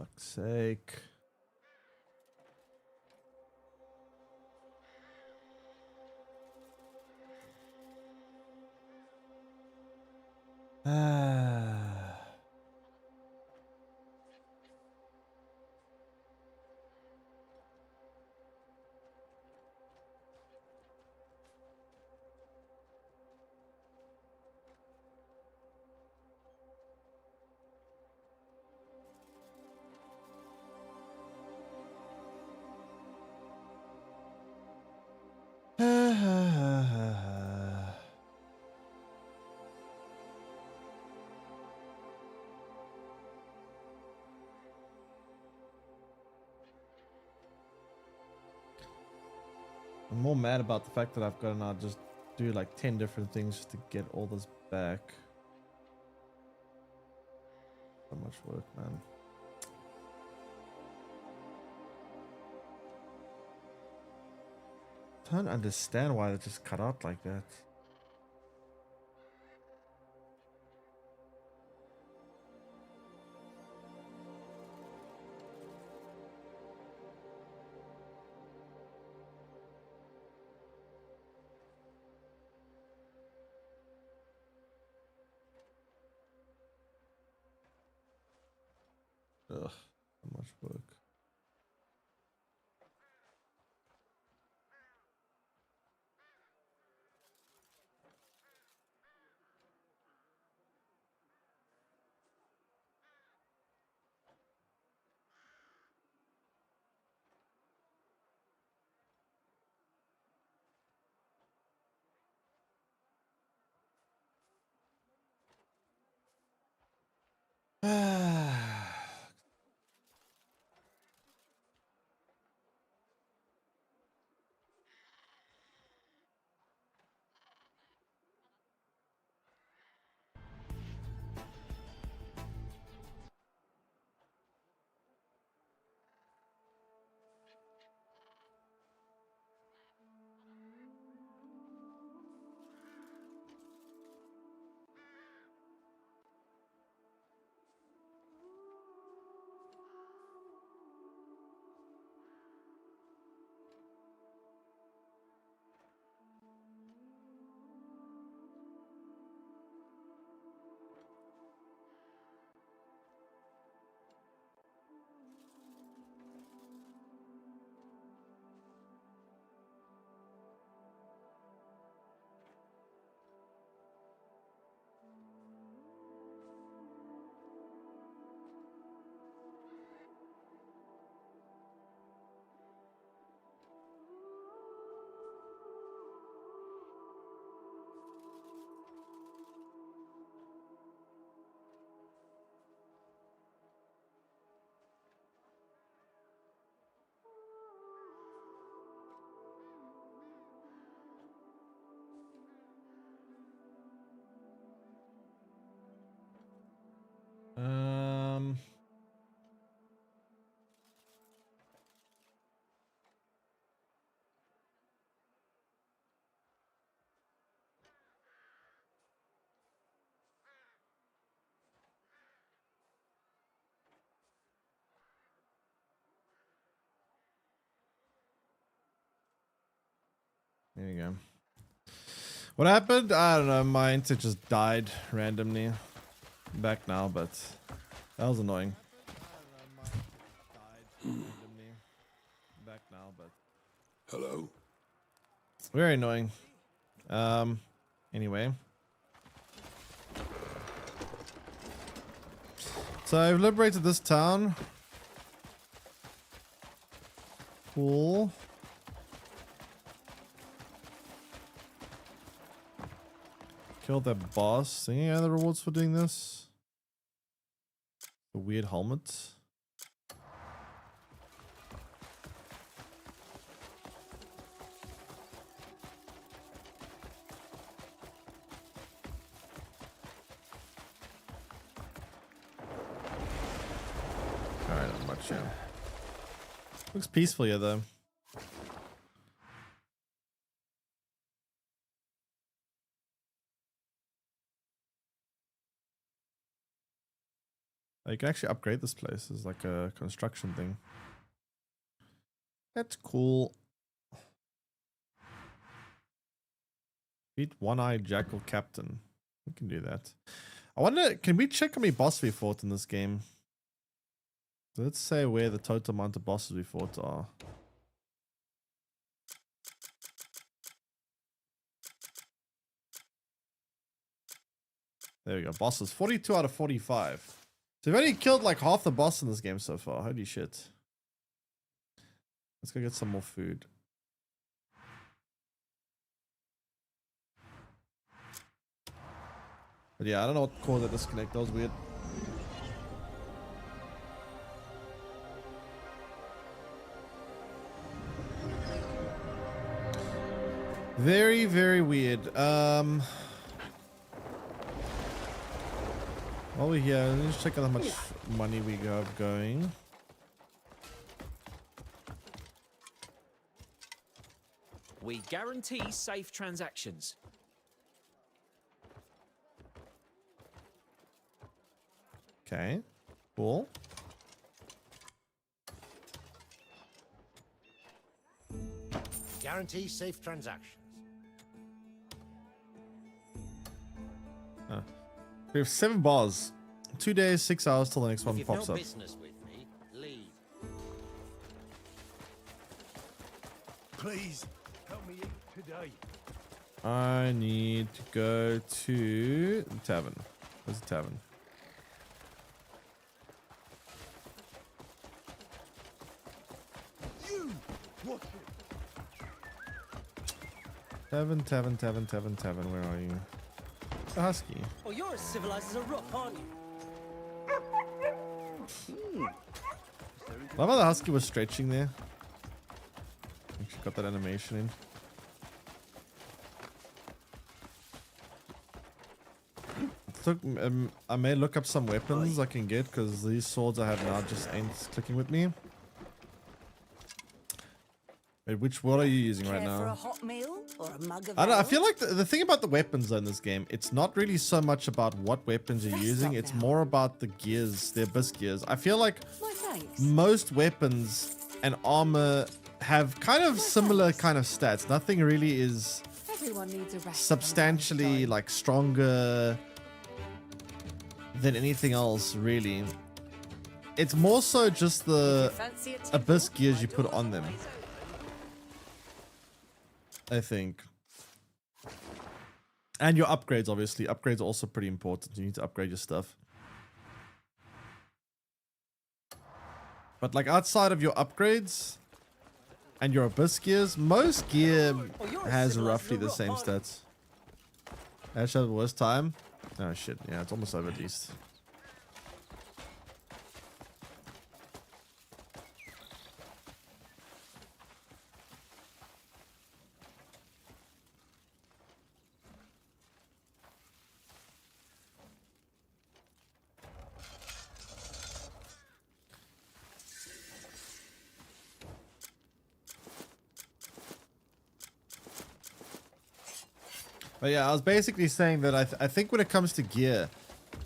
Fuck's sake. Ah. I'm more mad about the fact that I've got to now just do like 10 different things just to get all this back. So much work, man. I don't understand why they just cut out like that. Ugh, so much work. Um. There you go. What happened? I don't know. My internet just died randomly. I'm back now, but that was annoying. Back now, but Hello? very annoying. Anyway. So I've liberated this town. Cool. Killed that boss. Any other rewards for doing this? The weird helmet. Alright, not much, yeah. Looks peaceful here, though. You can actually upgrade this place. It's like a construction thing. That's cool. Beat One-Eyed Jackal Captain. We can do that. I wonder, can we check how many bosses we fought in this game? So let's say where the total amount of bosses we fought are. There we go. Bosses. 42 out of 45. So we've only killed like half the boss in this game so far. Holy shit. Let's go get some more food. But yeah, I don't know what caused that disconnect. That was weird. Very, very weird. While we're here, let's check out how much money we have going. We guarantee safe transactions. Okay, cool. Guarantee safe transactions. We have 7 bars. 2 days, 6 hours till the next one If you've pops no up. business with me, leave. Please, help me eat today. I need to go to the tavern. Where's the tavern? You! Watch it! Tavern, tavern, tavern, tavern, tavern. Where are you? The husky. Oh, you're as civilized as a rook, aren't you? Love how the husky was stretching there. Actually got that animation in. Look, I may look up some weapons I can get because these swords I have now just ain't clicking with me. Wait, what are you using right Care for a now? hot meal or a mug of I don't know, I ale? feel like the thing about the weapons in this game, it's not really so much about what weapons you're That's using, not it's now. more about the gears, the abyss gears. I feel like No thanks. most weapons and armor have kind of similar kind of stats. Nothing really is Everyone needs a rest. substantially like stronger than anything else, really. It's more so just the Fancy a tipple? abyss gears you My put door's on them, always open. I think. And your upgrades, obviously. Upgrades are also pretty important. You need to upgrade your stuff. But like outside of your upgrades and your abyss gears, most gear Oh, you're as has civilized roughly as a the rook, same aren't you? stats. Actually, the worst time. Oh shit, yeah, it's almost over at least. But yeah, I was basically saying that I think when it comes to gear,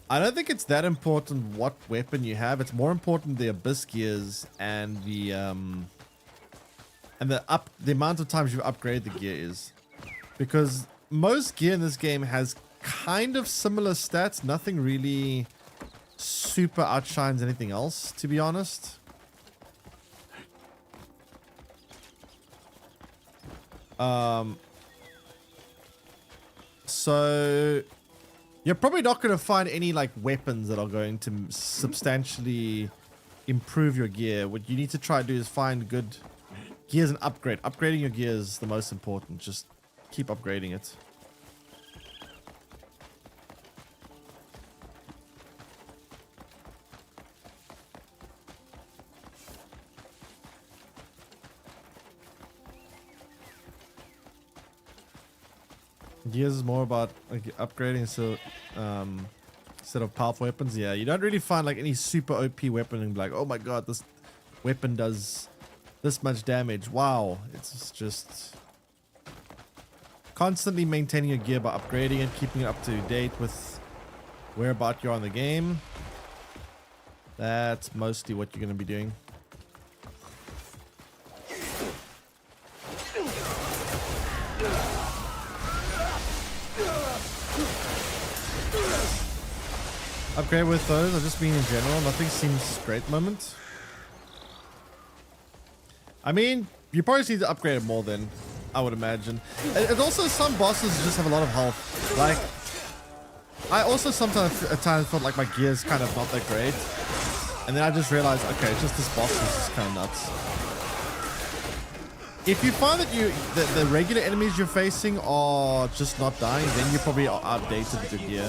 I don't think it's that important what weapon you have. It's more important the abyss gears and the amount of times you upgrade the gear is, because most gear in this game has kind of similar stats. Nothing really super outshines anything else, to be honest. So you're probably not going to find any like weapons that are going to substantially improve your gear. What you need to try to do is find good gears and upgrade. Upgrading your gear is the most important. Just keep upgrading it. Gears is more about like upgrading, so instead of powerful weapons. Yeah, you don't really find like any super OP weapon and be like, oh my god, this weapon does this much damage. Wow, it's just constantly maintaining your gear by upgrading it, keeping it up to date with whereabout you're on the game. That's mostly what you're going to be doing. Upgrade with those. I've just been in general. Nothing seems great at the moment. I mean, you probably need to upgrade it more than I would imagine. And also, some bosses just have a lot of health. Like, I also sometimes at times felt like my gear's kind of not that great. And then I just realized, okay, it's just this boss is just kind of nuts. If you find that the regular enemies you're facing are just not dying, then you probably are outdated with your gear.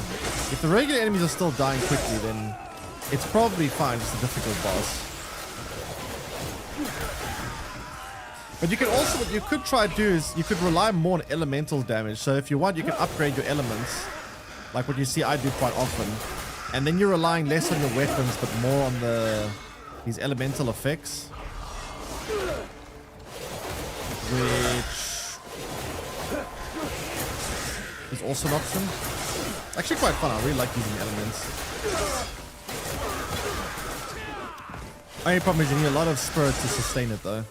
If the regular enemies are still dying quickly, then it's probably fine, just a difficult boss. But you can also, what you could try to do is you could rely more on elemental damage. So if you want, you can upgrade your elements, like what you see I do quite often. And then you're relying less on your weapons, but more on these elemental effects. Which is also an option. It's actually quite fun. I really like using elements. Only problem is you need a lot of spirit to sustain it though.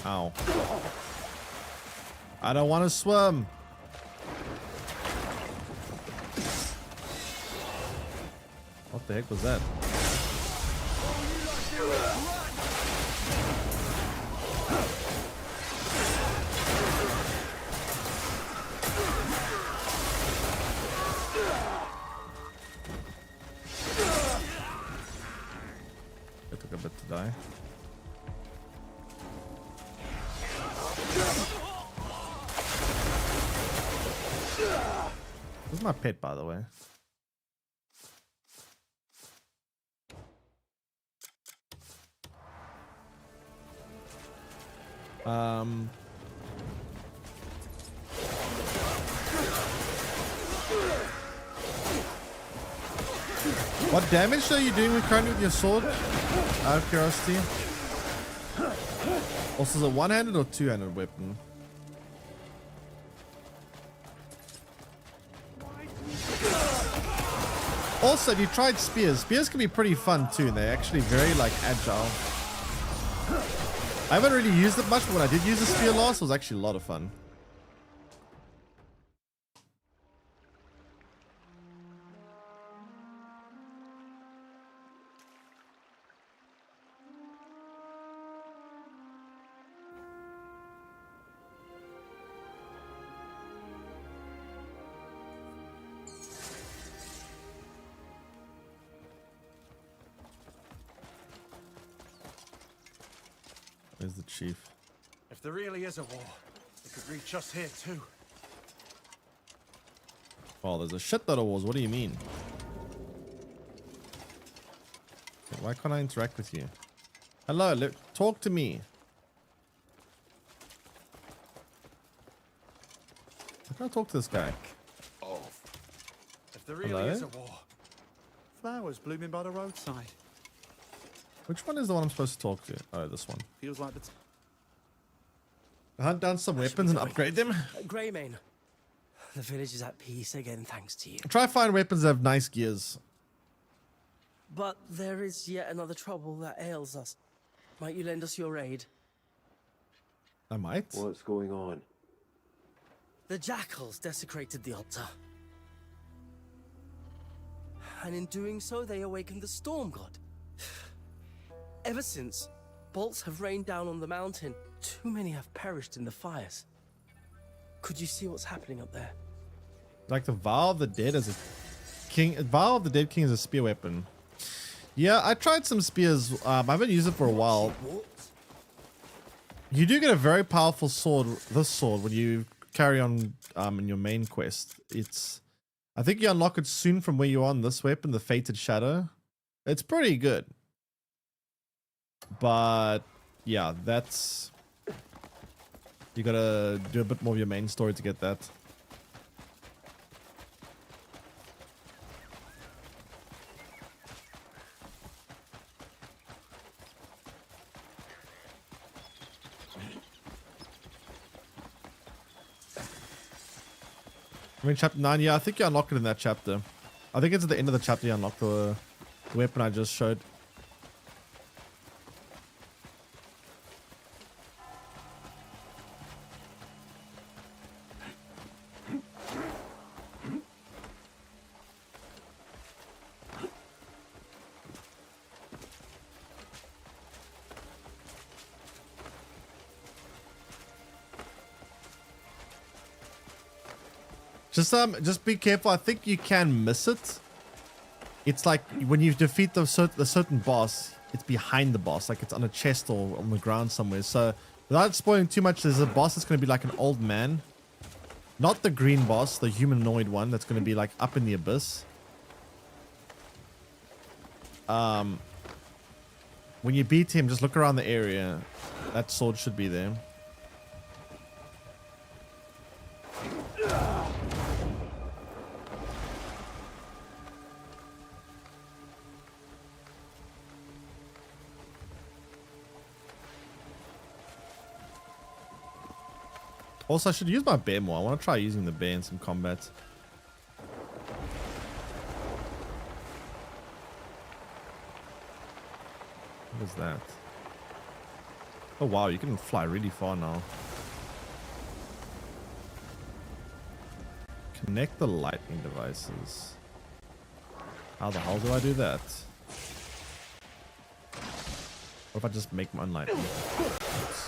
Ow. I don't want to swim. What the heck was that? It took a bit to die. This is my pet, by the way. What damage are you doing currently with your sword? Out of curiosity. Also, is it one-handed or two-handed weapon? Also, have you tried spears? Spears can be pretty fun too, and they're actually very like agile. I haven't really used it much, but when I did use a spear last, it was actually a lot of fun. Where's the chief? If there really is a war, it could reach us here too. Oh, there's a shit ton of wars. What do you mean? Okay, why can't I interact with you? Hello, talk to me. How can I talk to this guy? Off. If there really Hello? is a war. Flowers blooming by the roadside. Which one is the one I'm supposed to talk to? Oh, this one. Feels like the Hunt down some weapons and upgrade them. Greymane, the village is at peace again thanks to you. Try find weapons that have nice gears. But there is yet another trouble that ails us. Might you lend us your aid? I might. What's going on? The jackals desecrated the altar. And in doing so, they awakened the storm god. Ever since, bolts have rained down on the mountain. Too many have perished in the fires. Could you see what's happening up there? Like the Vow of the Dead as a king. Vow of the Dead King is a spear weapon. Yeah, I tried some spears. I haven't used it for a while. You do get a very powerful sword, this sword, when you carry on in your main quest. It's, I think you unlock it soon from where you're on this weapon, the Fated Shadow. It's pretty good. But yeah, that's, you gotta do a bit more of your main story to get that. I mean, chapter 9, yeah, I think you unlock it in that chapter. I think it's at the end of the chapter you unlock the weapon I just showed. Just be careful. I think you can miss it. It's like when you defeat the certain boss, it's behind the boss, like it's on a chest or on the ground somewhere. So without spoiling too much, there's a boss that's going to be like an old man. Not the green boss, the humanoid one that's going to be like up in the abyss. When you beat him, just look around the area. That sword should be there. Also, I should use my bear more. I want to try using the bear in some combat. What is that? Oh wow, you can fly really far now. Connect the lightning devices. How the hell do I do that? What if I just make my own lightning? Oops.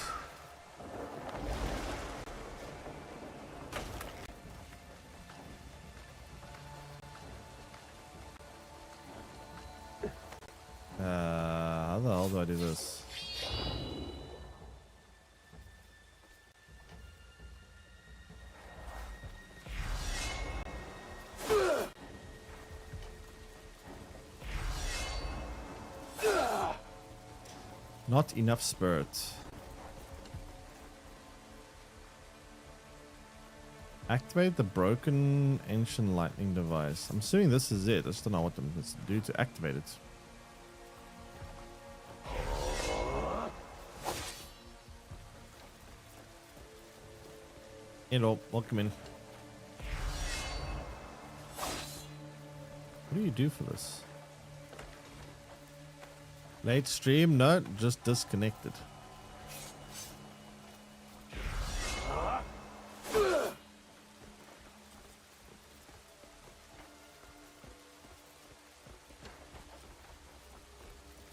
How the hell do I do this? Not enough spirit. Activate the broken ancient lightning device. I'm assuming this is it. I just don't know what it's to do to activate it. Hello, welcome in. What do you do for this? Late stream? No, just disconnected.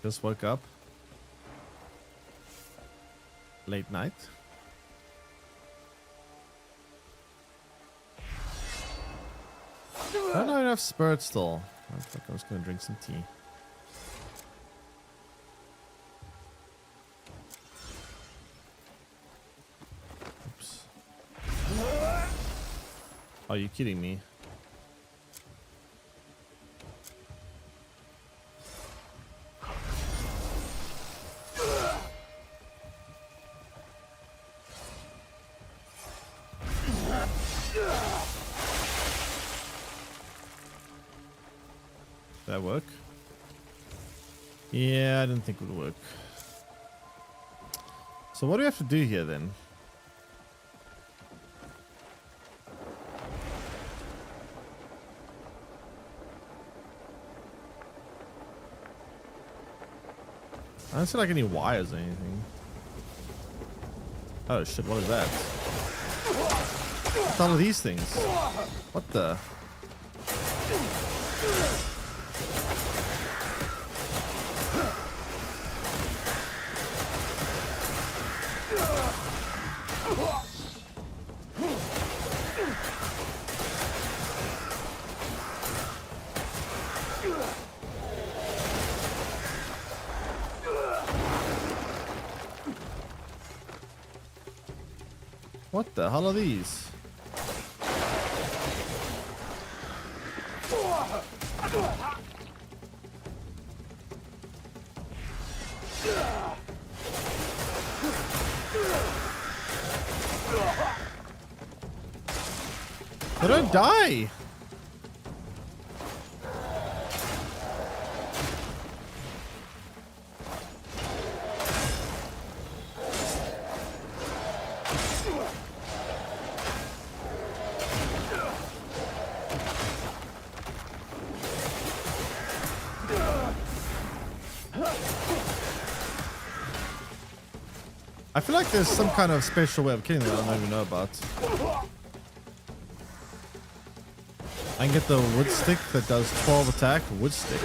Just woke up. Late night. I don't have enough spirit still. I think I was going to drink some tea. Oops. Are you kidding me? That work? Yeah, I didn't think it would work. So what do we have to do here then? I don't see like any wires or anything. Oh shit, what is that? What's all of these things? What the? What the hell are these? They don't die. I feel like there's some kind of special way of killing them that I don't even know about. I can get the wood stick that does 12 attack. Wood stick.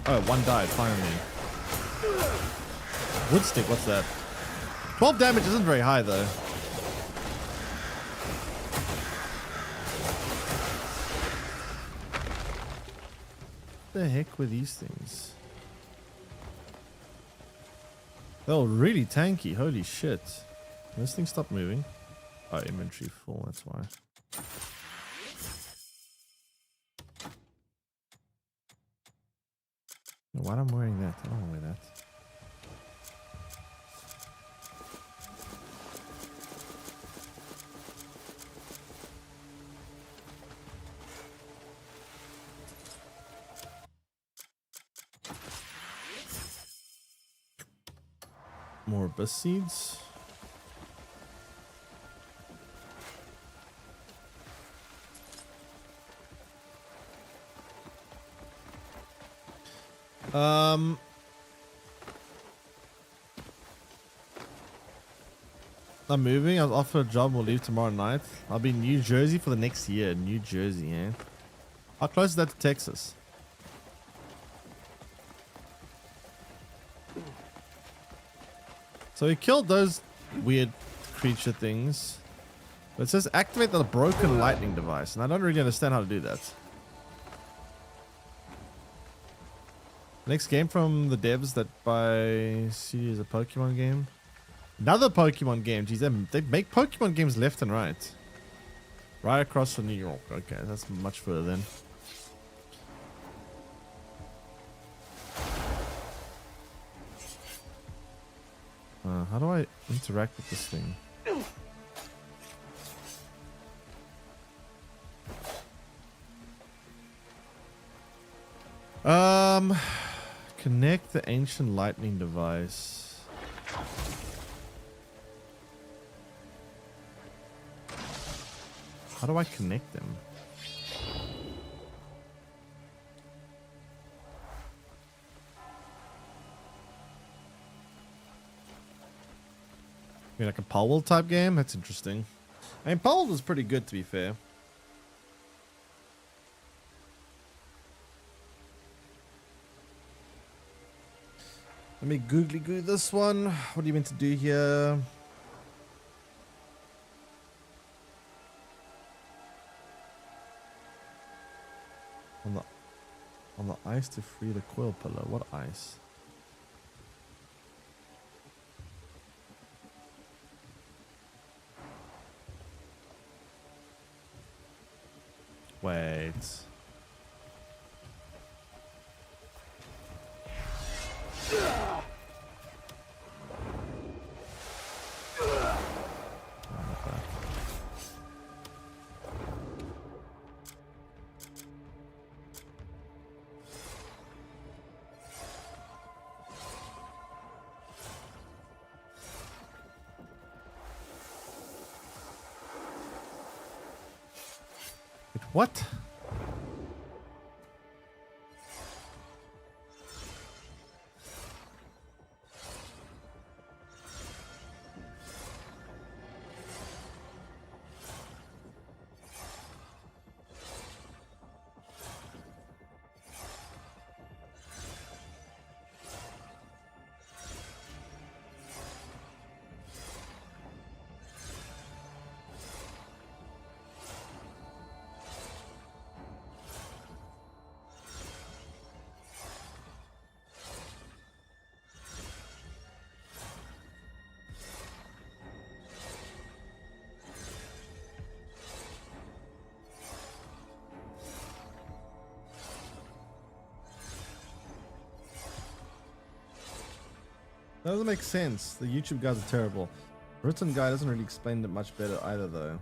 Oh, one died, finally. Wood stick, what's that? 12 damage isn't very high though. What the heck were these things? They're really tanky, holy shit. This thing stopped moving. Oh, inventory full, that's why. Why am I wearing that? I don't want to wear that. More abyss seeds. I'm moving. I was offered a job. We'll leave tomorrow night. I'll be in New Jersey for the next year. New Jersey, eh? How close is that to Texas? So we killed those weird creature things. But it says activate the broken lightning device. And I don't really understand how to do that. Next game from the devs that buy CD is a Pokemon game. Another Pokemon game. Geez, they make Pokemon games left and right. Right across from New York. Okay, that's much further then. How do I interact with this thing? Connect the ancient lightning device. How do I connect them? I mean, like a Powell type game? That's interesting. I mean, Powell was pretty good, to be fair. Let me googly goo this one. What are you meant to do here? On the ice to free the coil pillar. What ice? Wait. What? That doesn't make sense. The YouTube guys are terrible. The written guy doesn't really explain it much better either, though.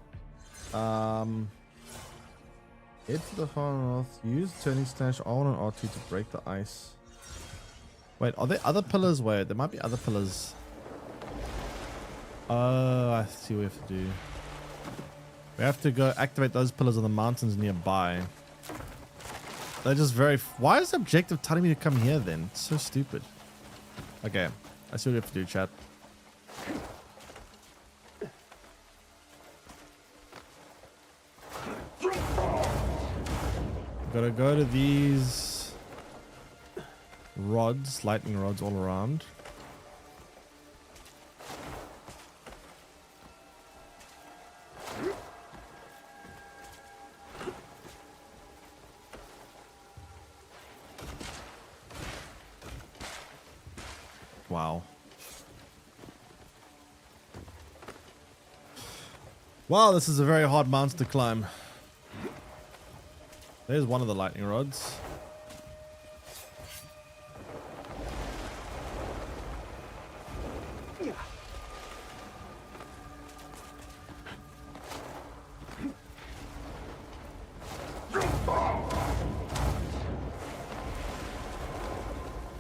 Head to the far north. Use turning stash R1 and R2 to break the ice. Wait, are there other pillars? Wait, there might be other pillars. Oh, I see what we have to do. We have to go activate those pillars on the mountains nearby. They're just very... Why is the objective telling me to come here then? It's so stupid. Okay. I see what we have to do, chat. Gotta go to these rods, lightning rods all around. Wow. Wow, this is a very hard mountain to climb. There's one of the lightning rods.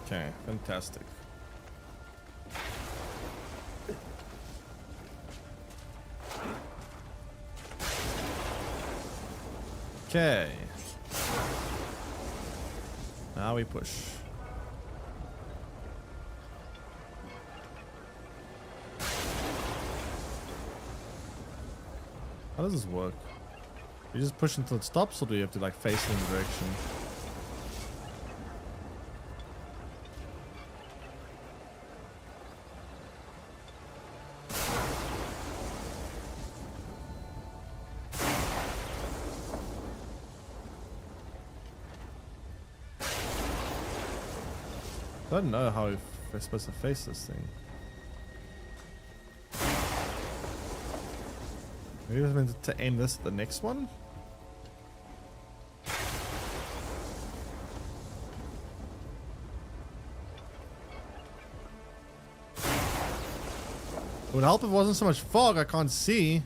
Okay, fantastic. Okay. Now we push. How does this work? You just push until it stops, or do you have to like face in the direction? I don't know how we're supposed to face this thing. Maybe we're meant to aim this at the next one? It would help if it wasn't so much fog I can't see.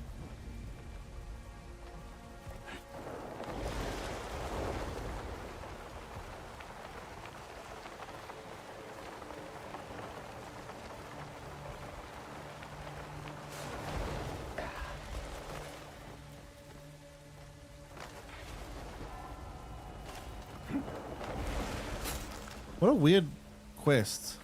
What a weird quest.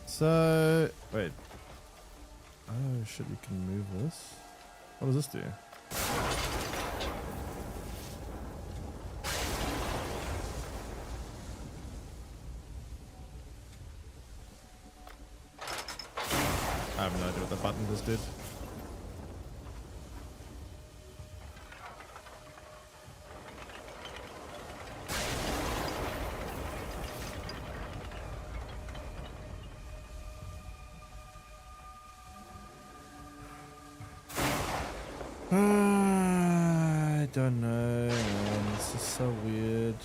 So, wait. Oh shit, we can move this. What does this do? I have no idea what the button just did. I don't know, man. This is so weird.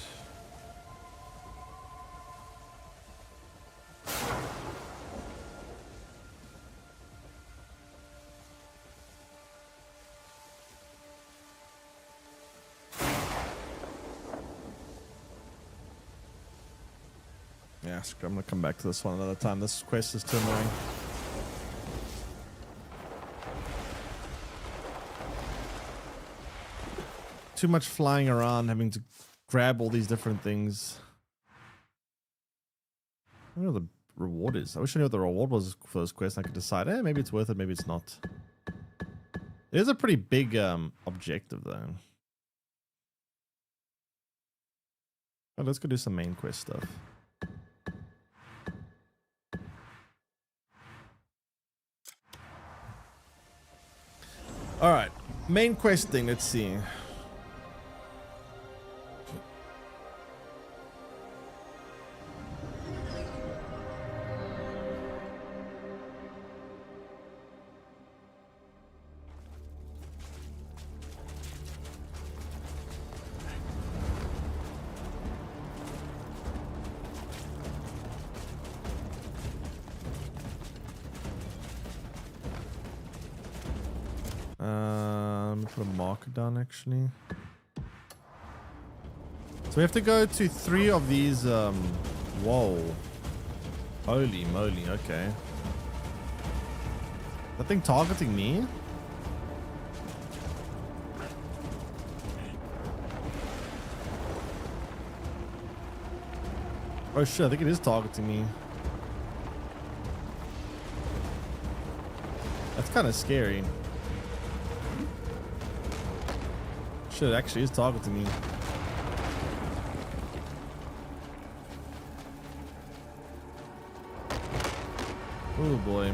Yeah, I'm gonna come back to this one another time. This quest is too annoying. Too much flying around, having to grab all these different things. I don't know what the reward is. I wish I knew what the reward was for this quest. I could decide, maybe it's worth it, maybe it's not. It is a pretty big objective, though. Oh, let's go do some main quest stuff. All right, main quest thing. Let's see. Put a marker down actually. So we have to go to 3 of these. Whoa. Holy moly. Okay. That thing targeting me? Oh shit, I think it is targeting me. That's kind of scary. Shit, it actually is targeting me. Oh boy.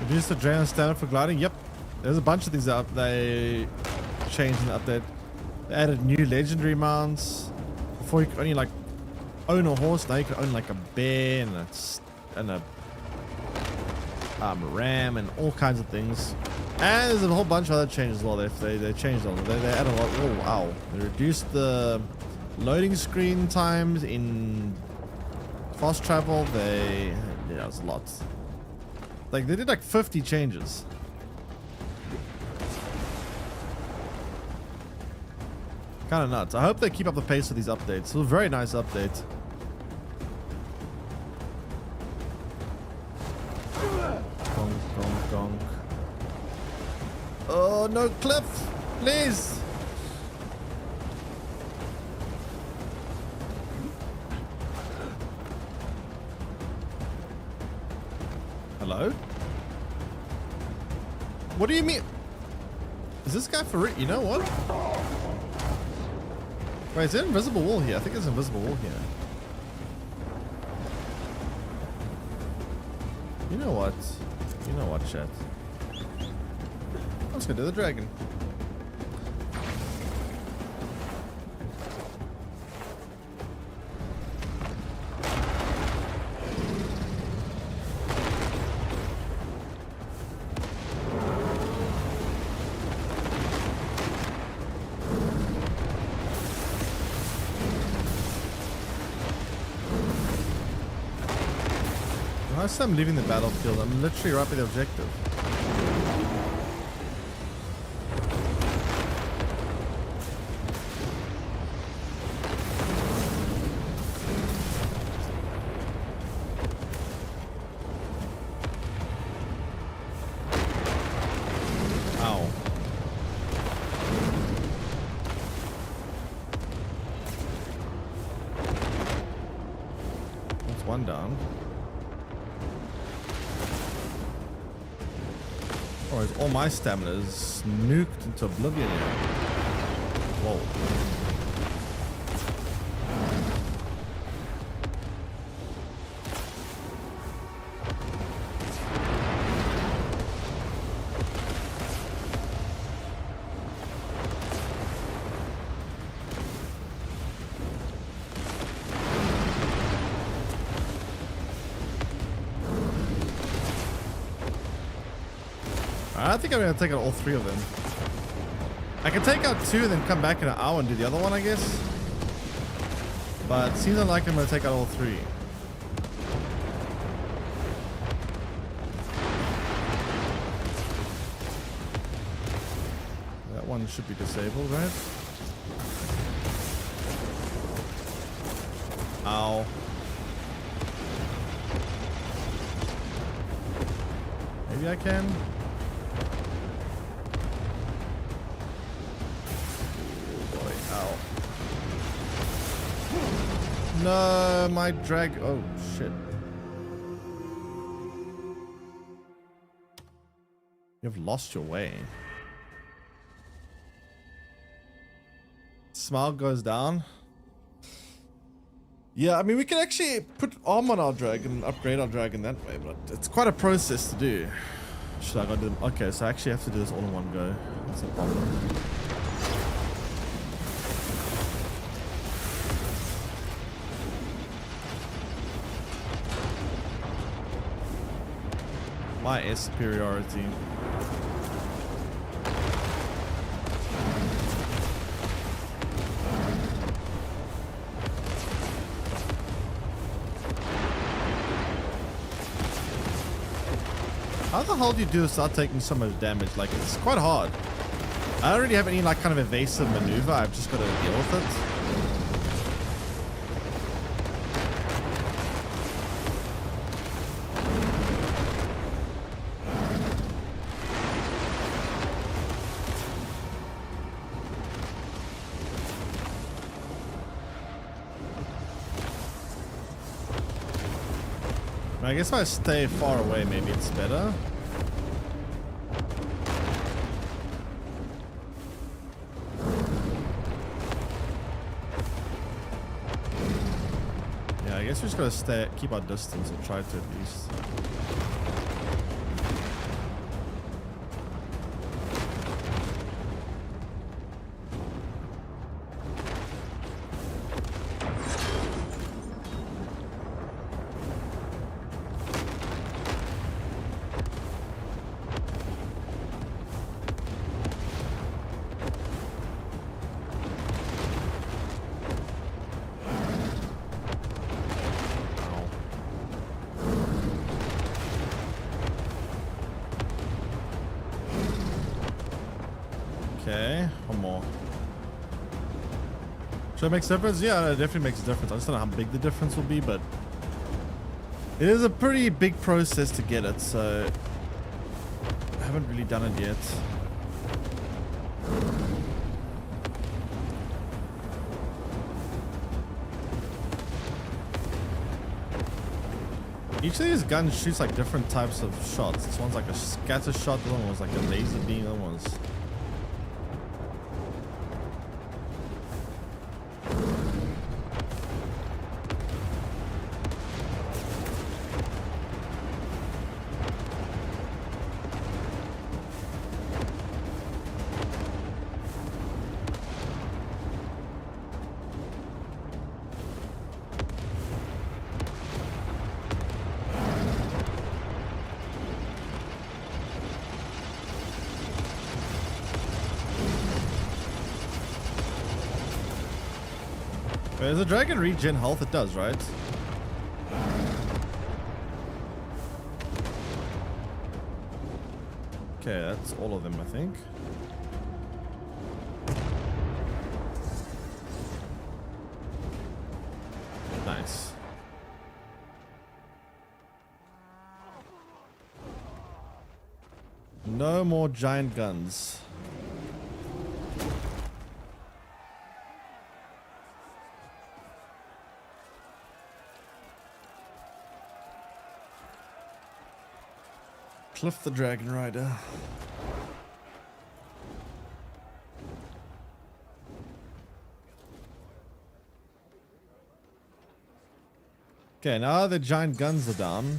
Reduce the drain standard for gliding. Yep. There's a bunch of things that they changed in the update. They added new legendary mounts. Before you could only like own a horse, now you can own like a bear and a ram and all kinds of things. And there's a whole bunch of other changes as well. They changed all. They added a lot. Oh wow! They reduced the loading screen times in fast travel. Yeah, it's a lot. Like they did like 50 changes. Kind of nuts. I hope they keep up the pace with these updates. It's a very nice update. Gonk, gonk, gonk. Oh no, Cliff! Please! Hello? What do you mean? Is this guy for real? You know what? Wait, is there an invisible wall here? I think there's an invisible wall here. You know what? You know what, chat? I'm just gonna do the dragon. As I'm leaving the battlefield, I'm literally right by the objective. Ow. That's one down. Or all my stamina is nuked into oblivion here. Whoa. I think I'm gonna take out all three of them. I can take out two and then come back in an hour and do the other one, I guess. But it seems unlikely I'm gonna take out all three. That one should be disabled, right? Ow. Maybe I can. No, my drag. Oh, shit. You've lost your way. Smile goes down. Yeah, I mean, we can actually put arm on our dragon and upgrade our dragon that way, but it's quite a process to do. Should I go do them? Okay, so I actually have to do this all in one go. That's a problem. My air superiority. How the hell do you do start taking so much damage? Like, it's quite hard. I don't really have any like kind of evasive maneuver. I've just got to deal with it. I guess if I stay far away, maybe it's better. Yeah, I guess we just gotta keep our distance or try to at least. Okay, one more. Should it make a difference? Yeah, it definitely makes a difference. I just don't know how big the difference will be, but it is a pretty big process to get it, so I haven't really done it yet. Each of these guns shoots like different types of shots. This one's like a scatter shot, the other one was like a laser beam, the other one's... Does the dragon regen health? It does, right? Okay, that's all of them, I think. Nice. No more giant guns. Cliff the Dragon Rider. Okay, now the giant guns are down.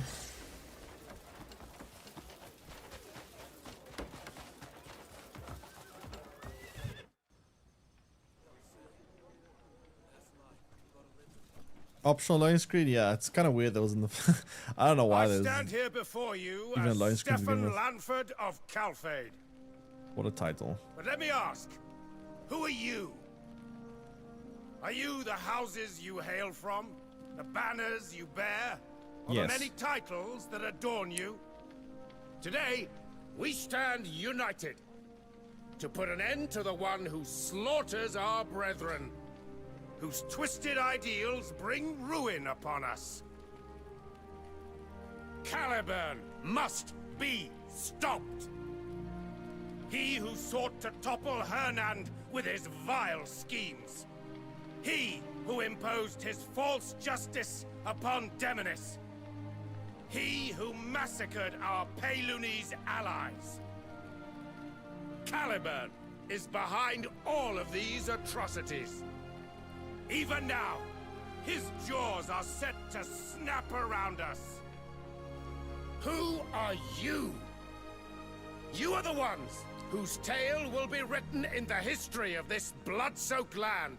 Optional loading screen? Yeah, it's kind of weird that was in the... I don't know why I there's... stand here before you even a loading as screen to begin Stefan with. Lanford of Calfade. What a title. But let me ask, who are you? Are you the houses you hail from? The banners you bear? Or Yes. the many titles that adorn you? Today, we stand united to put an end to the one who slaughters our brethren, whose twisted ideals bring ruin upon us. Caliburn must be stopped. He who sought to topple Hernand with his vile schemes. He who imposed his false justice upon Demonis. He who massacred our Paylunese allies. Caliburn is behind all of these atrocities. Even now, his jaws are set to snap around us. Who are you? You are the ones whose tale will be written in the history of this blood-soaked land.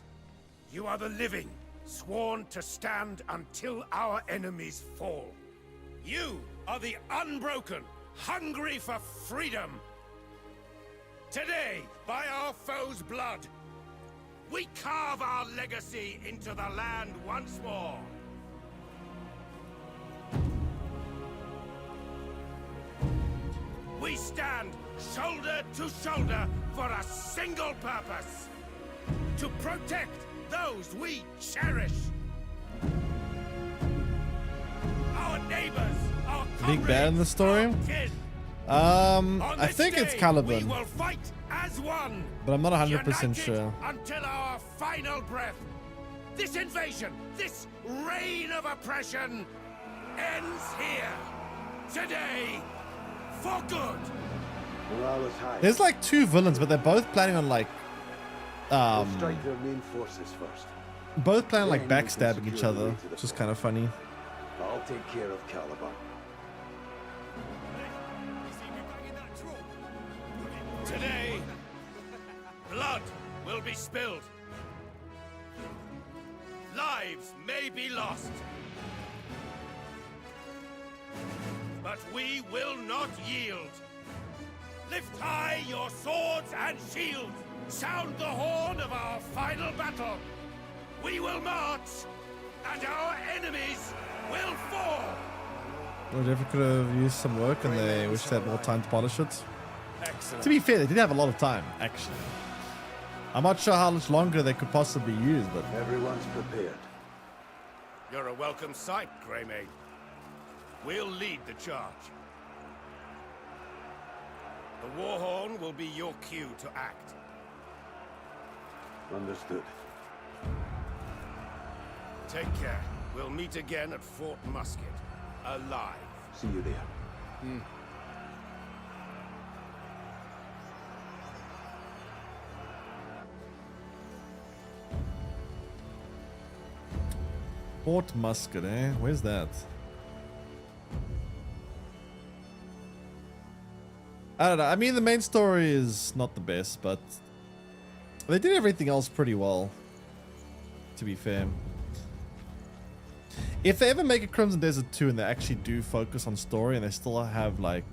You are the living, sworn to stand until our enemies fall. You are the unbroken, hungry for freedom. Today, by our foes' blood, we carve our legacy into the land once more. We stand shoulder to shoulder for a single purpose. To protect those we cherish. Our neighbors, our Big bad in the story? I think it's Caliburn, We will fight as one. but I'm not 100% United sure. Until our final breath. This invasion, this reign of oppression ends here. Today, for good. Morale is high. There's like two villains, but they're both planning on like We'll strike their main forces first. both planning like Then we can backstabbing each secure the other, way to the which is fort. kind of funny. I'll take care of Caliban. Today, blood will be spilled. Lives may be lost. But we will not yield. Lift high your swords and shields. Sound the horn of our final battle. We will march, and our enemies will fall. Well, they could have used some work and they wish they had more time to polish it. Excellent. To be fair, they did have a lot of time, actually. I'm not sure how much longer they could possibly use, but Everyone's prepared. You're a welcome sight, Greymaid. We'll lead the charge. The war horn will be your cue to act. Understood. Take care. We'll meet again at Fort Musket. Alive. See you there. Fort Musket, eh? Where's that? I don't know. I mean, the main story is not the best, but they did everything else pretty well, to be fair. If they ever make a Crimson Desert 2 and they actually do focus on story and they still have like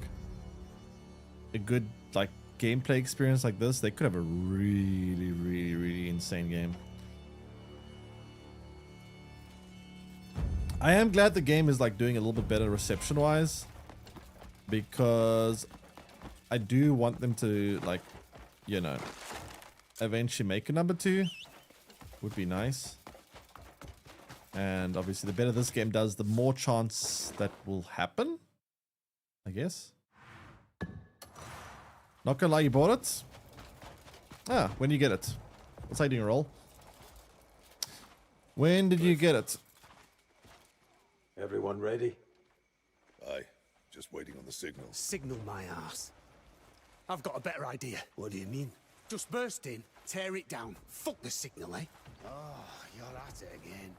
a good like gameplay experience like this, they could have a really insane game. I am glad the game is like doing a little bit better reception wise, because I do want them to like, you know, eventually make a number 2. Would be nice. And obviously the better this game does, the more chance that will happen, I guess. Not gonna lie, you bought it? Ah, when do you get it? What's I doing a roll? When did you get it? Everyone ready? Aye, just waiting on the signal. Signal my ass. I've got a better idea. What do you mean? Just burst in, tear it down. Fuck the signal, eh? Oh, you're at it again.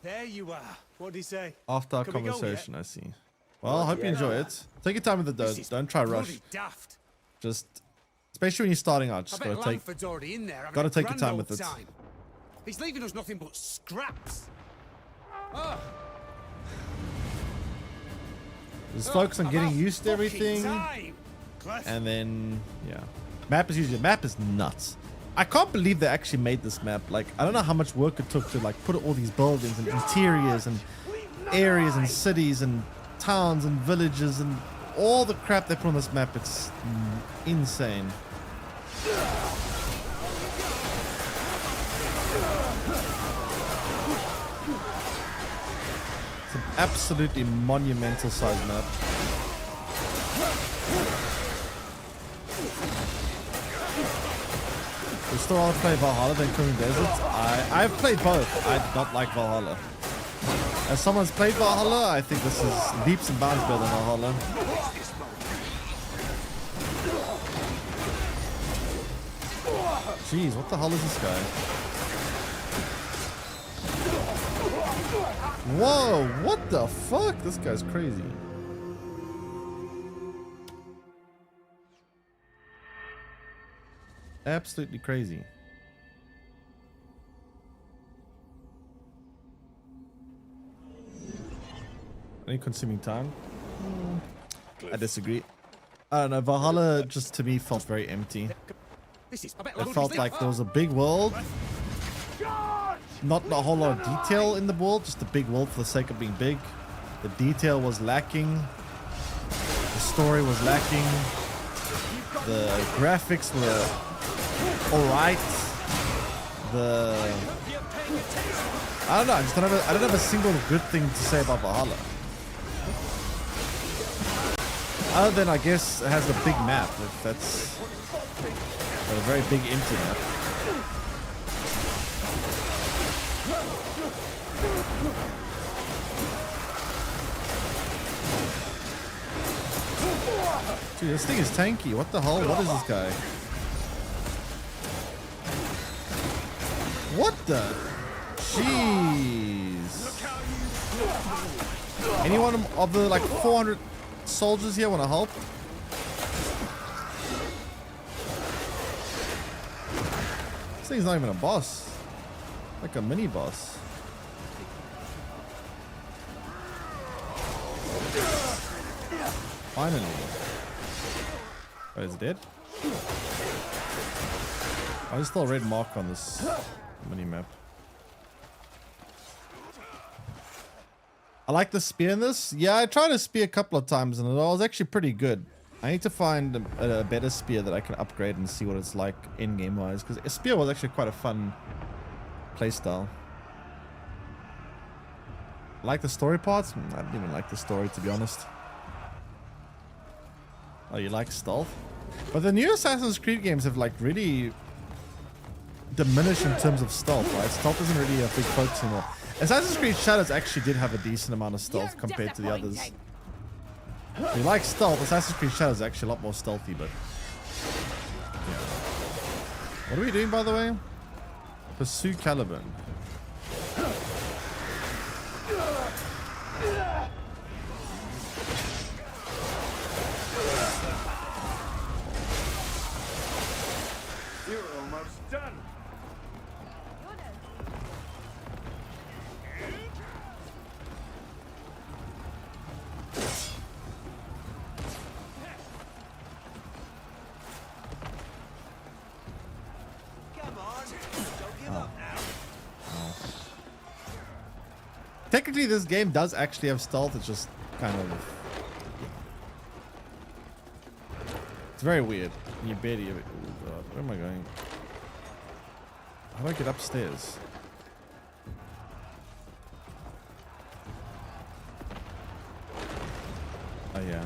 There you are. What do you say? After our Can we go conversation, I see. Well, I hope you enjoy it. Take your time with it, This though. is Don't try rush. bloody daft. Just, especially when you're starting out, I just bet gotta take. Lanford's already in there. having gotta a take your grand time old with it. time. He's leaving us nothing but scraps. Oh, Just focus on getting about used to fucking everything, time. Clef. and then yeah. Map is usually map is nuts. I can't believe they actually made this map. Like, I don't know how much work it took to like put all these buildings and interiors and areas and cities and towns and villages and all the crap they put on this map. It's insane. It's an absolutely monumental size map. You still want to play Valhalla than Crimson Desert? I've played both. I did not like Valhalla. As someone's played Valhalla, I think this is leaps and bounds better than Valhalla. Jeez, what the hell is this guy? Whoa, what the fuck? This guy's crazy. Absolutely crazy. Any consuming time? I disagree. I don't know. Valhalla just to me felt very empty. This is. I bet It felt like there was a big world. Not a whole lot of detail in the world, just a big world for the sake of being big. The detail was lacking. The story was lacking. The graphics were alright. I don't know, I don't have a single good thing to say about Valhalla. Other than I guess it has a big map. That's a very big empty map. Dude, this thing is tanky. What the hell? What is this guy? What the? Jeez. Anyone of the like 400 soldiers here want to help? This thing's not even a boss. Like a mini boss. Finally. Oh, is it dead? Oh, there's still a red mark on this mini map. I like the spear in this. Yeah, I tried a spear a couple of times and it was actually pretty good. I need to find a better spear that I can upgrade and see what it's like in-game wise, because a spear was actually quite a fun playstyle. I like the story parts? I didn't even like the story, to be honest. Oh, you like stealth? But the new Assassin's Creed games have like really diminished in terms of stealth, right? Stealth isn't really a big focus anymore. Assassin's Creed Shadows actually did have a decent amount of stealth compared to the others. If you like stealth, Assassin's Creed Shadows is actually a lot more stealthy, but yeah. What are we doing, by the way? Pursue Caliban. You're almost done. Technically, this game does actually have stealth. It's just kind of... It's very weird. You barely... Oh God, where am I going? How do I get upstairs? Oh, yeah.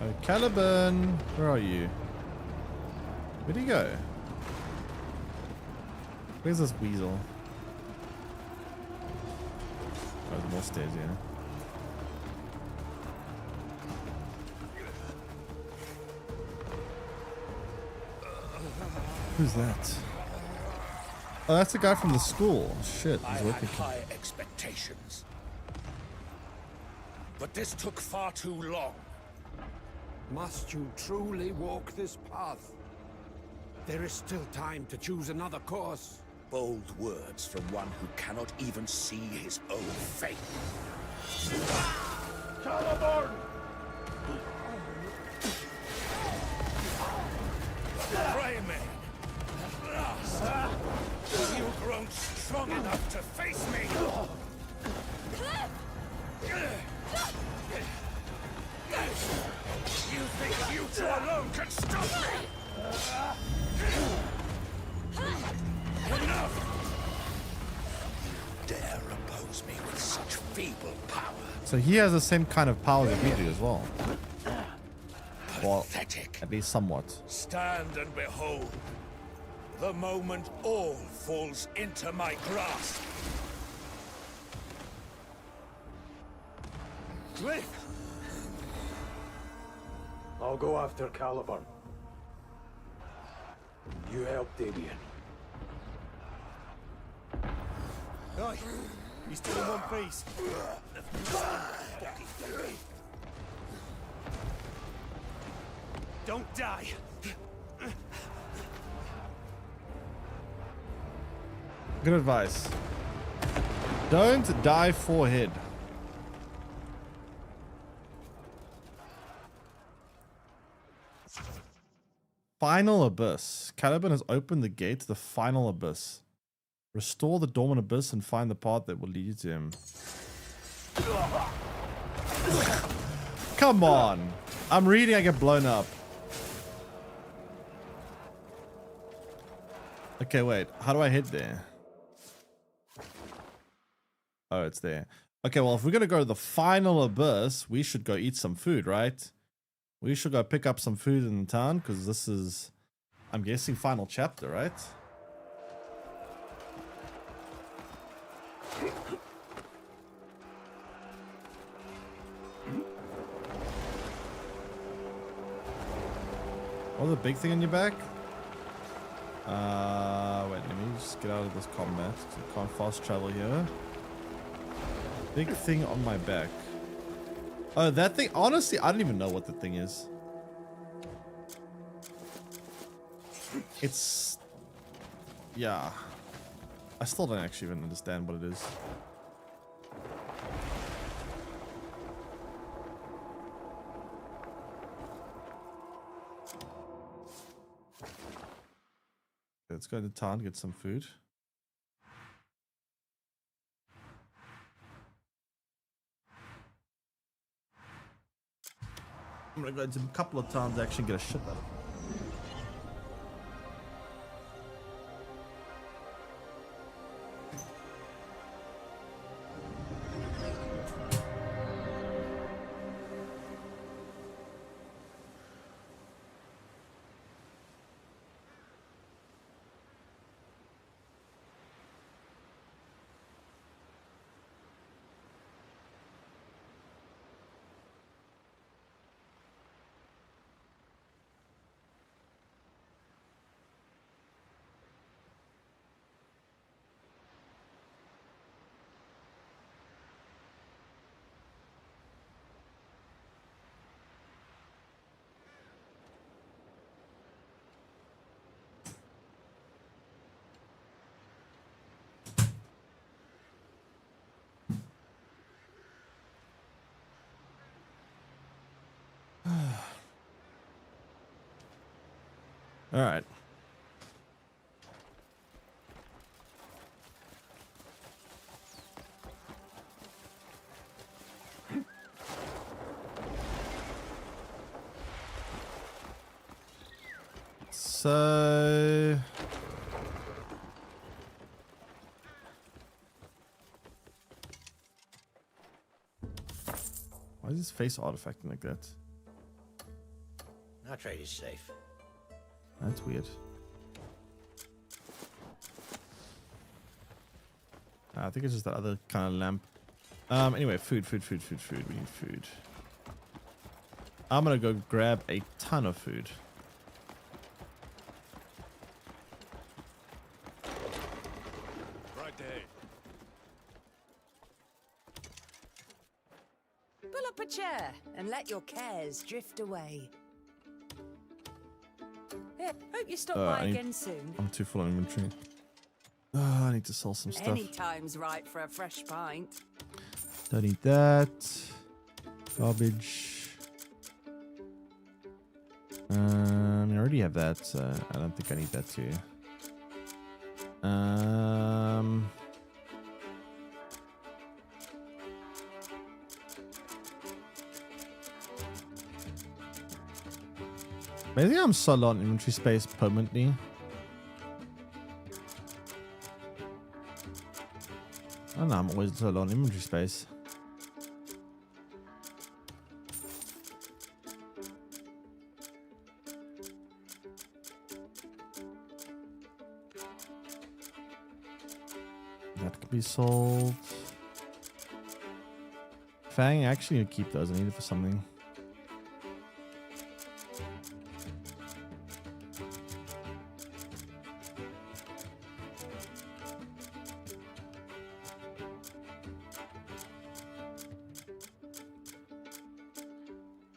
Oh, Caliban, where are you? Where'd he go? Where's this weasel? Oh, there's more stairs here. Who's that? Oh, that's the guy from the school. Shit, he's working. High expectations, but this took far too long. Must you truly walk this path? There is still time to choose another course. Bold words from one who cannot even see his own fate. Caliban! Freymane, at last, have you grown strong enough to face me? You think you two alone can stop me? Enough! Dare oppose me with such feeble power. So he has the same kind of power that we do as well. Well, Pathetic. at least somewhat. Stand and behold. The moment all falls into my grasp. Glyph! I'll go after Caliban. You help Damien. Right. He's still in one piece. Don't die. Good advice. Don't die forehead. Final Abyss. Caliban has opened the gate to the Final Abyss. Restore the dormant abyss and find the path that will lead you to him. Come on. I'm reading, I get blown up. Okay, wait. How do I head there? Oh, it's there. Okay, well, if we're going to go to the Final Abyss, we should go eat some food, right? We should go pick up some food in the town, because this is, I'm guessing, final chapter, right? Oh, the big thing on your back? Wait, let me just get out of this combat. I can't fast travel here. Big thing on my back. Oh, that thing. Honestly, I don't even know what the thing is. It's... Yeah. I still don't actually even understand what it is. Let's go to town, get some food. I'm gonna go into a couple of towns actually and get a shit out of it. All right. So why is his face artifacting like that? Our trade is safe. That's weird. I think it's just that other kind of lamp. Anyway, food. We need food. I'm gonna go grab a ton of food. Right ahead. Pull up a chair and let your cares drift away. Yeah, hope you stop by again soon. I'm too full on inventory. Oh, I need to sell some stuff. Any time's right for a fresh pint. Don't need that. Garbage. I already have that, so I don't think I need that too. Maybe I'm so low on inventory space permanently. I don't know, I'm always so low on inventory space. That could be sold. Fang, actually, you keep those. I need it for something.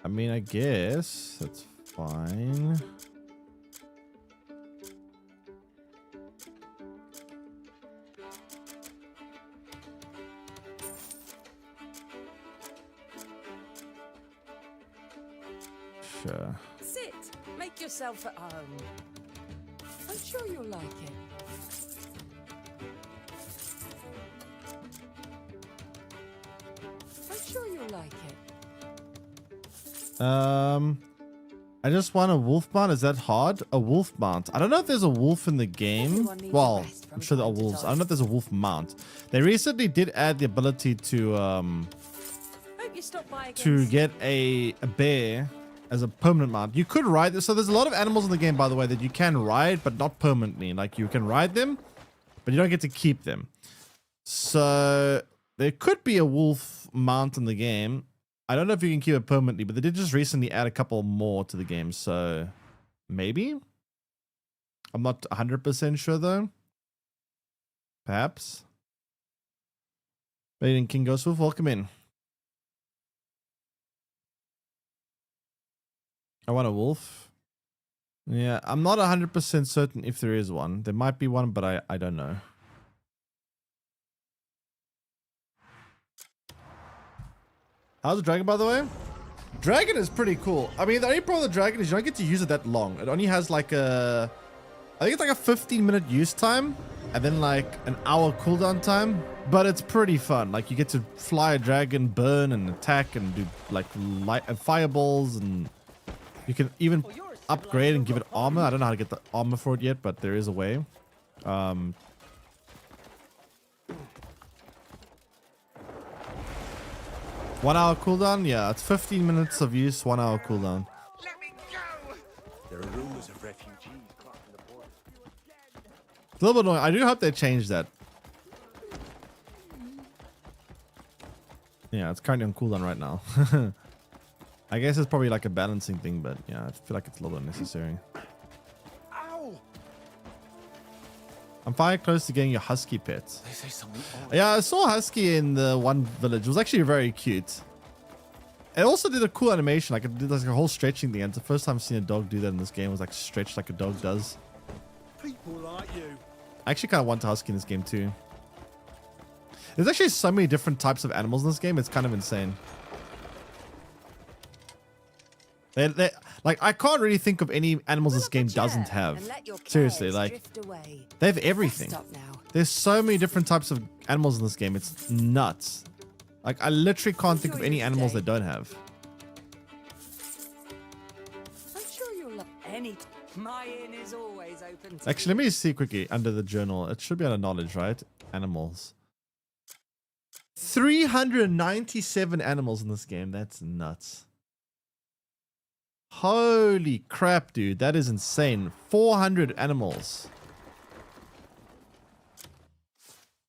I mean, I guess that's fine. Sure. Sit. Make yourself at home. I'm sure you'll like it. I'm sure you'll like it. I just want a wolf mount. Is that hard? A wolf mount. I don't know if there's a wolf in the game. Everyone needs a Well, rest from I'm sure there are time to wolves. I time. don't know if there's a wolf mount. They recently did add the ability to Hope you stop by again to soon. get a bear as a permanent mount. You could ride this. So there's a lot of animals in the game, by the way, that you can ride, but not permanently. Like you can ride them, but you don't get to keep them. So there could be a wolf mount in the game. I don't know if you can keep it permanently, but they did just recently add a couple more to the game. So maybe? I'm not 100% sure though. Perhaps. Baden King Ghost Wolf, welcome in. I want a wolf. Yeah, I'm not 100% certain if there is one. There might be one, but I don't know. How's the dragon, by the way? Dragon is pretty cool. I mean, the only problem with the dragon is you don't get to use it that long. It only has like a... I think it's like a 15-minute use time. And then like an hour cooldown time. But it's pretty fun. Like you get to fly a dragon, burn and attack and do like light and fireballs. And you can even upgrade and give it armor. I don't know how to get the armor for it yet, but there is a way. 1 hour cooldown? Yeah, it's 15 minutes of use, 1 hour cooldown. Let me go! There are rumors of refugees crossing the border. It's a little bit annoying. I do hope they change that. Yeah, it's currently on cooldown right now. I guess it's probably like a balancing thing, but yeah, I feel like it's a little unnecessary. Ow! I'm fine close to getting your husky pets. They say something odd. Yeah, I saw a husky in the one village. It was actually very cute. It also did a cool animation. Like it did like a whole stretching thing. It's the first time I've seen a dog do that in this game. It was like stretched like a dog does. People like you. I actually kind of want a husky in this game too. There's actually so many different types of animals in this game. It's kind of insane. They like I can't really think of any animals this game doesn't have. Seriously, like they have everything. There's so many different types of animals in this game. It's nuts. Like I literally can't think of any animals they don't have. I'm sure you'll love any. My inn is always open. To Actually, let me see quickly under the journal. It should be under knowledge, right? Animals. 397 animals in this game. That's nuts. Holy crap, dude. That is insane. 400 animals.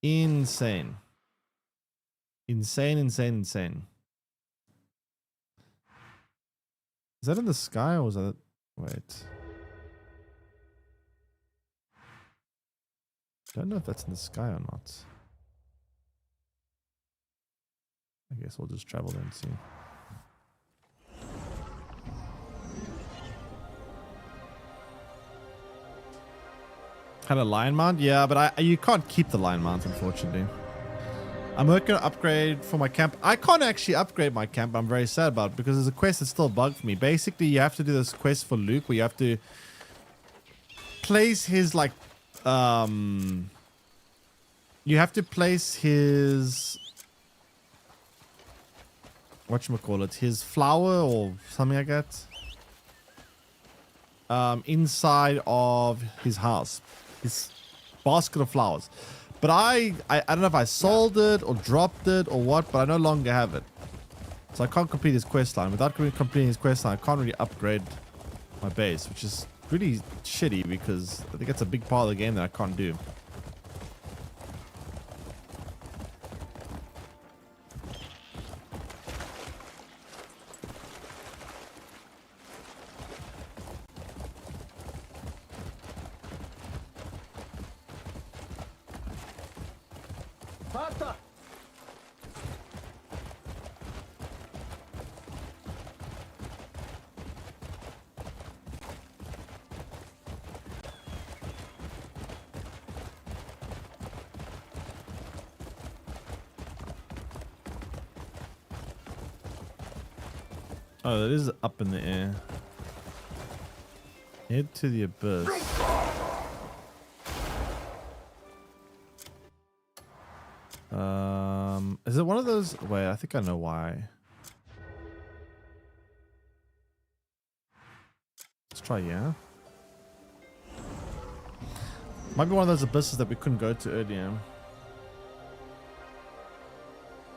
Insane. Insane, insane, insane. Is that in the sky or was that... Wait. Don't know if that's in the sky or not. I guess we'll just travel there and see. Had a lion mount? Yeah, but you can't keep the lion mount, unfortunately. I'm working on an upgrade for my camp. I can't actually upgrade my camp. I'm very sad about it because there's a quest that's still bugged for me. Basically, you have to do this quest for Luke where you have to place his, like, you have to place his, whatchamacallit, his flower or something like that, inside of his house. His basket of flowers. But I don't know if I sold it or dropped it or what, but I no longer have it. So I can't complete his quest line. Without completing his quest line, I can't really upgrade my base, which is really shitty because I think that's a big part of the game that I can't do. Oh, that is up in the air. Head to the abyss. Is it one of those? Wait, I think I know why. Let's try, yeah. Might be one of those abysses that we couldn't go to earlier.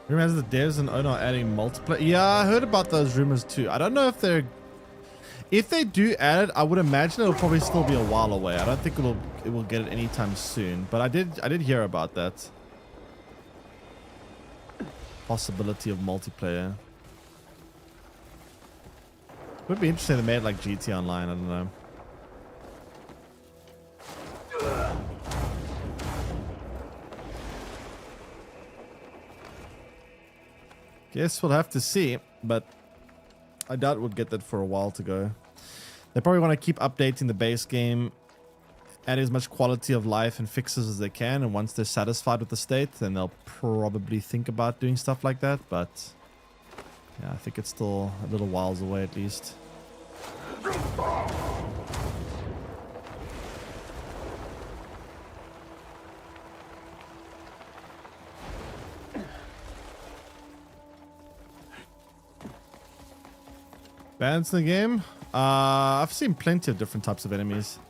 Rumors the devs and Ono are adding multiplayer. Yeah, I heard about those rumors too. I don't know if they're... If they do add it, I would imagine it'll probably still be a while away. I don't think it will get it anytime soon. But I did hear about that. possibility of multiplayer. Would be interesting if they made like GT Online, I don't know. Guess we'll have to see, but I doubt we'll get that for a while to go. They probably want to keep updating the base game, add as much quality of life and fixes as they can, and once they're satisfied with the state, then they'll probably think about doing stuff like that, but yeah, I think it's still a little whiles away at least. Bands in the game? I've seen plenty of different types of enemies.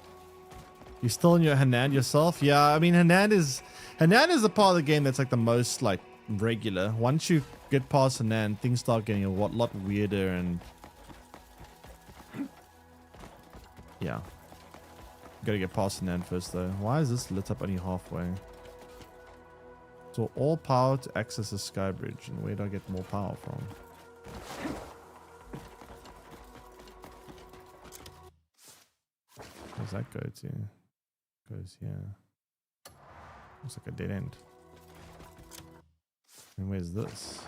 You still in your Hanan yourself? Yeah, I mean Hanan is the part of the game that's like the most like regular. Once you get past Hanan, things start getting a lot weirder and yeah. Gotta get past Hanan first though. Why is this lit up only halfway? So all power to access the sky bridge, and where do I get more power from? Where's that go to? Goes here. Looks like a dead end. And where's this?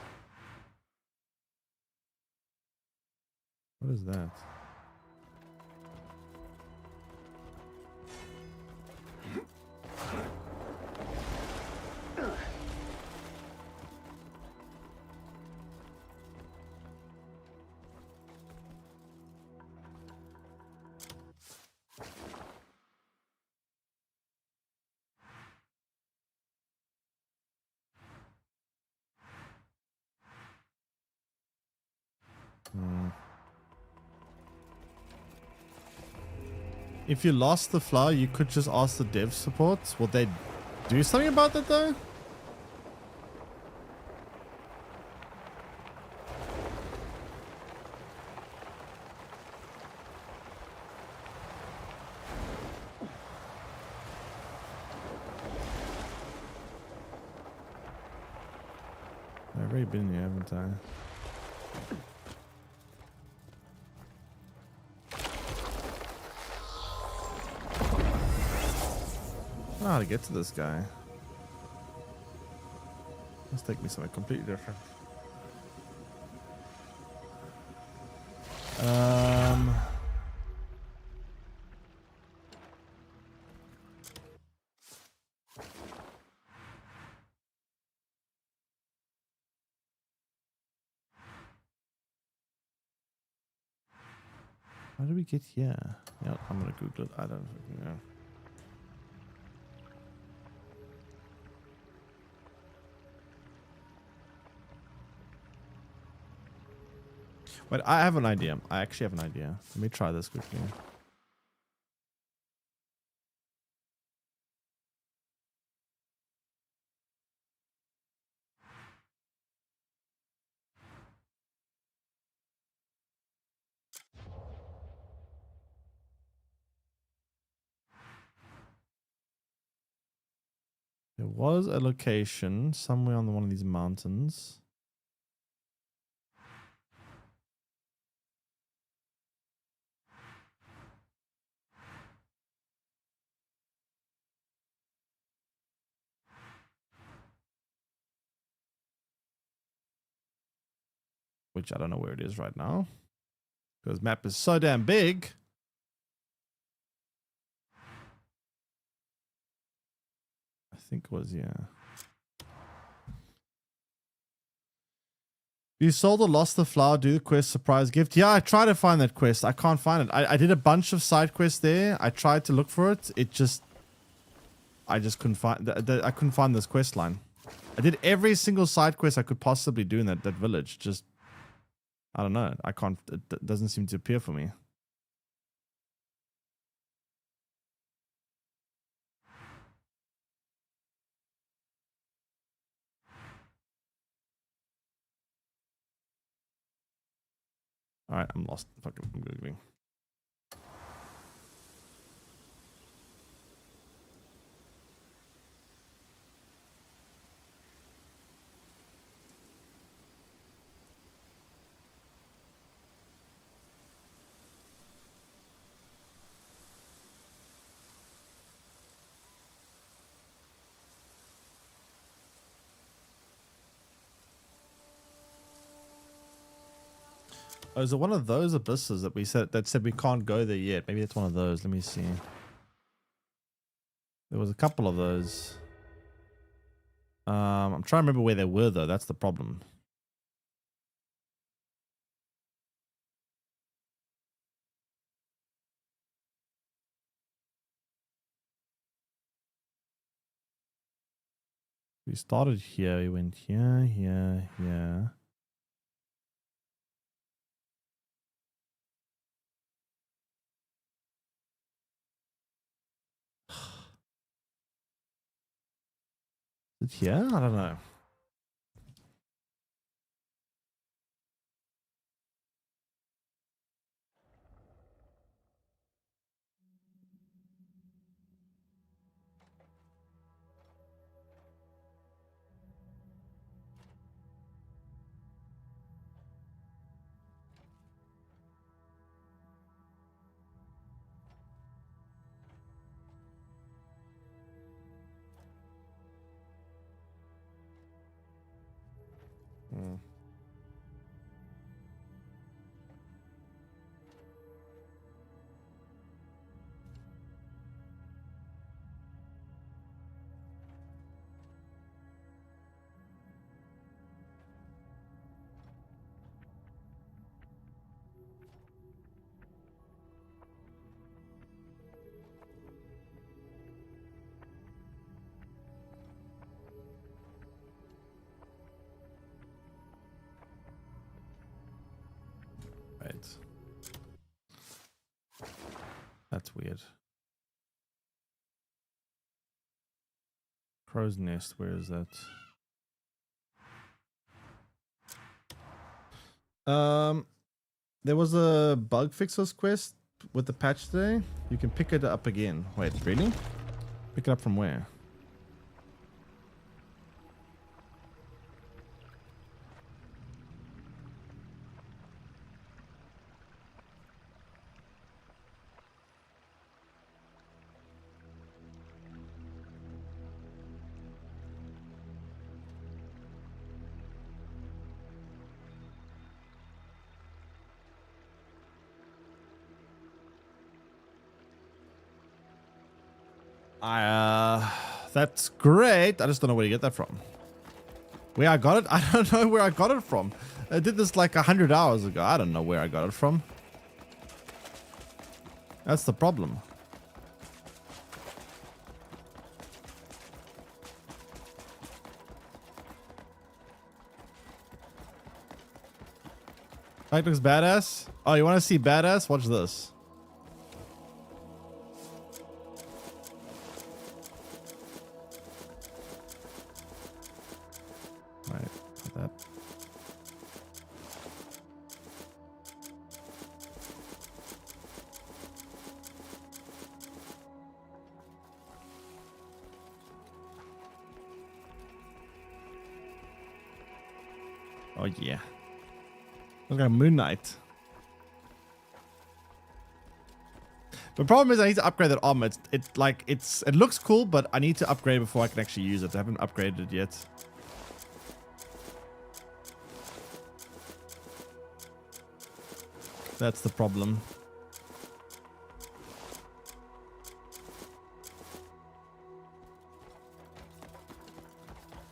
What is that? If you lost the flower, you could just ask the dev support. Will they do something about that though? I've already been here, haven't I? I don't know how to get to this guy. Let's take me somewhere completely different. How do we get here? Yeah, I'm gonna Google it. I don't fucking know. But I have an idea. I actually have an idea. Let me try this quickly. There was a location somewhere on one of these mountains. Which I don't know where it is right now. Because map is so damn big. I think it was, yeah. You sold or lost the flower, do the quest surprise gift. Yeah, I tried to find that quest. I can't find it. I did a bunch of side quests there. I tried to look for it. I just couldn't find, I couldn't find this quest line. I did every single side quest I could possibly do in that village. Just, I don't know. I can't, it doesn't seem to appear for me. Alright, I'm lost. Fucking Googling. Oh, is it one of those abysses that said we can't go there yet? Maybe it's one of those. Let me see. There was a couple of those. I'm trying to remember where they were though. That's the problem. We started here. We went here, here, here. Is it here? I don't know. Hmm. Right. That's weird. Crow's Nest, where is that? There was a bug fixers quest with the patch today. You can pick it up again. Wait, really? Pick it up from where? That's great. I just don't know where you get that from. Where I got it? I don't know where I got it from. I did this like 100 hours ago. I don't know where I got it from. That's the problem. That looks badass. Oh, you want to see badass? Watch this. Right, put that. Oh yeah. Look like Moon Knight. The problem is I need to upgrade that armor. It looks cool, but I need to upgrade before I can actually use it. I haven't upgraded it yet. That's the problem.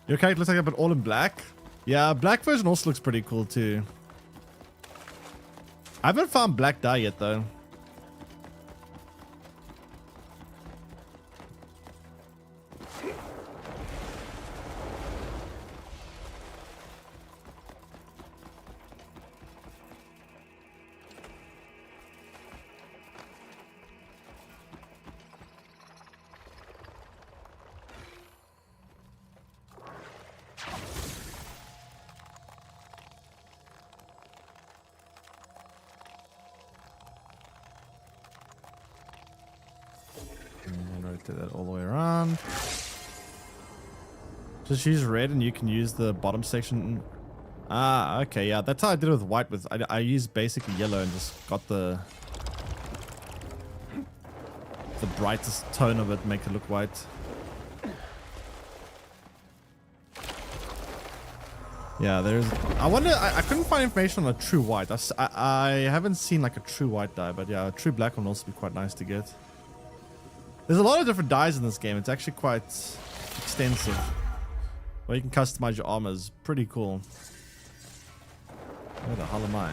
Your character looks like it, but all in black. Yeah, black version also looks pretty cool too. I haven't found black dye yet though. Rotate that all the way around. Just use red and you can use the bottom section. Ah, okay, yeah, that's how I did it with white. I used basically yellow and just got the brightest tone of it, make it look white. Yeah, there's... I wonder... I couldn't find information on a true white. I haven't seen like a true white dye, but yeah, a true black one will also be quite nice to get. There's a lot of different dyes in this game. It's actually quite extensive. Where you can customize your armor is pretty cool. Where the hell am I?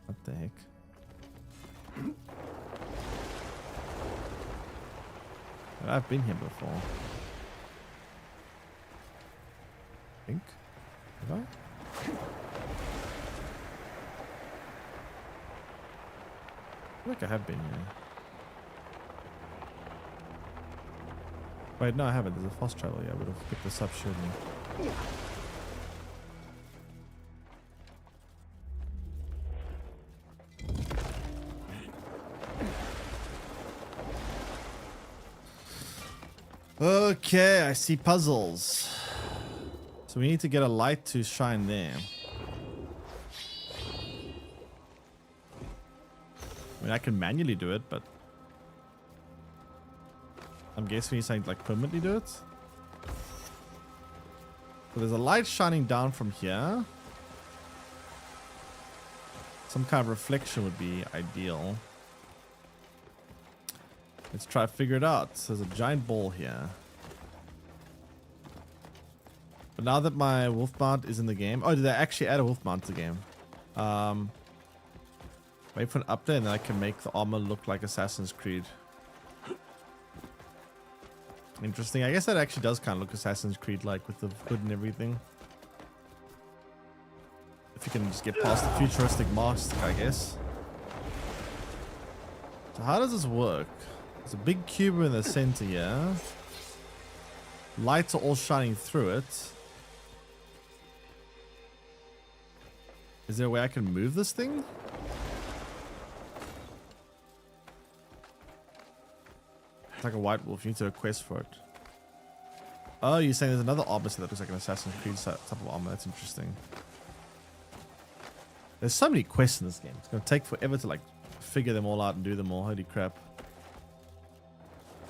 What the heck? I've been here before. I think. Have I? I feel like I have been here. Wait, no, I haven't. There's a fast travel. Yeah, I would have picked this up, shouldn't I? Okay, I see puzzles. So we need to get a light to shine there. I mean, I can manually do it, but I'm guessing we need something like permanently do it. So there's a light shining down from here. Some kind of reflection would be ideal. Let's try to figure it out. There's a giant ball here. But now that my wolf mount is in the game... Oh, did they actually add a wolf mount to the game? Wait for an update and then I can make the armor look like Assassin's Creed. Interesting. I guess that actually does kind of look Assassin's Creed-like with the hood and everything. If you can just get past the futuristic mask, I guess. So how does this work? There's a big cube in the center here. Lights are all shining through it. Is there a way I can move this thing? It's like a white wolf. You need to request for it. Oh, you're saying there's another armor set that looks like an Assassin's Creed type of armor. That's interesting. There's so many quests in this game. It's going to take forever to like figure them all out and do them all. Holy crap.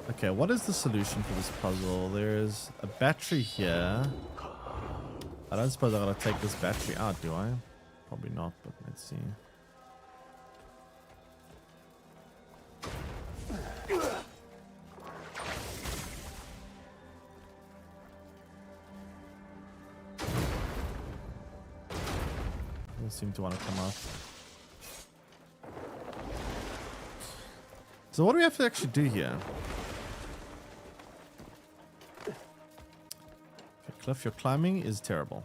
Okay, what is the solution for this puzzle? There's a battery here. I don't suppose I gotta take this battery out, do I? Probably not, but let's see. Doesn't seem to want to come out. So what do we have to actually do here? Cliff, your climbing is terrible.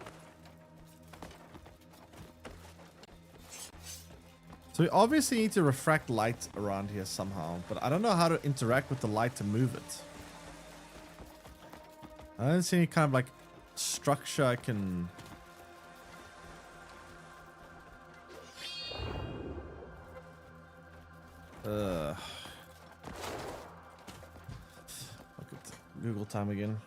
So we obviously need to refract light around here somehow, but I don't know how to interact with the light to move it. I don't see any kind of like structure I can... Look at Google time again.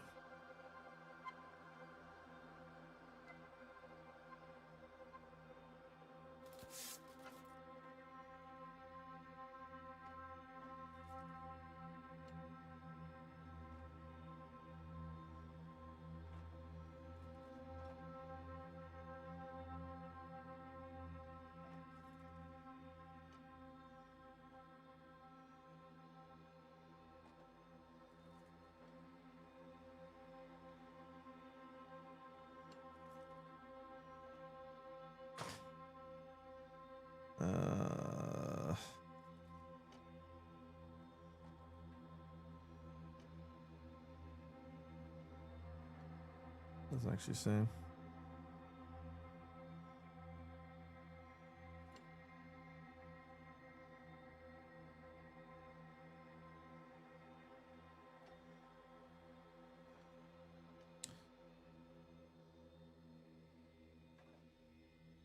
Doesn't actually say.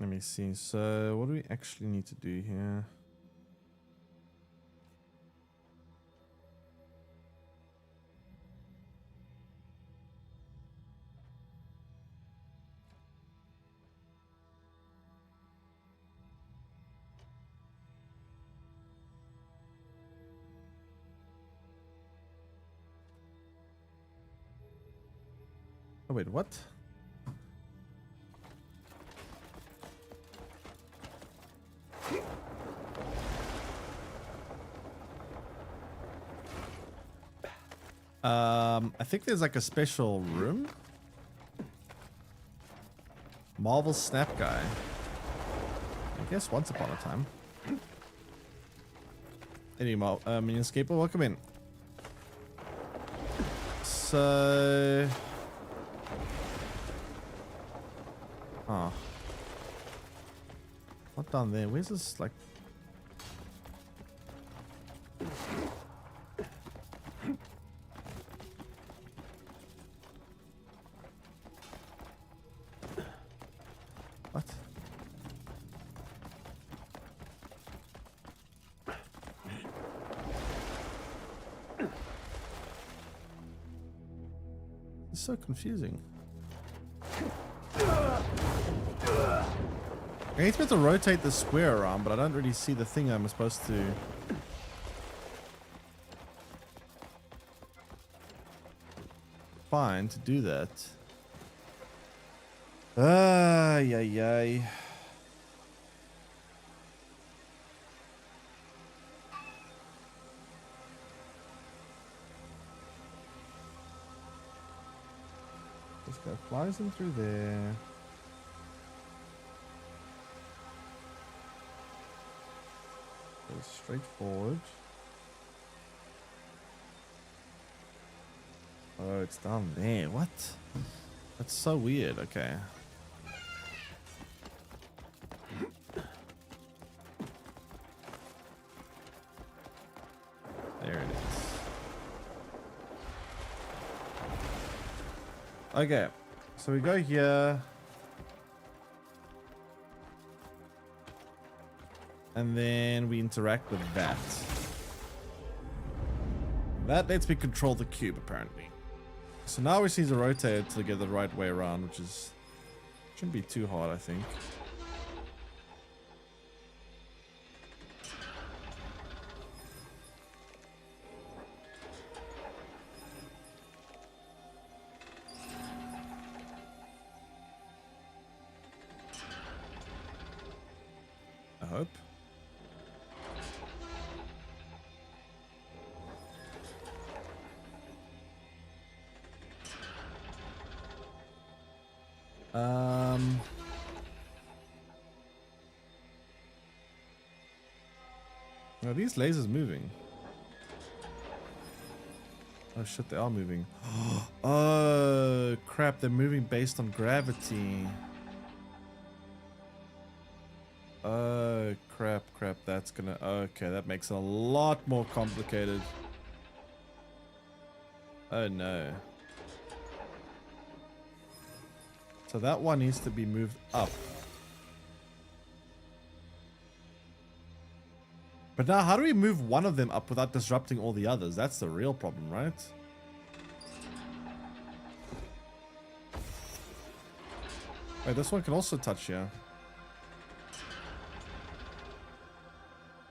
Let me see. So what do we actually need to do here? Oh wait, what? I think there's like a special room. Marvel Snap Guy. I guess once upon a time. Anyway, Minionscaper, welcome in. So... Oh. What down there? Where's this, like... What? It's so confusing. I need to rotate the square around, but I don't really see the thing I'm supposed to... find to do that. Ay, ay, ay. This guy flies in through there. Goes straight forward. Oh, it's down there. What? That's so weird. Okay. There it is. Okay. So we go here. And then we interact with that. That lets me control the cube, apparently. So now we just need to rotate it to get the right way around, which is shouldn't be too hard, I think. I hope. Are these lasers moving? Oh shit, they are moving. Oh crap, they're moving based on gravity. Oh crap, that's gonna... Okay, that makes it a lot more complicated. Oh no. So that one needs to be moved up. But now, how do we move one of them up without disrupting all the others? That's the real problem, right? Wait, this one can also touch here.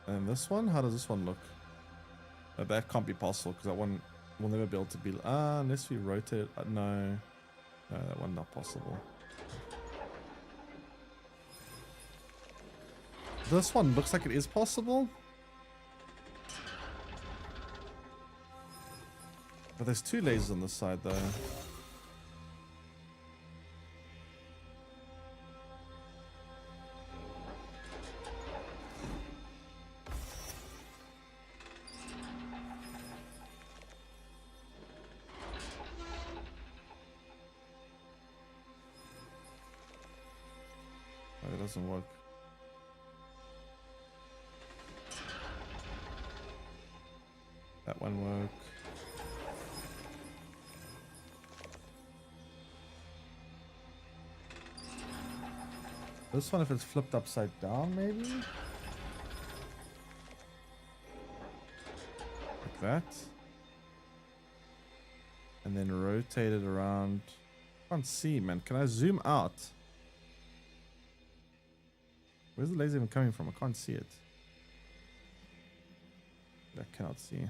And this one? How does this one look? That can't be possible because that one will never be able to be... unless we rotate it. No. No, that one not possible. This one looks like it is possible. But there's two lasers on this side though. Oh, it doesn't work. That one work. This one, if it's flipped upside down, maybe? Like that. And then rotate it around. I can't see, man. Can I zoom out? Where's the laser even coming from? I can't see it. I cannot see.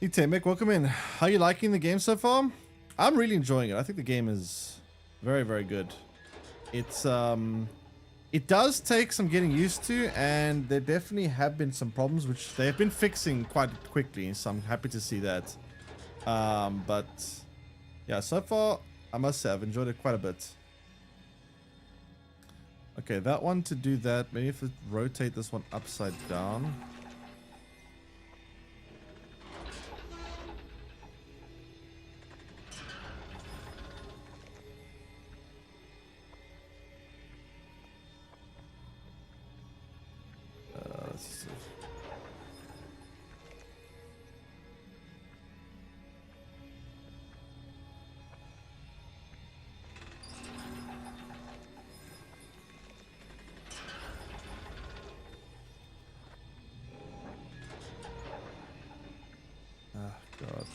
Hey Mick, welcome in. How are you liking the game so far? I'm really enjoying it. I think the game is very, very good. It's it does take some getting used to, and there definitely have been some problems which they have been fixing quite quickly, so I'm happy to see that. But yeah, so far I must say I've enjoyed it quite a bit. Okay, that one to do that, maybe if we rotate this one upside down. Let's see. Ah, God.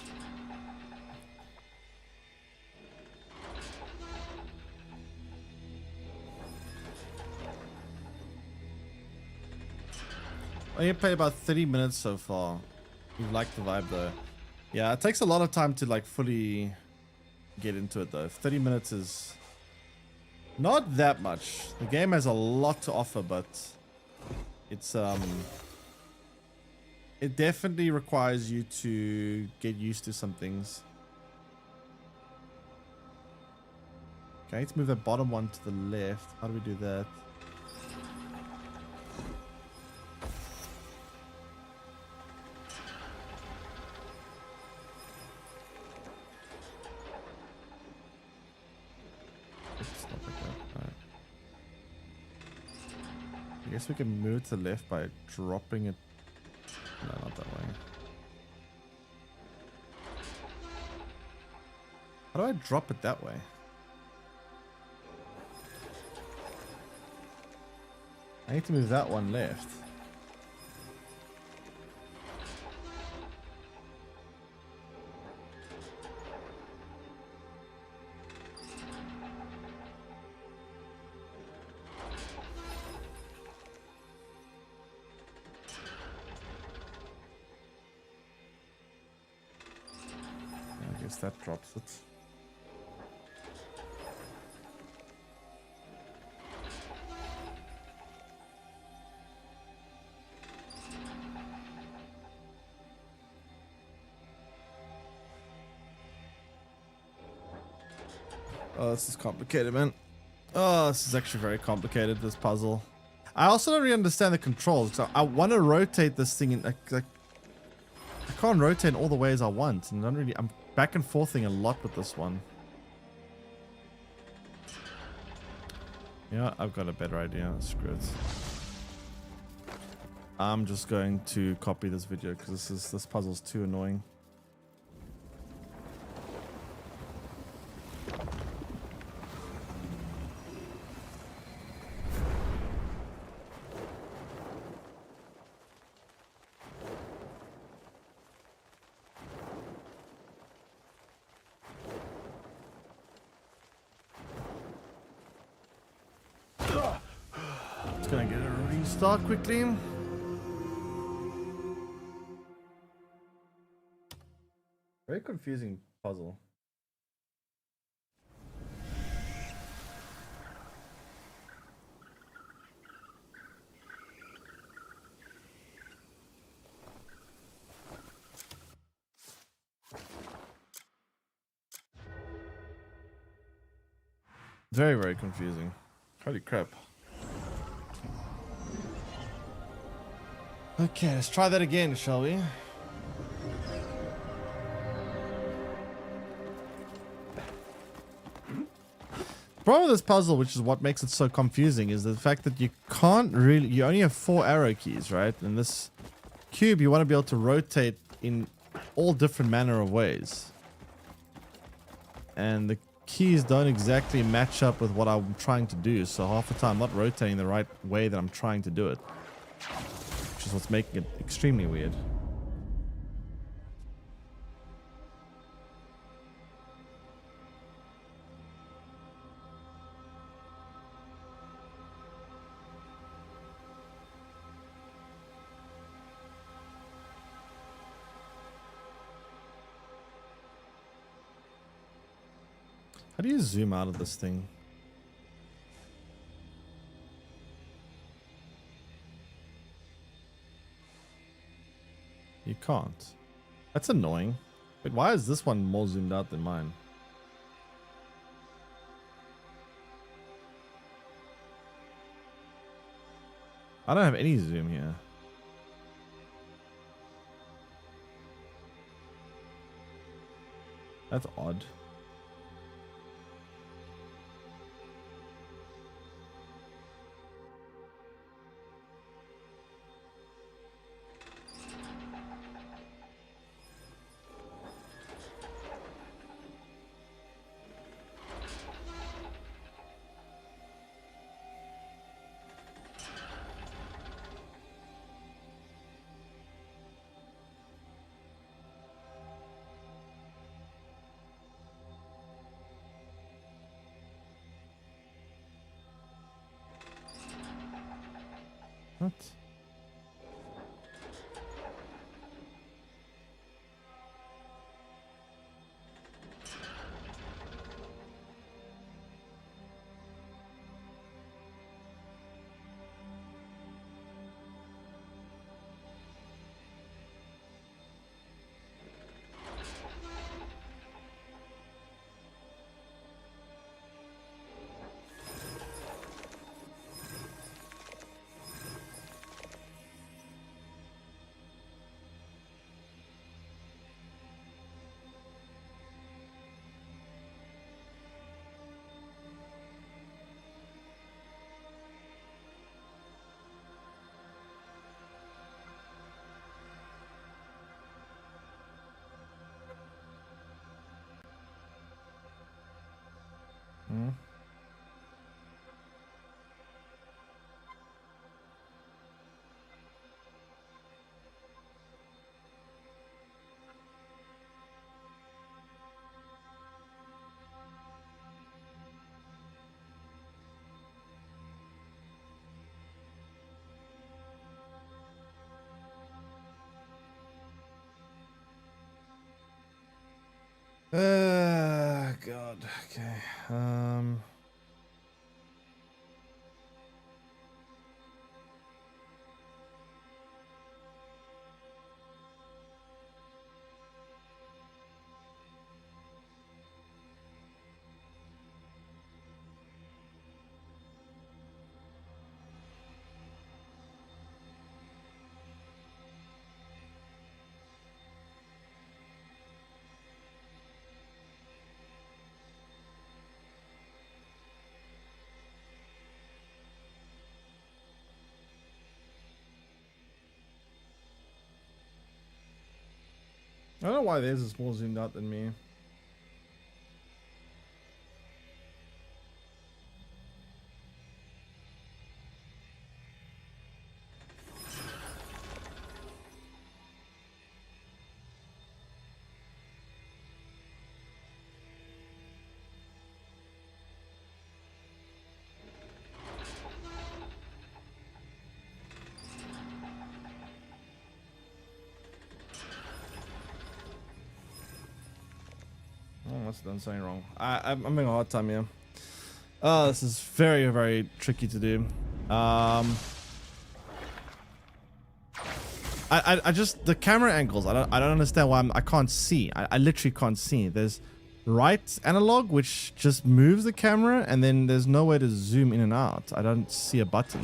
I only played about 30 minutes so far. You like the vibe though. Yeah, it takes a lot of time to like fully get into it though. 30 minutes is not that much. The game has a lot to offer, but it's it definitely requires you to get used to some things. Okay, let's move that bottom one to the left. How do we do that? Oops, not like that. Alright. I guess we can move it to the left by dropping it. No, not that way. How do I drop it that way? I need to move that one left. I guess that drops it. Oh, this is complicated, man. Oh, this is actually very complicated, this puzzle. I also don't really understand the controls. So I want to rotate this thing in, like, I can't rotate in all the ways I want. And I'm back and forthing a lot with this one. Yeah, I've got a better idea. Screw it. I'm just going to copy this video because this puzzle's too annoying. Just gonna get a restart quickly. Very confusing puzzle. Very, very confusing. Holy crap. Okay, let's try that again, shall we? The problem with this puzzle, which is what makes it so confusing, is the fact that you can't really... You only have 4 arrow keys, right? In this cube, you want to be able to rotate in all different manner of ways. And the keys don't exactly match up with what I'm trying to do, so half the time I'm not rotating the right way that I'm trying to do it. Which is what's making it extremely weird. How do you zoom out of this thing? You can't. That's annoying. Wait, why is this one more zoomed out than mine? I don't have any zoom here. That's odd. What? Hmm. God. Okay. I don't know why theirs is more zoomed out than me. I must have done something wrong. I'm having a hard time here. Oh, this is very, very tricky to do. I just, the camera angles, I don't understand why I can't see. I literally can't see. There's right analog, which just moves the camera, and then there's no way to zoom in and out. I don't see a button.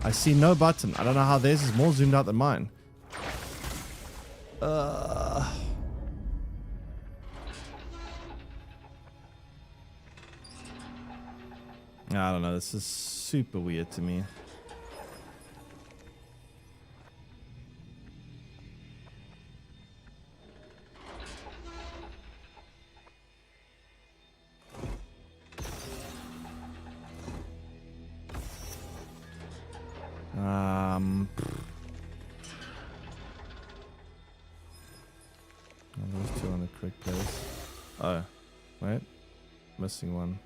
I see no button. I don't know how theirs is more zoomed out than mine. I don't know. This is super weird to me. Those two on the correct place. Oh, wait. Missing one.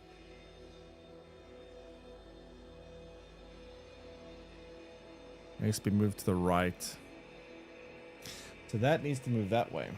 Needs to be moved to the right. So that needs to move that way.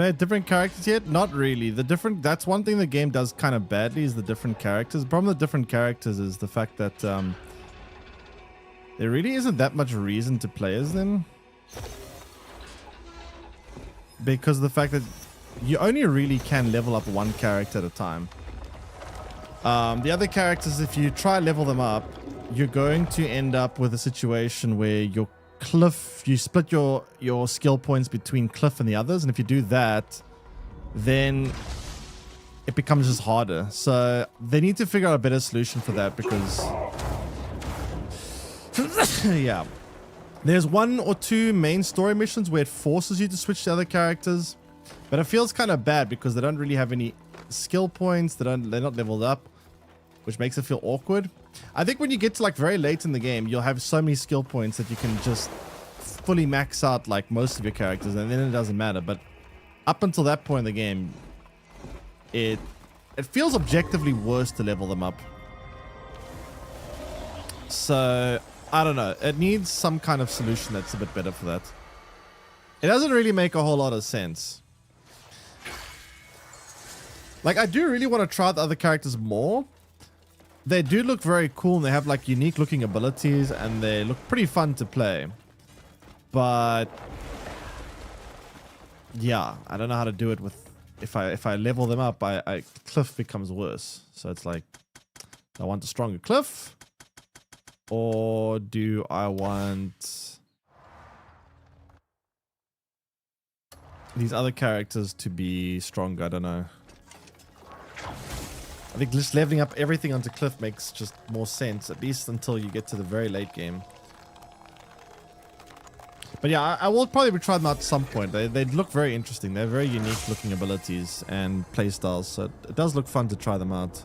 Played different characters yet? Not really. That's one thing the game does kind of badly is the different characters. The problem with different characters is the fact that there really isn't that much reason to play as them. Because of the fact that you only really can level up one character at a time. The other characters, if you try level them up, you're going to end up with a situation where your Cliff, you split your skill points between Cliff and the others, and if you do that, then it becomes just harder. So they need to figure out a better solution for that because yeah, there's 1 or 2 main story missions where it forces you to switch to other characters, but it feels kind of bad because they don't really have any skill points. They're not leveled up, which makes it feel awkward. I think when you get to like very late in the game, you'll have so many skill points that you can just fully max out like most of your characters, and then it doesn't matter. But up until that point in the game, it feels objectively worse to level them up. So I don't know. It needs some kind of solution that's a bit better for that. It doesn't really make a whole lot of sense. Like, I do really want to try the other characters more. They do look very cool, and they have like unique looking abilities, and they look pretty fun to play. But yeah, I don't know how to do it with if I level them up, Cliff becomes worse. So it's like, do I want a stronger Cliff, or do I want these other characters to be stronger? I don't know. I think just leveling up everything onto Cliff makes just more sense, at least until you get to the very late game. But yeah, I will probably try them out at some point. They look very interesting. They're very unique looking abilities and playstyles, so it does look fun to try them out.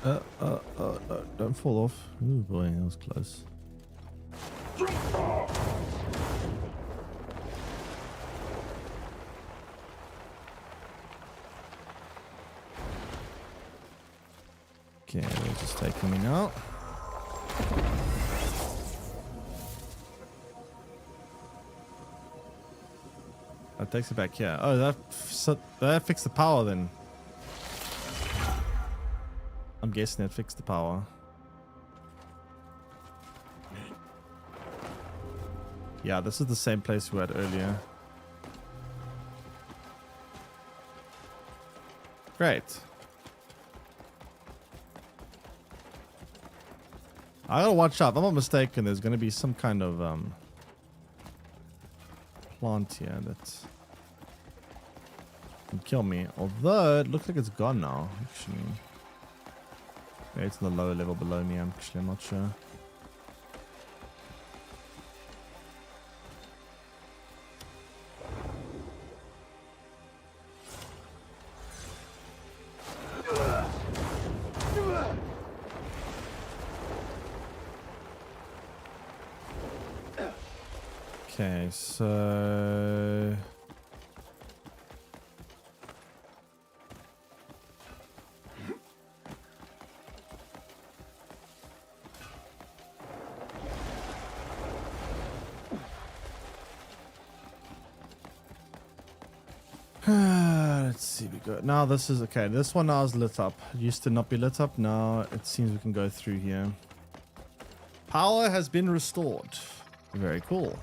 No, don't fall off. Oh boy, that was close. Okay, they're just taking me now. That takes it back here. Oh, that fixed the power then. I'm guessing that fixed the power. Yeah, this is the same place we had earlier. Great. I gotta watch out. If I'm not mistaken, there's gonna be some kind of plant here that can kill me. Although it looks like it's gone now, actually. Maybe it's on the lower level below me, I'm not sure. Okay, so let's see, we go now. This is okay. This one now is lit up. It used to not be lit up. Now it seems we can go through here. Power has been restored. Very cool.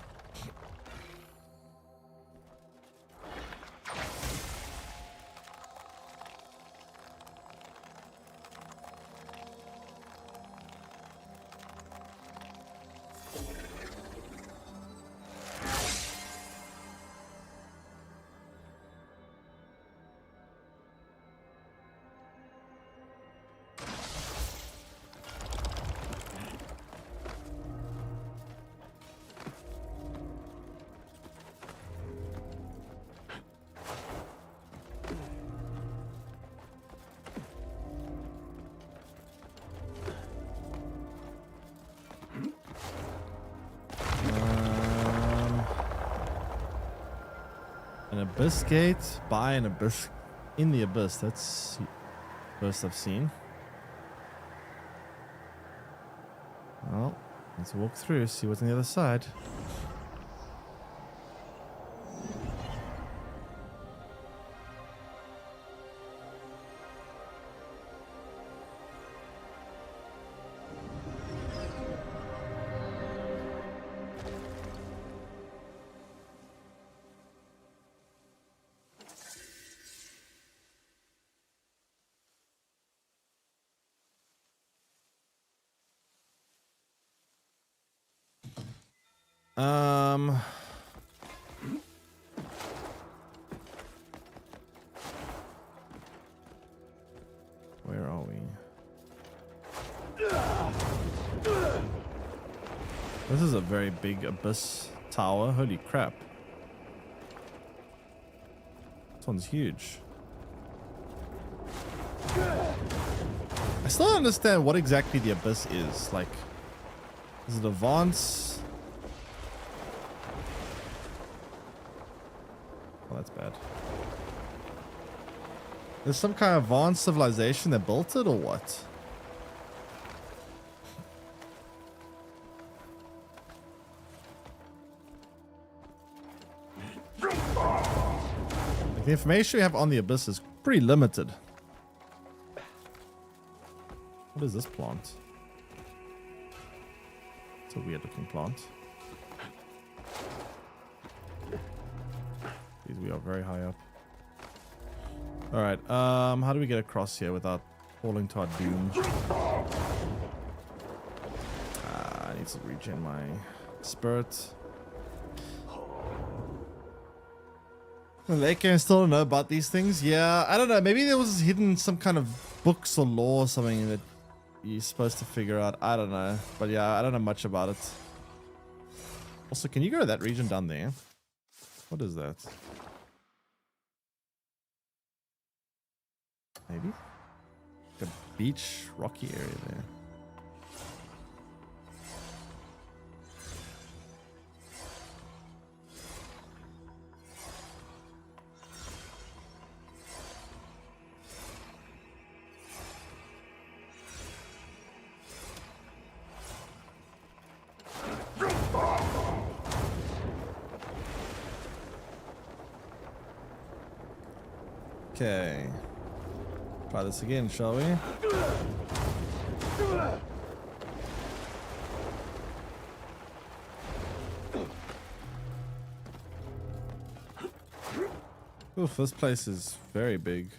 An abyss gate by an abyss in the abyss. That's first I've seen. Well, let's walk through, see what's on the other side. Where are we? This is a very big abyss tower. Holy crap. This one's huge. I still don't understand what exactly the abyss is. Like, is it advanced? Oh, that's bad. There's some kind of advanced civilization that built it, or what? Like, the information we have on the abyss is pretty limited. What is this plant? It's a weird looking plant. We are very high up. All right, how do we get across here without falling to our doom? I need to regen my spirit. Well, they can still know about these things. Yeah, I don't know. Maybe there was hidden some kind of books or law or something that you're supposed to figure out. I don't know. But yeah, I don't know much about it. Also, can you go to that region down there? What is that? Maybe? Like a beach, rocky area there. Okay. Try this again, shall we? Oof, this place is very big.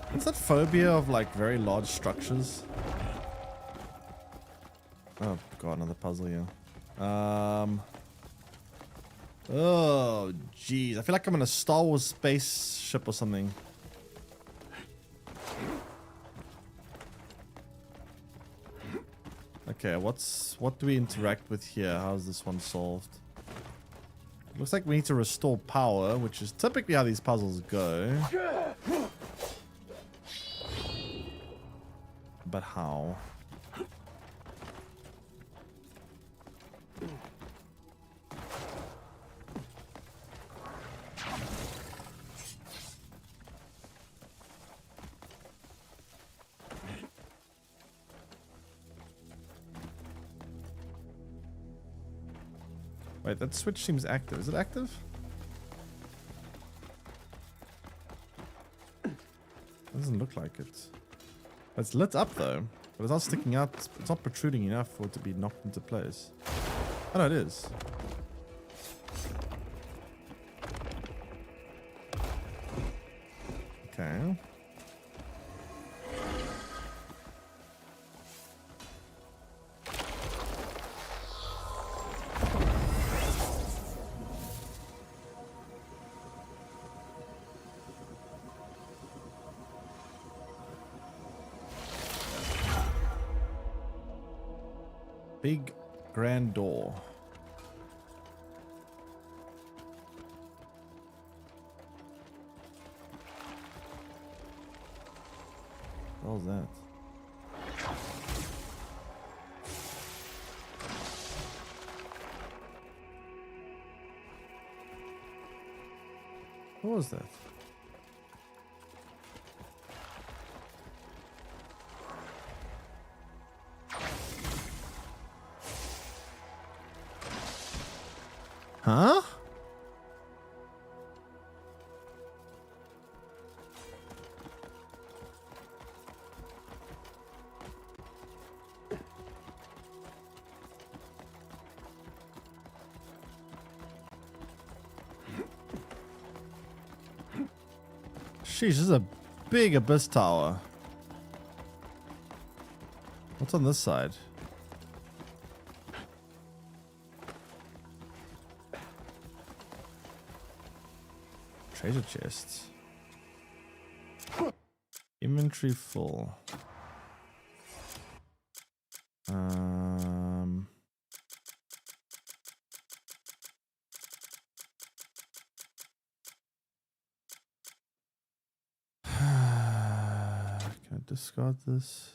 What's that phobia of like very large structures? Oh god, another puzzle here. Oh, jeez. I feel like I'm in a Star Wars spaceship or something. Okay, what do we interact with here? How's this one solved? Looks like we need to restore power, which is typically how these puzzles go. But how? Wait, that switch seems active. Is it active? Doesn't look like it. It's lit up though, but it's not sticking out. It's not protruding enough for it to be knocked into place. Oh no, it is. Okay. Big grand door. What was that? What was that? Huh? Sheesh, this is a big abyss tower. What's on this side? Treasure chests. Inventory full. Can I discard this?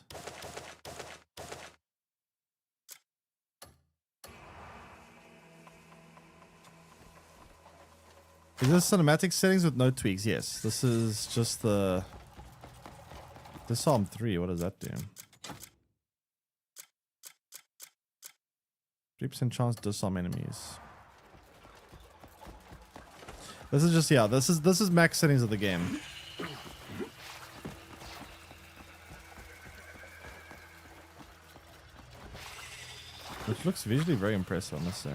Is this cinematic settings with no tweaks? Yes. This is just the Disarm 3. What does that do? 3% chance to disarm enemies. This is just, yeah, this is max settings of the game. Which looks visually very impressive, I must say.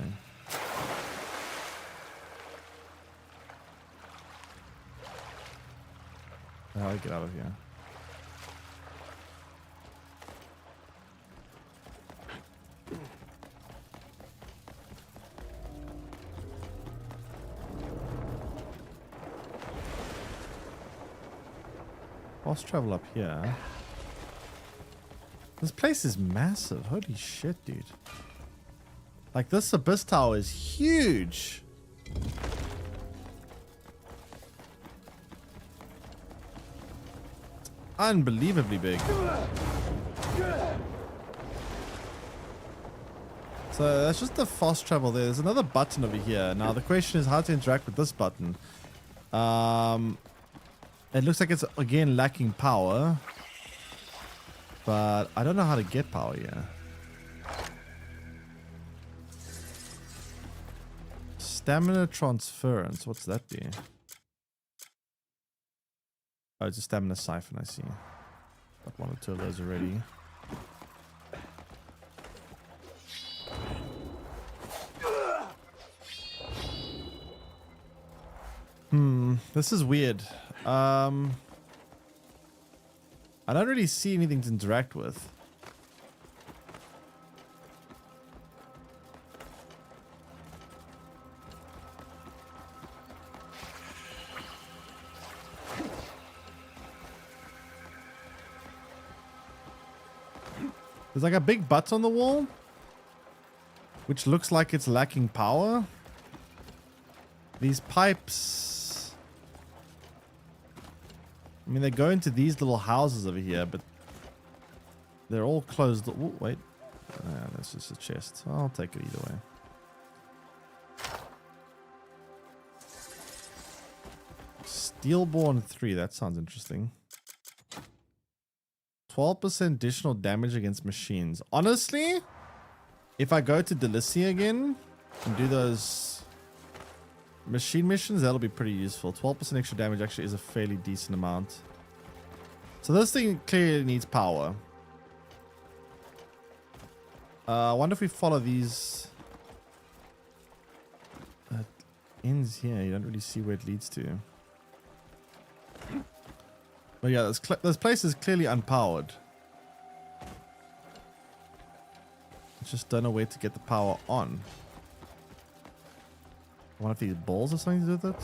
How do I get out of here? Fast travel up here. This place is massive. Holy shit, dude. Like, this Abyss Tower is huge. Unbelievably big. So that's just the fast travel there. There's another button over here. Now the question is how to interact with this button. It looks like it's again lacking power. But I don't know how to get power here. Stamina transference. What's that do? Oh, it's a stamina siphon, I see. Got one or two of those already. This is weird. I don't really see anything to interact with. There's like a big butt on the wall, which looks like it's lacking power. These pipes, I mean, they go into these little houses over here, but they're all closed. Ooh, wait, that's just a chest. I'll take it either way. Steelborn 3, that sounds interesting. 12% additional damage against machines. Honestly, if I go to Delicia again and do those machine missions, that'll be pretty useful. 12% extra damage actually is a fairly decent amount. So this thing clearly needs power. I wonder if we follow these ends here. You don't really see where it leads to. But yeah, this place is clearly unpowered. I just don't know where to get the power on. One of these balls or something to do with it?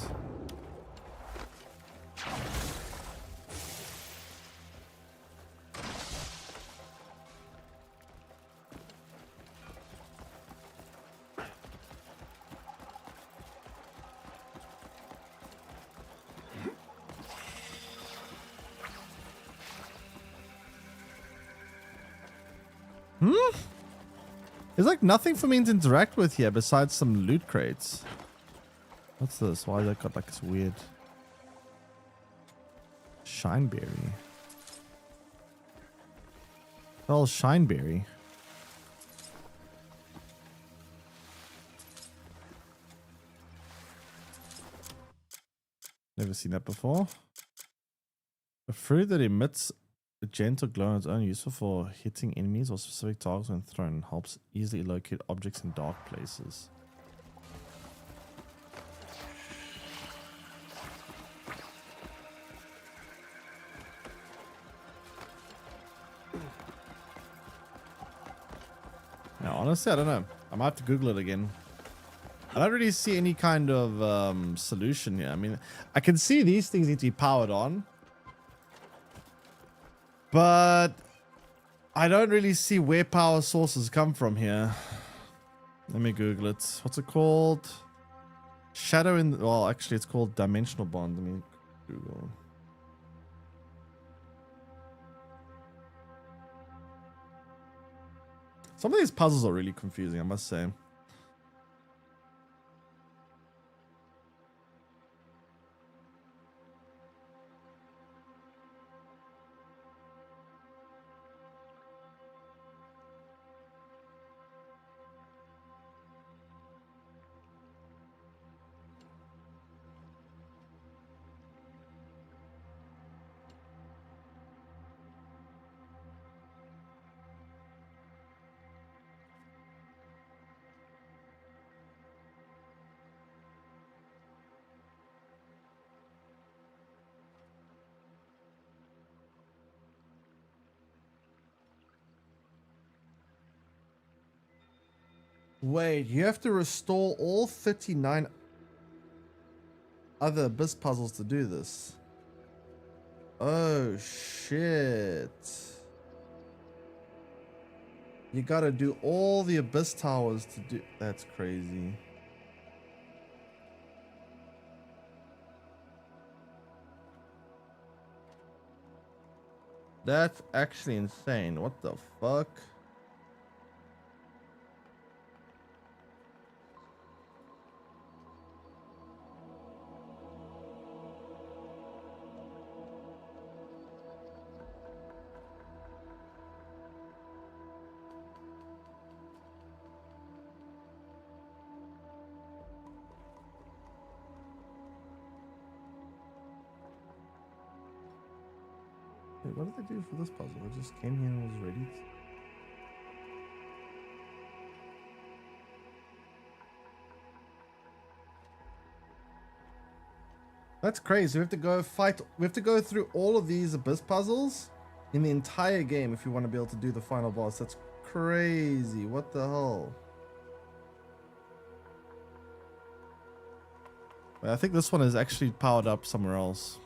There's like nothing for me to interact with here besides some loot crates. What's this? Why has that got like this weird Shineberry? Oh, Shineberry. Never seen that before. A fruit that emits a gentle glow on its own, useful for hitting enemies or specific targets when thrown. Helps easily locate objects in dark places. Now, honestly, I don't know. I might have to Google it again. I don't really see any kind of solution here. I mean, I can see these things need to be powered on. But I don't really see where power sources come from here. Let me Google it. What's it called? Shadow in... Well, actually, it's called Dimensional Bond. Let me Google. Some of these puzzles are really confusing, I must say. Wait, you have to restore all 39 other Abyss puzzles to do this. Oh, shit. You gotta do all the Abyss towers to do... That's crazy. That's actually insane. What the fuck? Wait, what did they do for this puzzle? I just came here and was ready. That's crazy. We have to go fight. We have to go through all of these Abyss puzzles in the entire game if you want to be able to do the final boss. That's crazy. What the hell? Wait, I think this one is actually powered up somewhere else.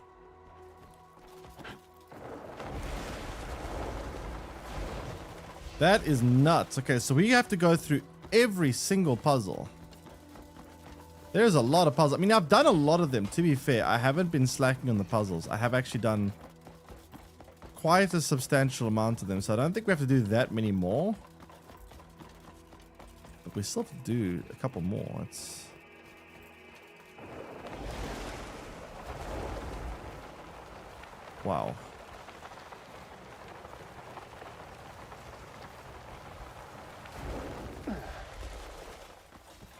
That is nuts. Okay, so we have to go through every single puzzle. There's a lot of puzzles. I mean, I've done a lot of them, to be fair. I haven't been slacking on the puzzles. I have actually done quite a substantial amount of them, so I don't think we have to do that many more. But we still have to do a couple more. It's... Wow.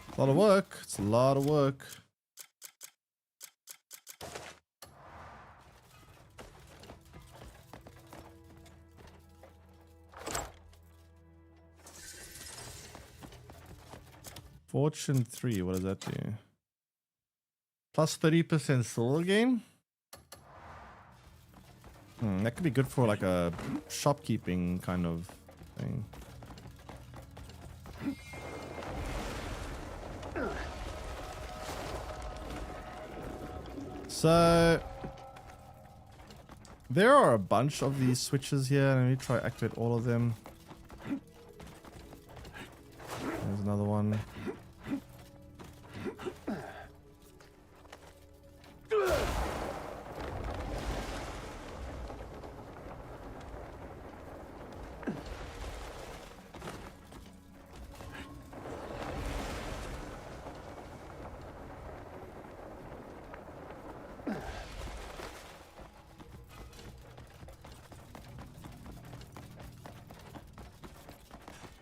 A lot of work. It's a lot of work. Fortune 3, what does that do? Plus 30% silver gain? That could be good for like a shopkeeping kind of thing. So there are a bunch of these switches here. Let me try activate all of them. There's another one.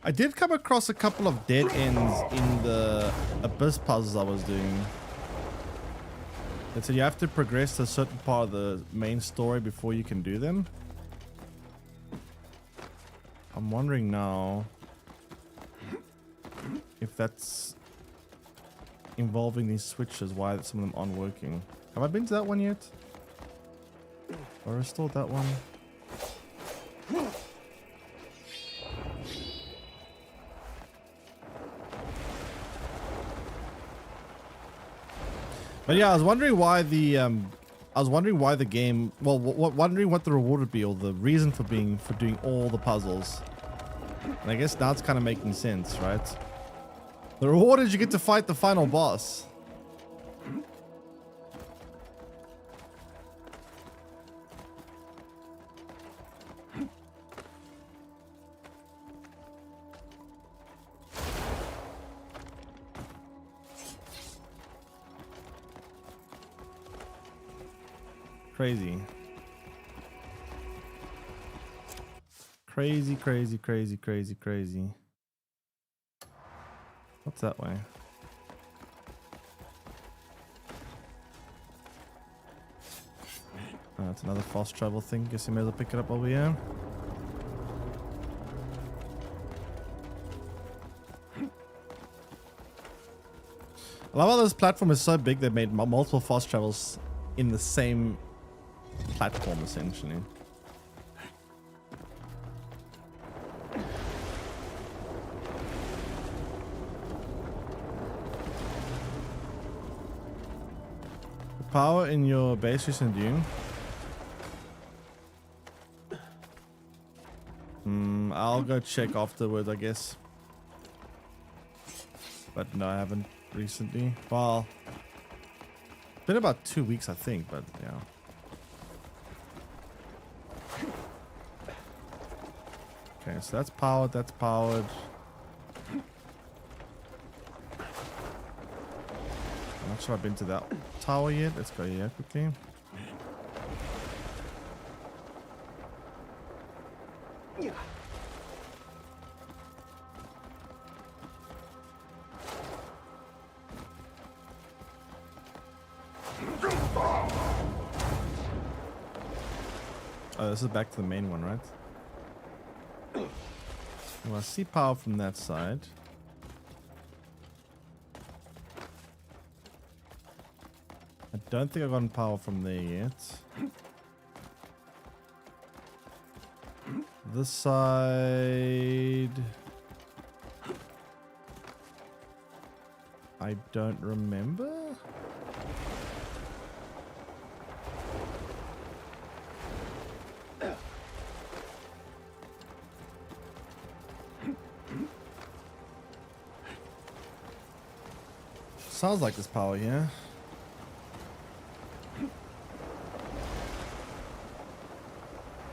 I did come across a couple of dead ends in the Abyss puzzles I was doing. It said you have to progress to a certain part of the main story before you can do them. I'm wondering now if that's involving these switches, why some of them aren't working. Have I been to that one yet? Or restored that one? But yeah, I was wondering why the game. Well, wondering what the reward would be, or the reason for doing all the puzzles. And I guess now it's kind of making sense, right? The reward is you get to fight the final boss. Crazy. Crazy, crazy, crazy, crazy, crazy. What's that way? Oh, it's another fast travel thing. Guess you may as well pick it up over here. I love how this platform is so big they made multiple fast travels in the same platform, essentially. Power in your base recent dune. I'll go check afterwards, I guess. But no, I haven't recently. Well, been about 2 weeks, I think, but yeah. Okay, so that's powered, that's powered. I'm not sure I've been to that tower yet. Let's go here quickly. Oh, this is back to the main one, right? Well, I see power from that side. I don't think I've gotten power from there yet. This side... I don't remember. Sounds like there's power here.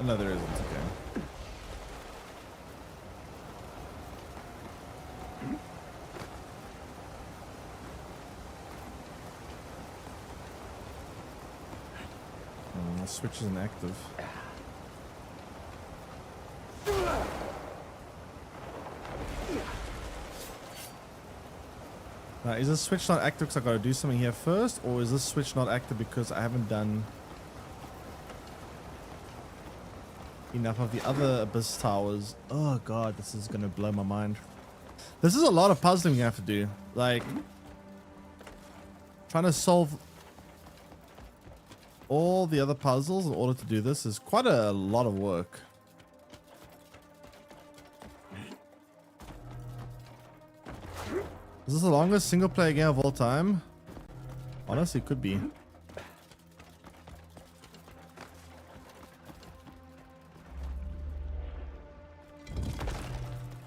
No, there isn't. Okay. The switch isn't active. Now, is this switch not active because I gotta do something here first, or is this switch not active because I haven't done enough of the other Abyss towers? Oh god, this is gonna blow my mind. This is a lot of puzzling you have to do. Like, trying to solve all the other puzzles in order to do this is quite a lot of work. Is this the longest single player game of all time? Honestly, it could be.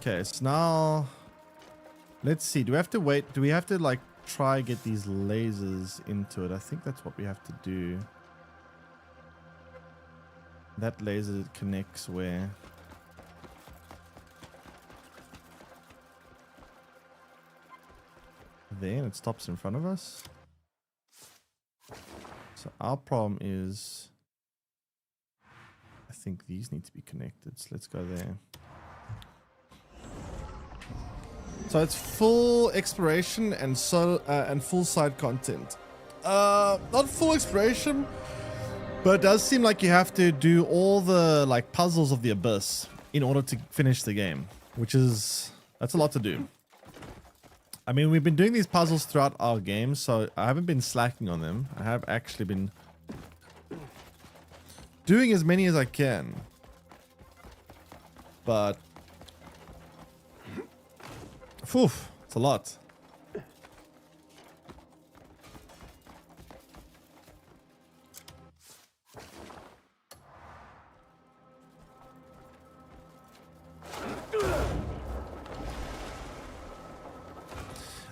Okay, so now let's see. Do we have to wait? Do we have to like try get these lasers into it? I think that's what we have to do. That laser connects where? There, and it stops in front of us. So our problem is, I think these need to be connected. So let's go there. So it's full exploration and and full side content. Not full exploration, but it does seem like you have to do all the like puzzles of the abyss in order to finish the game, that's a lot to do. I mean, we've been doing these puzzles throughout our game, so I haven't been slacking on them. I have actually been doing as many as I can. But phew, it's a lot.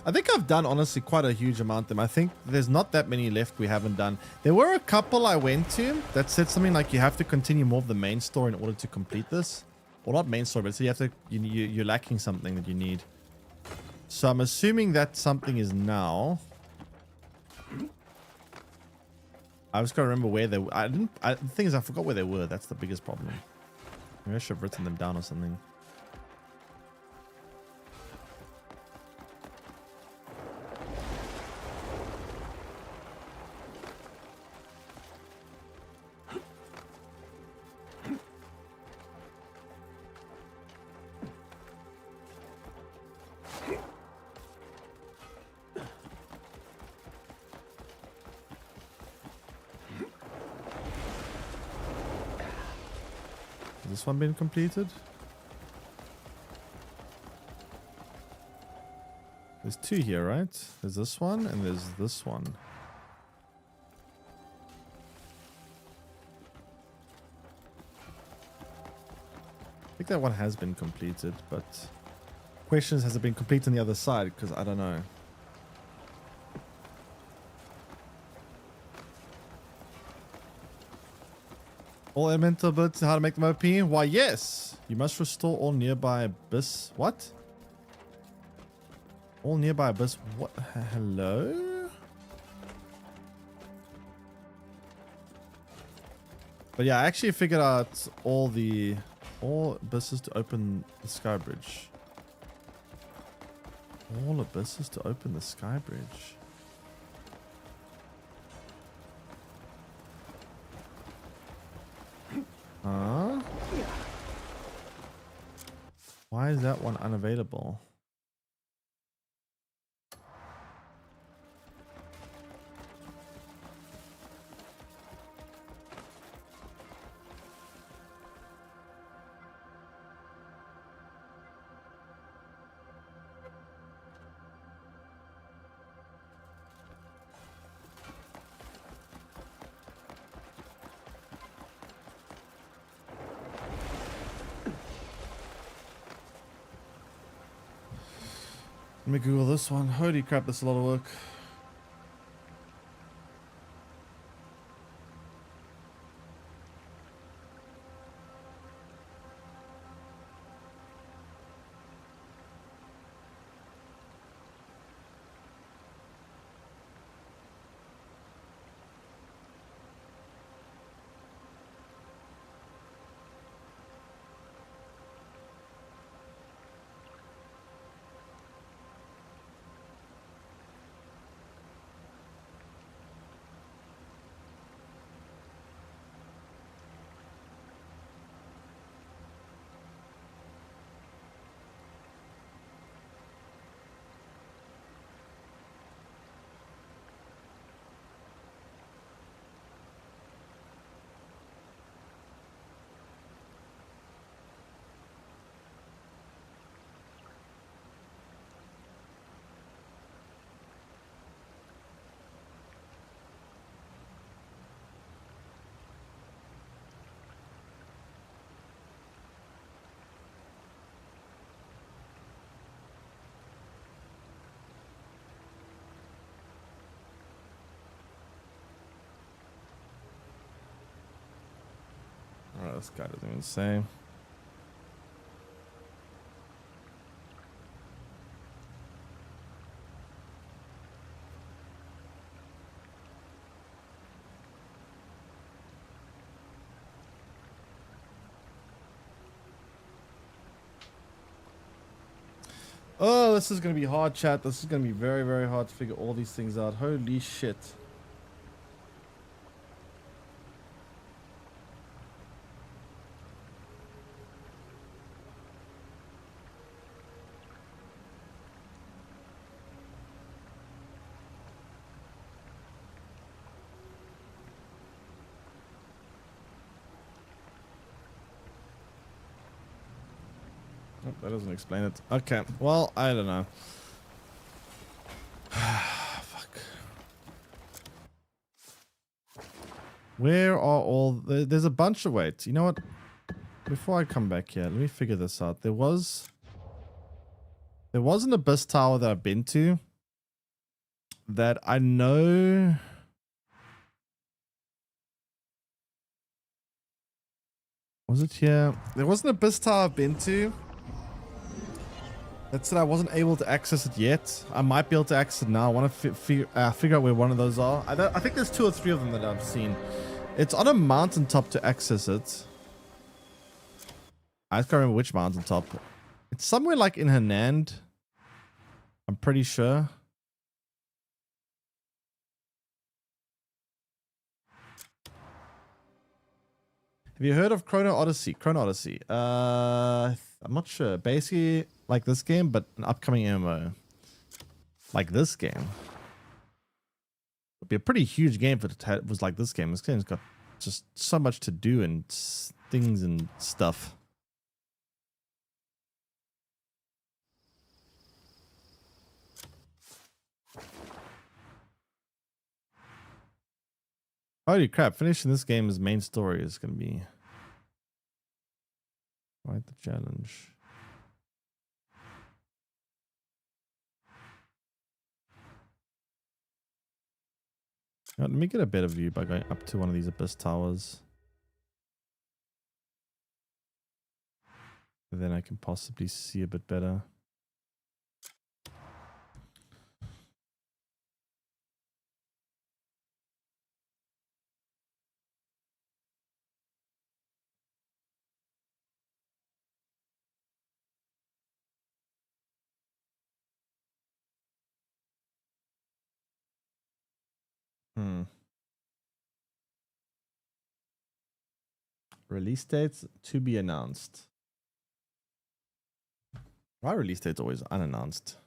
I think I've done, honestly, quite a huge amount of them. I think there's not that many left we haven't done. There were a couple I went to that said something like you have to continue more of the main story in order to complete this. Well, not main story, but so you have to, you're lacking something that you need. So I'm assuming that something is now. I just gotta remember where they were. The thing is, I forgot where they were. That's the biggest problem. Maybe I should have written them down or something. This one been completed? There's two here, right? There's this one and there's this one. I think that one has been completed, but questions, has it been completed on the other side? Because I don't know. All elemental abilities and how to make them OP? Why, yes. You must restore all nearby abyss. What? All nearby abyss. What? Hello? But yeah, I actually figured out all abysses to open the sky bridge. All abysses to open the sky bridge. Huh? Why is that one unavailable? Let me Google this one. Holy crap, that's a lot of work. Oh, this guy doesn't even say. Oh, this is going to be hard, chat. This is going to be very, very hard to figure all these things out. Holy shit. Oh, that doesn't explain it. Okay, well, I don't know. Fuck. Where are all... There's a bunch of... Wait, you know what? Before I come back here, let me figure this out. There was an Abyss Tower that I've been to that I know... Was it here? There was an Abyss Tower I've been to. That said I wasn't able to access it yet. I might be able to access it now. I want to figure out where one of those are. I think there's 2 or 3 of them that I've seen. It's on a mountaintop to access it. I can't remember which mountaintop. It's somewhere like in Hanand. I'm pretty sure. Have you heard of Chrono Odyssey? Chrono Odyssey. I'm not sure. Basically, like this game, but an upcoming MMO. Like this game. It'd be a pretty huge game if it was like this game. This game's got just so much to do and things and stuff. Holy crap, finishing this game's main story is going to be quite the challenge. Let me get a better view by going up to one of these Abyss Towers. Then I can possibly see a bit better. Release dates to be announced. My release date's always unannounced.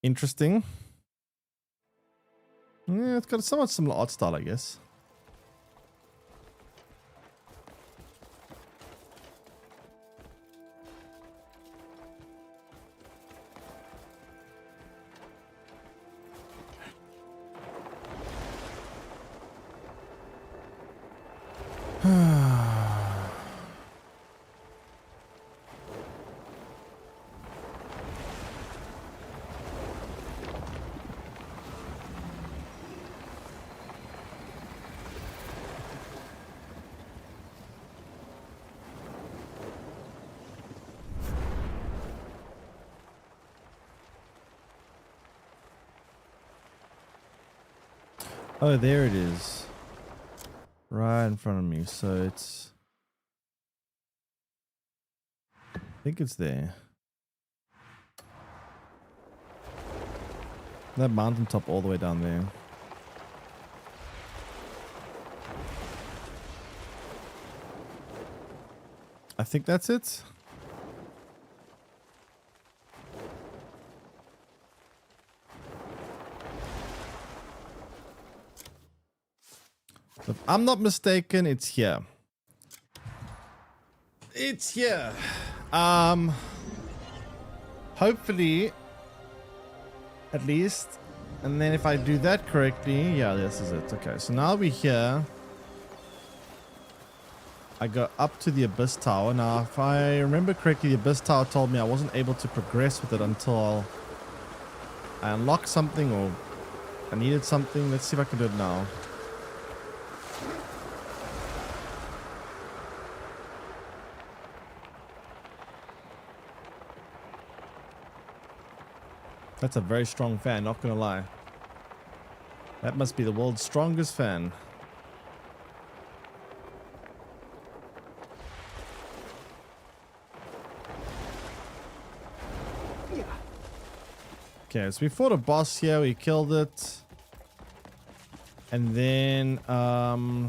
Interesting. Yeah, it's got a somewhat similar art style, I guess. Oh, there it is. Right in front of me. So it's... I think it's there. That mountaintop all the way down there. I think that's it. If I'm not mistaken, it's here. It's here. Hopefully, at least. And then if I do that correctly, yeah, this is it. Okay, so now we're here. I go up to the Abyss Tower. Now, if I remember correctly, the Abyss Tower told me I wasn't able to progress with it until I unlocked something or I needed something. Let's see if I can do it now. That's a very strong fan, not gonna lie. That must be the world's strongest fan. Okay, so we fought a boss here. We killed it. And then, I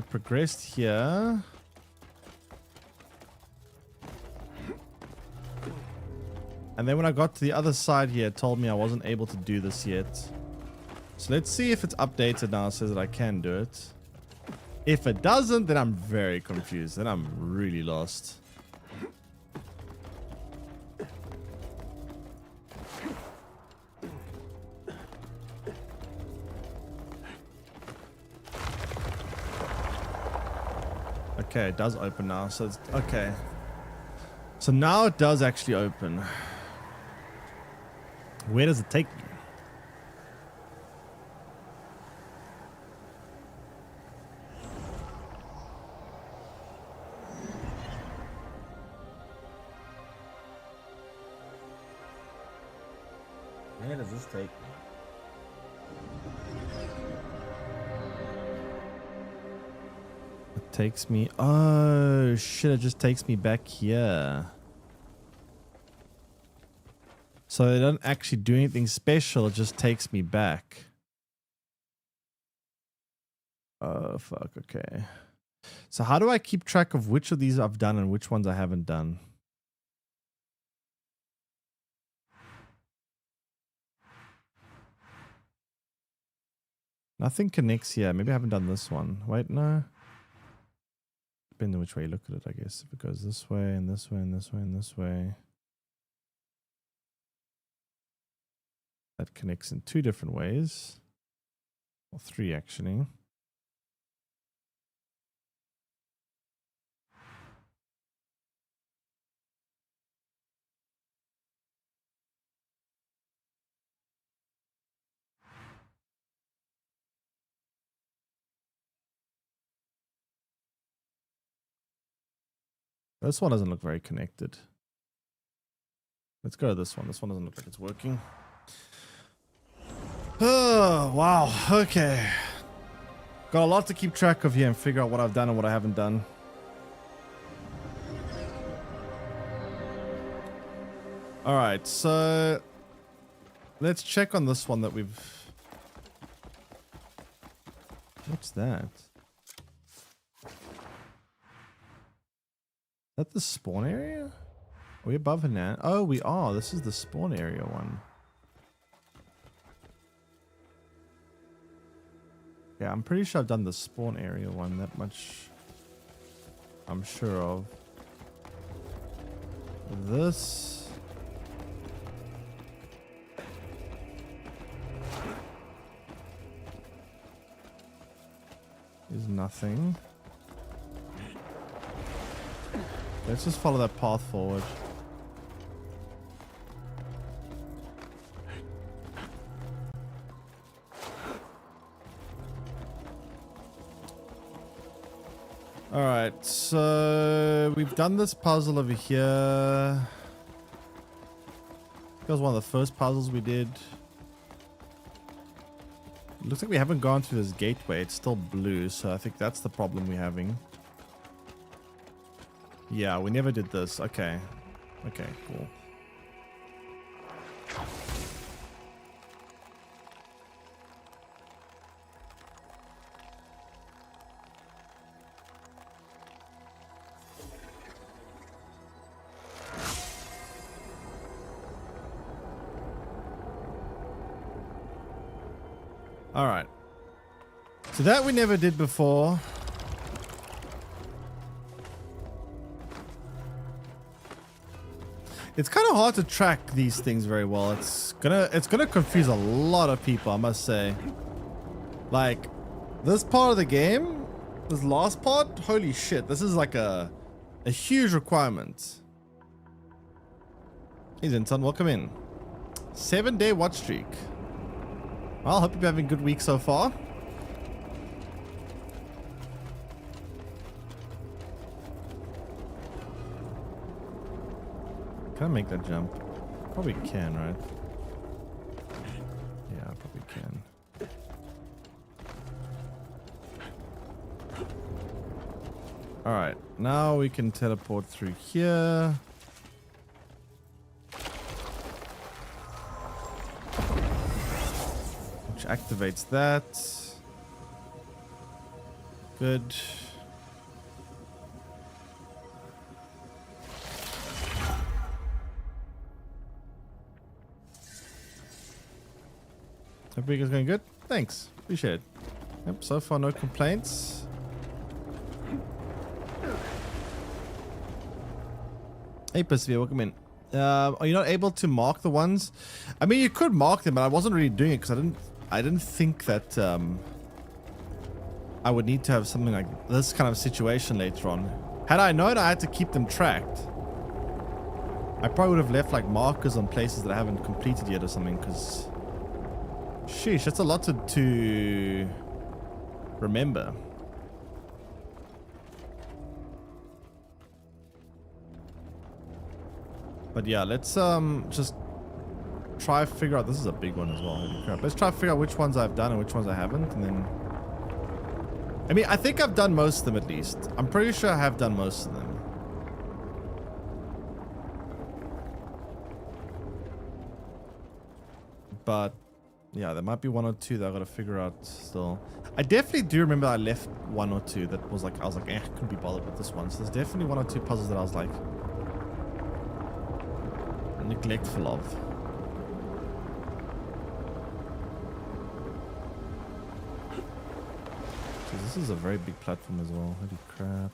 progressed here. And then when I got to the other side here, it told me I wasn't able to do this yet. So let's see if it's updated now. It says that I can do it. If it doesn't, then I'm very confused. Then I'm really lost. Okay, it does open now. So it's okay. So now it does actually open. Where does it take me? Where does this take me? It takes me... Oh, shit. It just takes me back here. So they don't actually do anything special. It just takes me back. Oh, fuck. Okay. So how do I keep track of which of these I've done and which ones I haven't done? Nothing connects here. Maybe I haven't done this one. Wait, no. Depending on which way you look at it, I guess. If it goes this way and this way and this way and this way. That connects in 2 different ways. Or 3 actually. This one doesn't look very connected. Let's go to this one. This one doesn't look like it's working. Oh, wow. Okay. Got a lot to keep track of here and figure out what I've done and what I haven't done. Alright, so let's check on this one that we've... What's that? Is that the spawn area? Are we above it now? Oh, we are. This is the spawn area one. Yeah, I'm pretty sure I've done the spawn area one. That much I'm sure of. This... is nothing. Let's just follow that path forward. Alright, so we've done this puzzle over here. That was one of the first puzzles we did. Looks like we haven't gone through this gateway. It's still blue, so I think that's the problem we're having. Yeah, we never did this. Okay. Okay, cool. All right. So that we never did before. It's kind of hard to track these things very well. It's gonna confuse a lot of people, I must say. Like, this part of the game, this last part, holy shit, this is like a huge requirement. Hey Zinton, welcome in. 7-day watch streak. Well, I hope you're having a good week so far. Can I make that jump? Probably can, right? Yeah, I probably can. Alright, now we can teleport through here. Which activates that. Good. Everything's going good? Thanks. Appreciate it. Yep, so far no complaints. Hey Persevere, welcome in. Are you not able to mark the ones? I mean, you could mark them, but I wasn't really doing it because I didn't think that I would need to have something like this kind of situation later on. Had I known I had to keep them tracked, I probably would have left like markers on places that I haven't completed yet or something, because sheesh, that's a lot to remember. But yeah, let's just try to figure out. This is a big one as well. Holy crap. Let's try to figure out which ones I've done and which ones I haven't, and then I mean, I think I've done most of them at least. I'm pretty sure I have done most of them. But yeah, there might be one or two that I gotta figure out still. I definitely do remember I left one or two that was like, I was like, I couldn't be bothered with this one. So there's definitely one or two puzzles that I was like neglectful of. So this is a very big platform as well. Holy crap.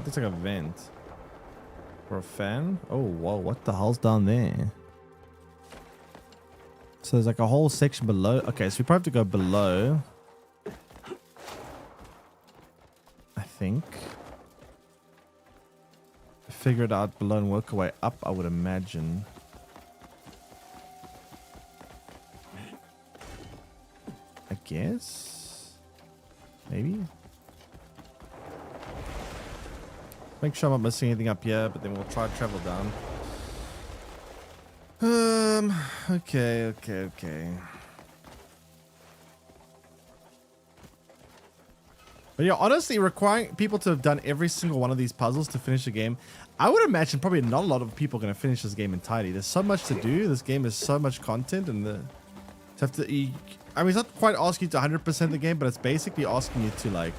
It's like a vent or a fan. Oh whoa, what the hell's down there? So there's like a whole section below. Okay, so we probably have to go below, I think. Figure it out below and work our way up, I would imagine. I guess maybe. Make sure I'm not missing anything up here, but then we'll try to travel down. Okay. But yeah, honestly, requiring people to have done every single one of these puzzles to finish the game, I would imagine probably not a lot of people are going to finish this game entirely. There's so much to do. This game has so much content, and to have to, I mean, it's not quite asking you to 100% the game, but it's basically asking you to like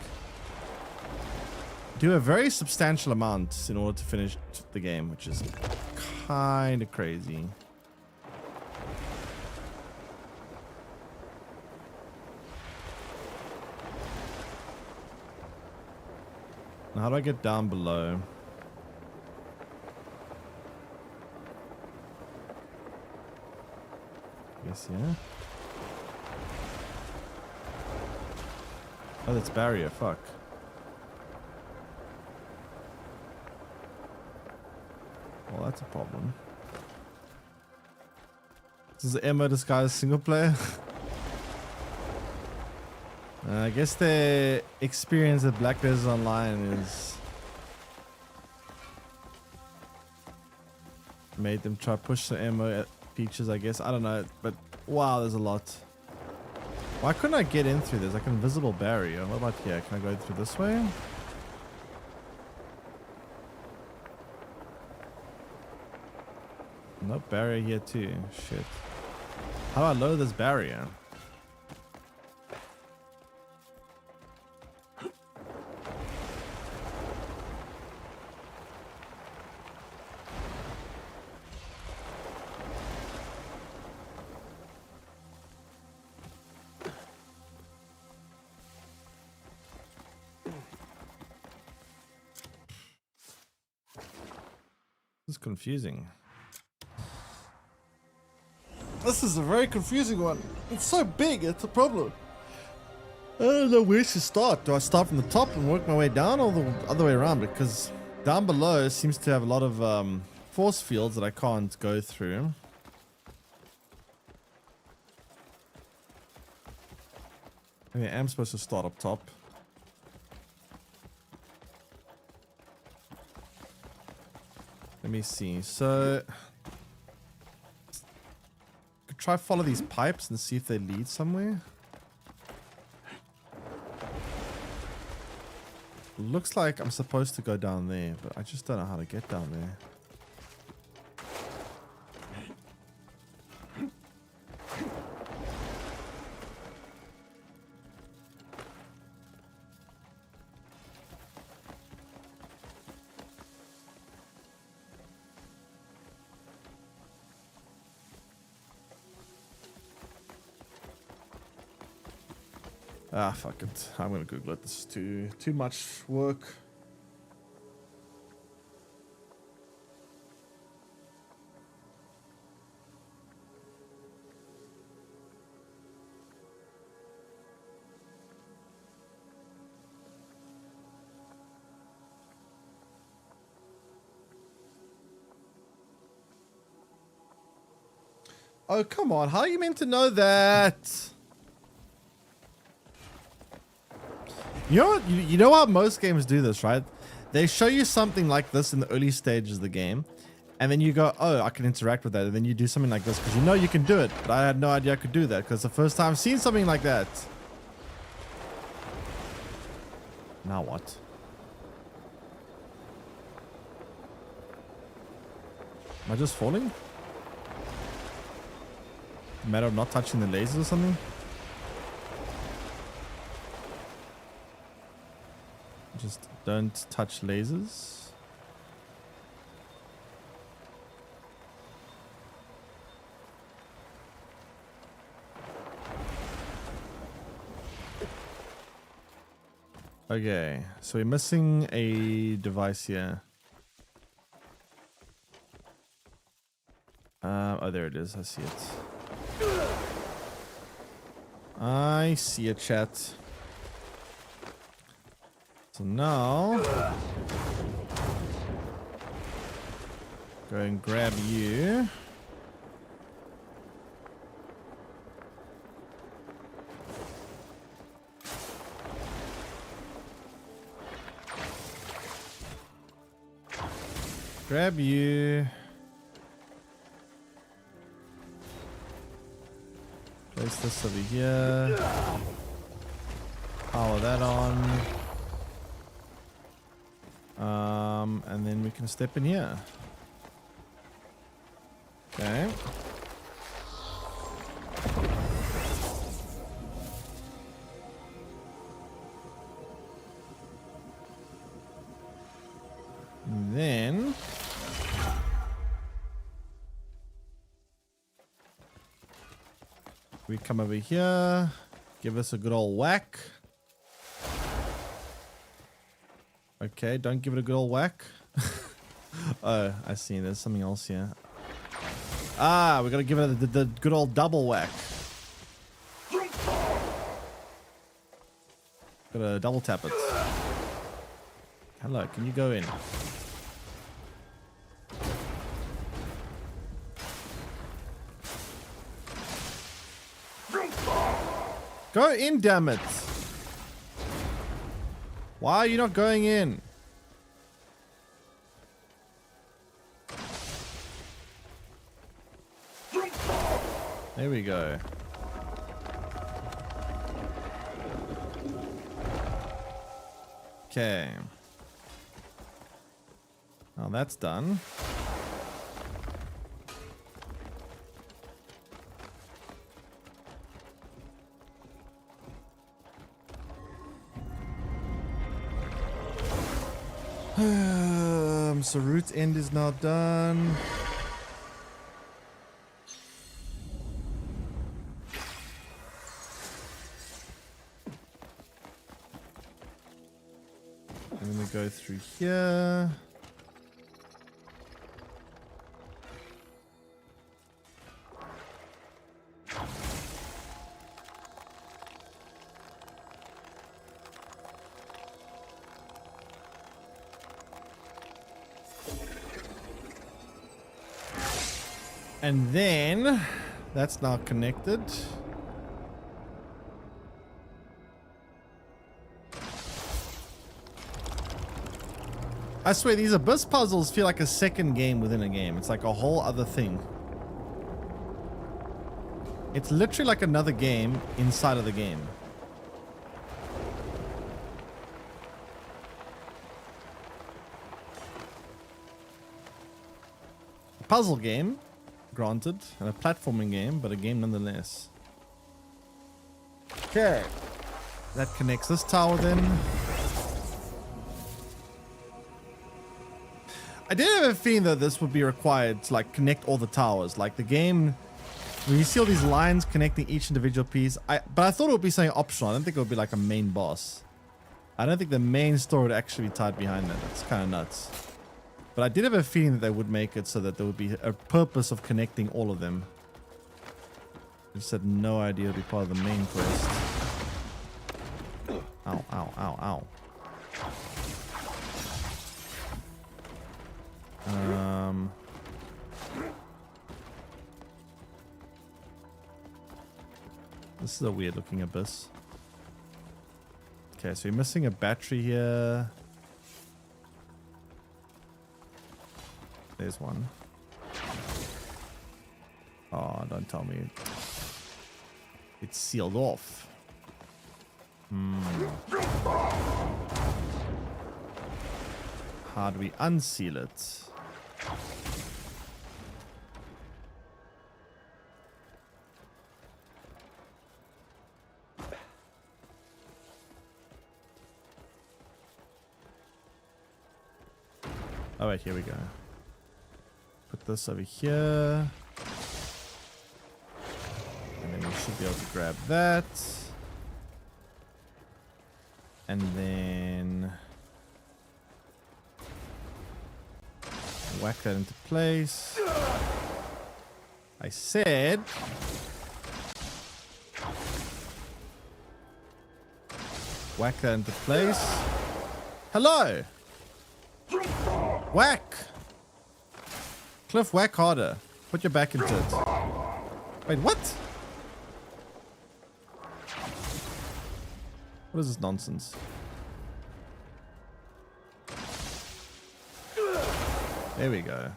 do a very substantial amount in order to finish the game, which is kind of crazy. Now, how do I get down below? I guess, yeah. Oh, that's barrier. Fuck. Well, that's a problem. This is Emma disguised single player. I guess the experience at Black Desert Online is made them try to push the Emma features, I guess. I don't know, but wow, there's a lot. Why couldn't I get in through this? Like an invisible barrier. What about here? Can I go through this way? Nope, barrier here too. Shit. How do I lower this barrier? This is confusing. This is a very confusing one. It's so big, it's a problem. I don't know where to start. Do I start from the top and work my way down, or the other way around? Because Down below seems to have a lot of force fields that I can't go through. Maybe I am supposed to start up top. Let me see. So could try follow these pipes and see if they lead somewhere. Looks like I'm supposed to go down there, but I just don't know how to get down there. Ah, fuck it. I'm gonna Google it. This is too much work. Oh, come on. How are you meant to know that? You know how most games do this, right? They show you something like this in the early stages of the game, and then you go, oh, I can interact with that, and then you do something like this because you know you can do it, but I had no idea I could do that because the first time I've seen something like that. Now what? Am I just falling? A matter of not touching the lasers or something? Just don't touch lasers. Okay, so we're missing a device here. Oh, there it is. I see it. I see it, chat. So now, go and grab you. Grab you. Place this over here. Power that on. And then we can step in here. Okay. And then we come over here, give us a good old whack. Okay, don't give it a good old whack. Oh, I see. There's something else here. Ah, we gotta give it the good old double whack. Gotta double tap it. Hello, can you go in? Go in, damn it. Why are you not going in? There we go. Okay. Now that's done. So root end is now done. And then we go through here. And then that's now connected. I swear these Abyss puzzles feel like a second game within a game. It's like a whole other thing. It's literally like another game inside of the game. A puzzle game, granted, and a platforming game, but a game nonetheless. Okay. That connects this tower then. I did have a feeling that this would be required to like connect all the towers. Like the game, when you see all these lines connecting each individual piece, but I thought it would be something optional. I don't think it would be like a main boss. I don't think the main story would actually be tied behind that. That's kind of nuts. But I did have a feeling that they would make it so that there would be a purpose of connecting all of them. I just had no idea it would be part of the main quest. Ow, ow, ow, ow. This is a weird looking abyss. Okay, so you're missing a battery here. There's one. Oh, don't tell me. It's sealed off. How do we unseal it? Oh wait, here we go. Put this over here. And then we should be able to grab that. And then whack that into place. I said whack that into place. Hello. Whack. Cliff, whack harder. Put your back into it. Wait, what? What is this nonsense? There we go.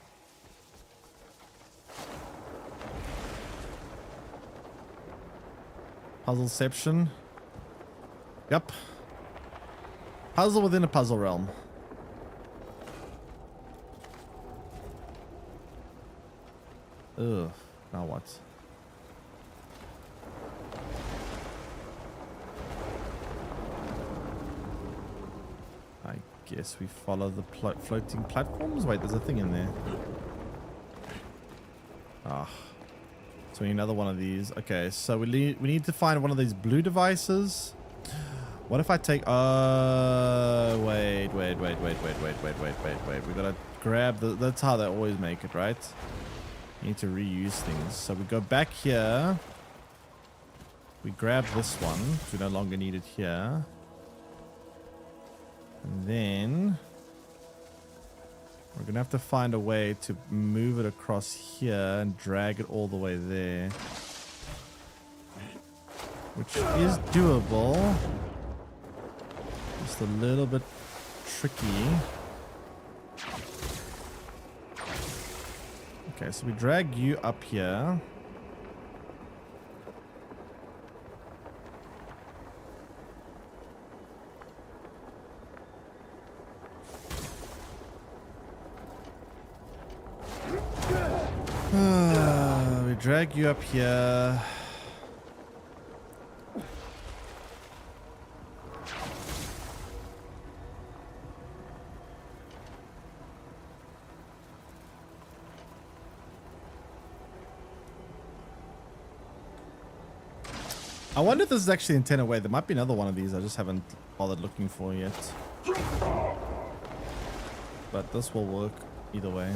Puzzleception. Yep. Puzzle within a puzzle realm. Ugh. Now what? I guess we follow the floating platforms. Wait, there's a thing in there. Ah. So we need another one of these. Okay, so we need to find one of these blue devices. What if I take... wait. We gotta grab the... That's how they always make it, right? You need to reuse things. So we go back here. We grab this one. We no longer need it here. And then... we're going to have to find a way to move it across here and drag it all the way there. Which is doable. Just a little bit tricky. Okay, so we drag you up here. We drag you up here. I wonder if this is actually intended way. There might be another one of these I just haven't bothered looking for yet. But this will work either way.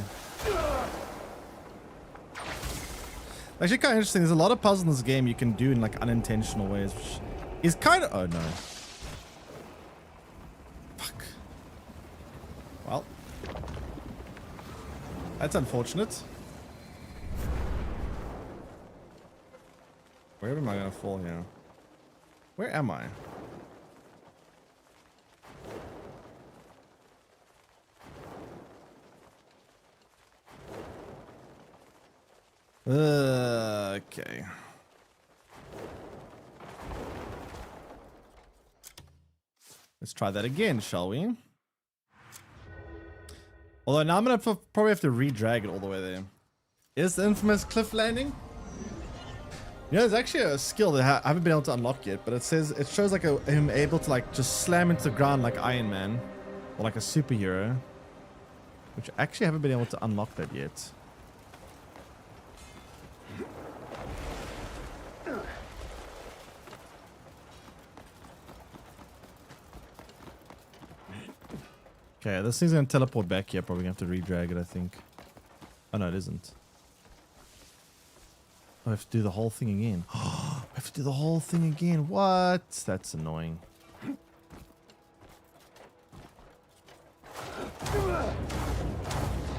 Actually kind of interesting. There's a lot of puzzles in this game you can do in like unintentional ways, which is kind of... oh no. Fuck. Well. That's unfortunate. Where am I gonna fall here? Where am I? Okay. Let's try that again, shall we? Although now I'm gonna probably have to re-drag it all the way there. Is the infamous cliff landing? You know, there's actually a skill that I haven't been able to unlock yet, but it shows like him able to like just slam into the ground like Iron Man, or like a superhero, which I actually haven't been able to unlock that yet. Okay, this thing's gonna teleport back here. Probably gonna have to re-drag it, I think. Oh no, it isn't. I have to do the whole thing again. I have to do the whole thing again. What? That's annoying.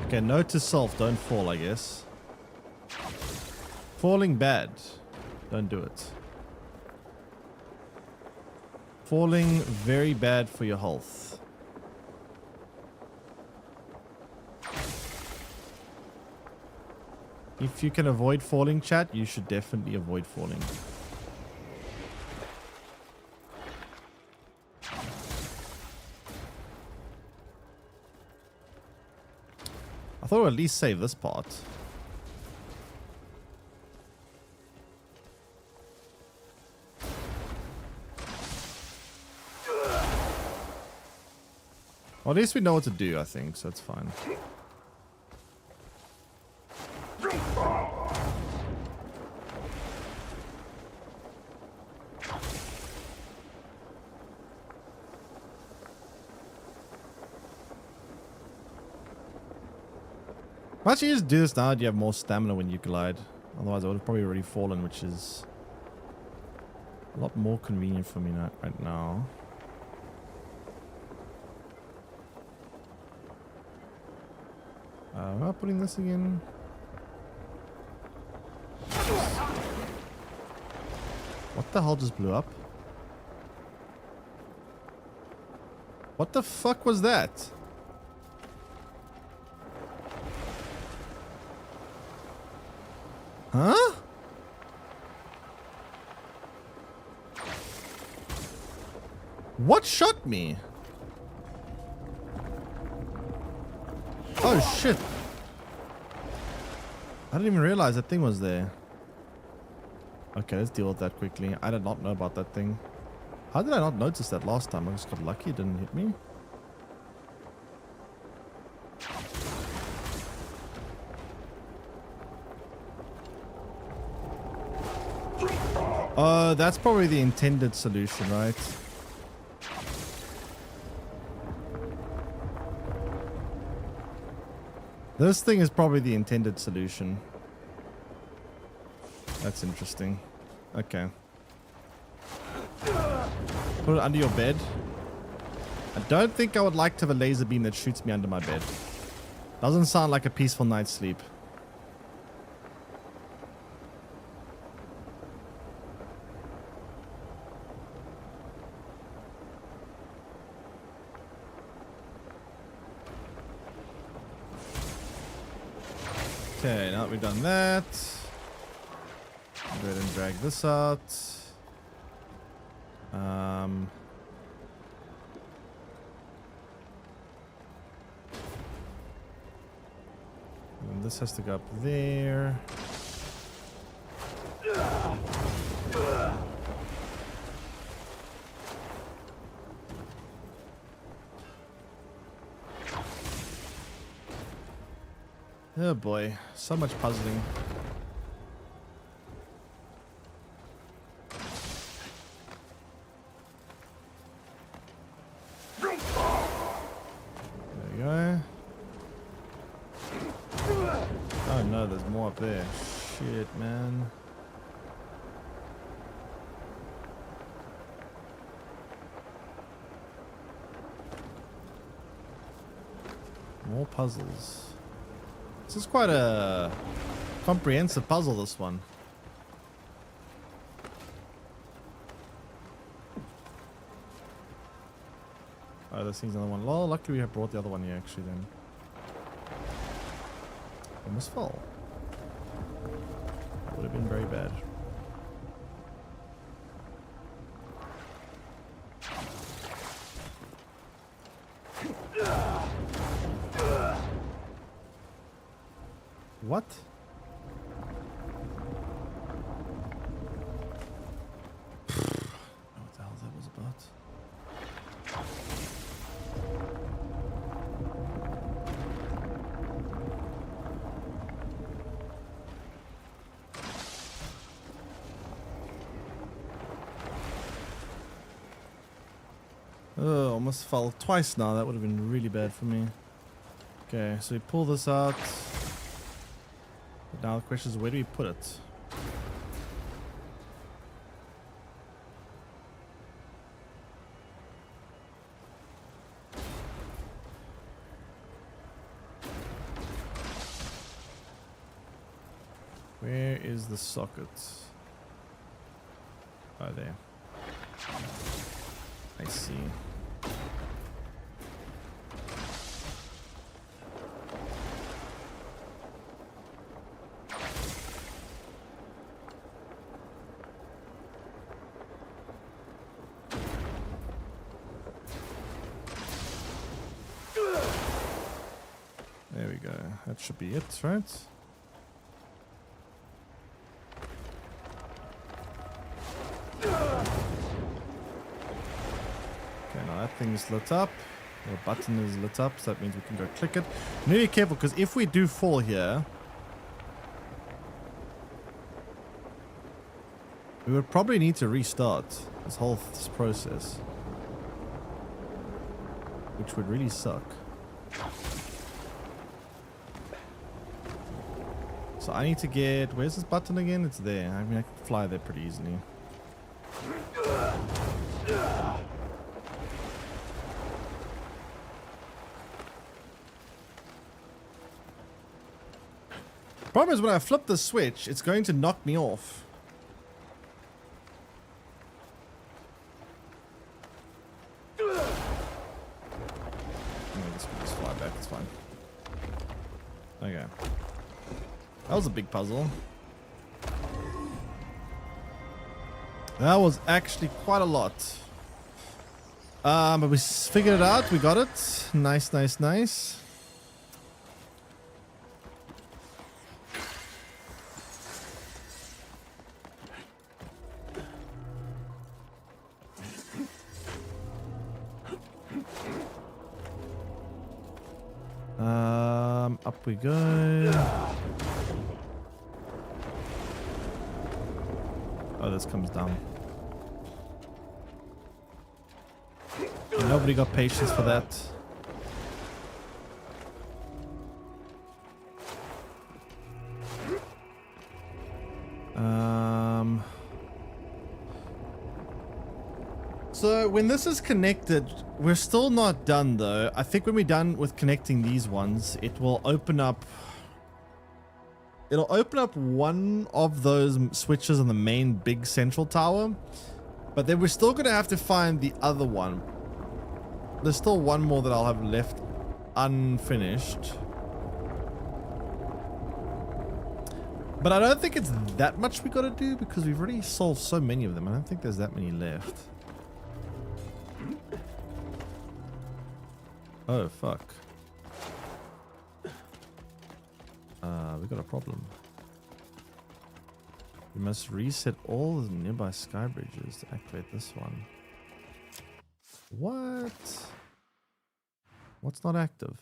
Okay, note to self, don't fall, I guess. Falling bad. Don't do it. Falling very bad for your health. If you can avoid falling, chat, you should definitely avoid falling. I thought I'd at least save this part. Well, at least we know what to do, I think, so it's fine. Why don't you just do this now? Do you have more stamina when you glide? Otherwise, I would have probably already fallen, which is a lot more convenient for me right now. Am I putting this again? What the hell just blew up? What the fuck was that? Huh? What shot me? Oh shit. I didn't even realize that thing was there. Okay, let's deal with that quickly. I did not know about that thing. How did I not notice that last time? I just got lucky it didn't hit me. That's probably the intended solution, right? This thing is probably the intended solution. That's interesting. Okay. Put it under your bed. I don't think I would like to have a laser beam that shoots me under my bed. Doesn't sound like a peaceful night's sleep. Okay, now that we've done that, go ahead and drag this out. And this has to go up there. Oh boy, so much puzzling. There we go. Oh no, there's more up there. Shit, man. More puzzles. This is quite a comprehensive puzzle, this one. Oh, this thing's another one. Lol, luckily we have brought the other one here actually then. Almost fell. That would have been very bad. What? What the hell that was about? Oh, almost fell twice now. That would have been really bad for me. Okay, so we pull this out. Now the question is, where do we put it? Where is the socket? Oh, there. I see. There we go. That should be it, right? Okay, now that thing is lit up. The button is lit up, so that means we can go click it. Need to be careful, because if we do fall here, we would probably need to restart this whole process, which would really suck. So I need to get... Where's this button again? It's there. I mean, I can fly there pretty easily. Problem is, when I flip the switch, it's going to knock me off. No, this can just fly back. It's fine. Okay. That was a big puzzle. That was actually quite a lot. But we figured it out. We got it. Nice, nice, nice. Up we go. Oh, this comes down. Nobody got patience for that. So when this is connected, we're still not done though. I think when we're done with connecting these ones, it will open up... It'll open up one of those switches on the main big central tower. But then we're still going to have to find the other one. There's still one more that I'll have left unfinished. But I don't think it's that much we got to do because we've already solved so many of them. I don't think there's that many left. Oh, fuck. We got a problem. We must reset all the nearby sky bridges to activate this one. What? What's not active?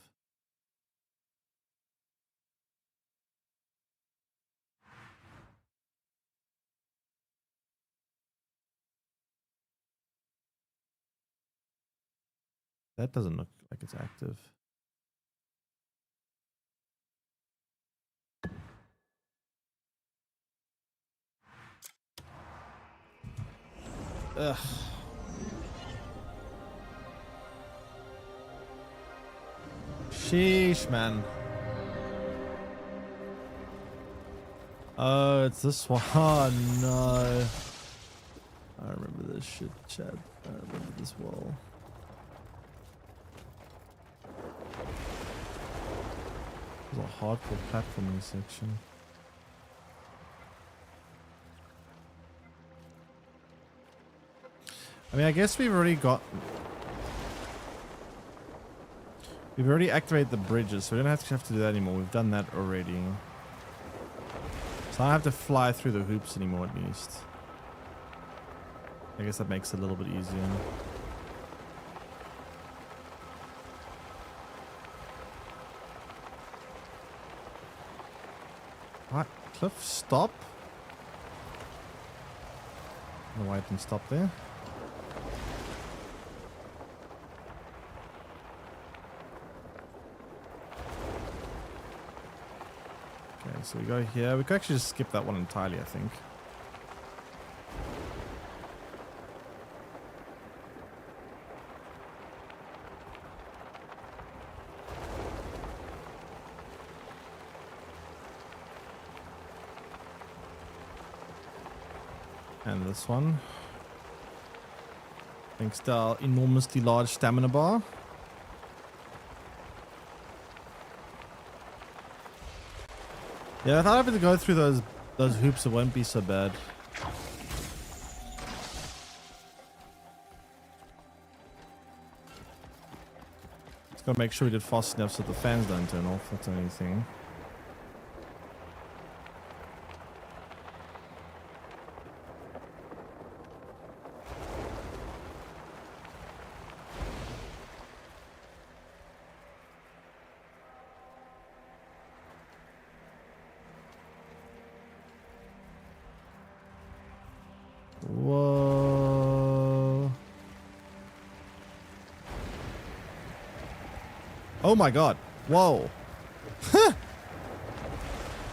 That doesn't look like it's active. Ugh. Sheesh, man. Oh, it's this one. Oh, no. I remember this shit, Chad. I remember this well. There's a hardcore platforming section. I mean, I guess we've already activated the bridges, so we don't have to do that anymore. We've done that already. So I don't have to fly through the hoops anymore, at least. I guess that makes it a little bit easier. What? Cliff, stop. I don't know why it didn't stop there. Okay, so we go here. We could actually just skip that one entirely, I think. And this one. Thanks to our enormously large stamina bar. Yeah, I thought having to go through those hoops, it won't be so bad. Just gotta make sure we did fast enough so the fans don't turn off. That's the only thing. Whoa. Oh my god. Whoa. That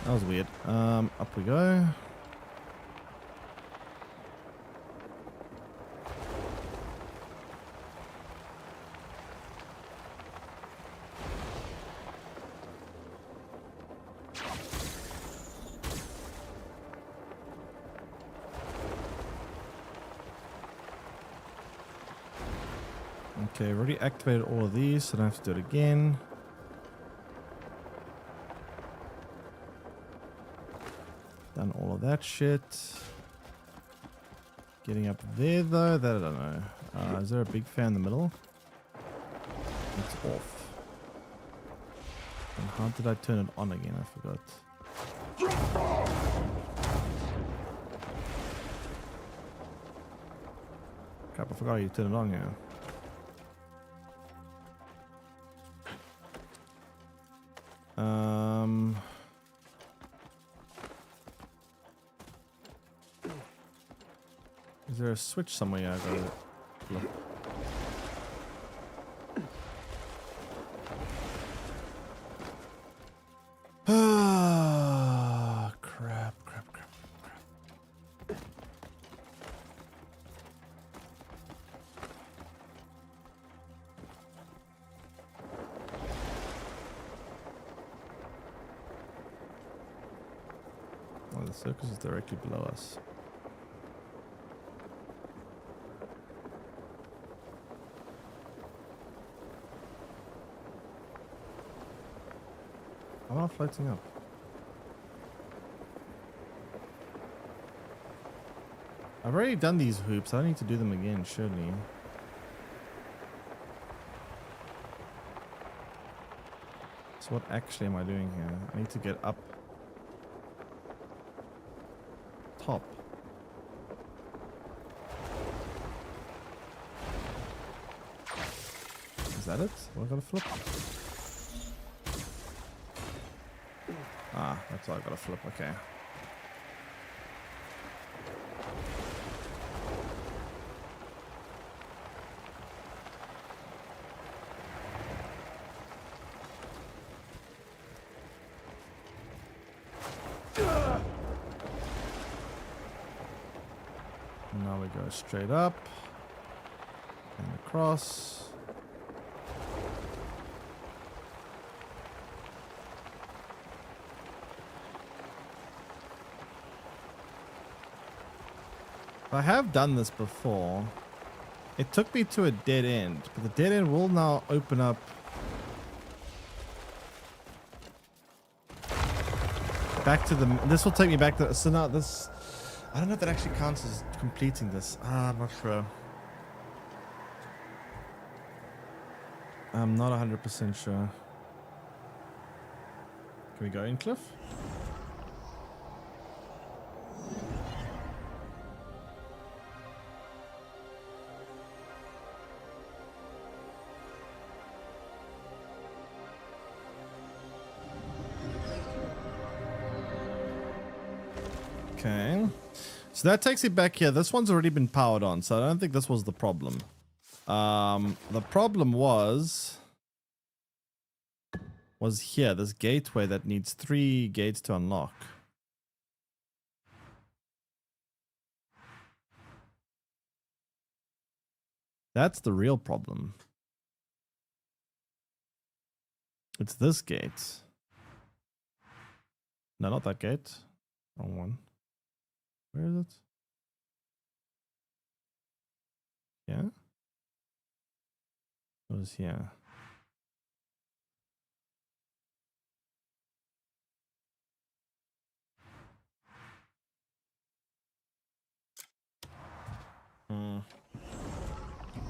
was weird. Up we go. Okay, already activated all of these, so I don't have to do it again. Done all of that shit. Getting up there though, that I don't know. Is there a big fan in the middle? It's off. And how did I turn it on again? I forgot. Crap, I forgot how you turn it on here. Is there a switch somewhere? I gotta look. Ah, crap. Oh, the circus is directly below us. I'm not floating up. I've already done these hoops. I don't need to do them again, surely. So what actually am I doing here? I need to get up top. Is that it? What I gotta flip? Ah, that's why I gotta flip, okay. Now we go straight up and across. I have done this before. It took me to a dead end, but the dead end will now open up back to the... This will take me back to... So now this... I don't know if that actually counts as completing this. I'm not sure. I'm not 100% sure. Can we go in, Cliff? Okay. So that takes it back here. This one's already been powered on, so I don't think this was the problem. The problem was here, this gateway that needs 3 gates to unlock. That's the real problem. It's this gate. No, not that gate. Wrong one. Where is it? Yeah? It was here.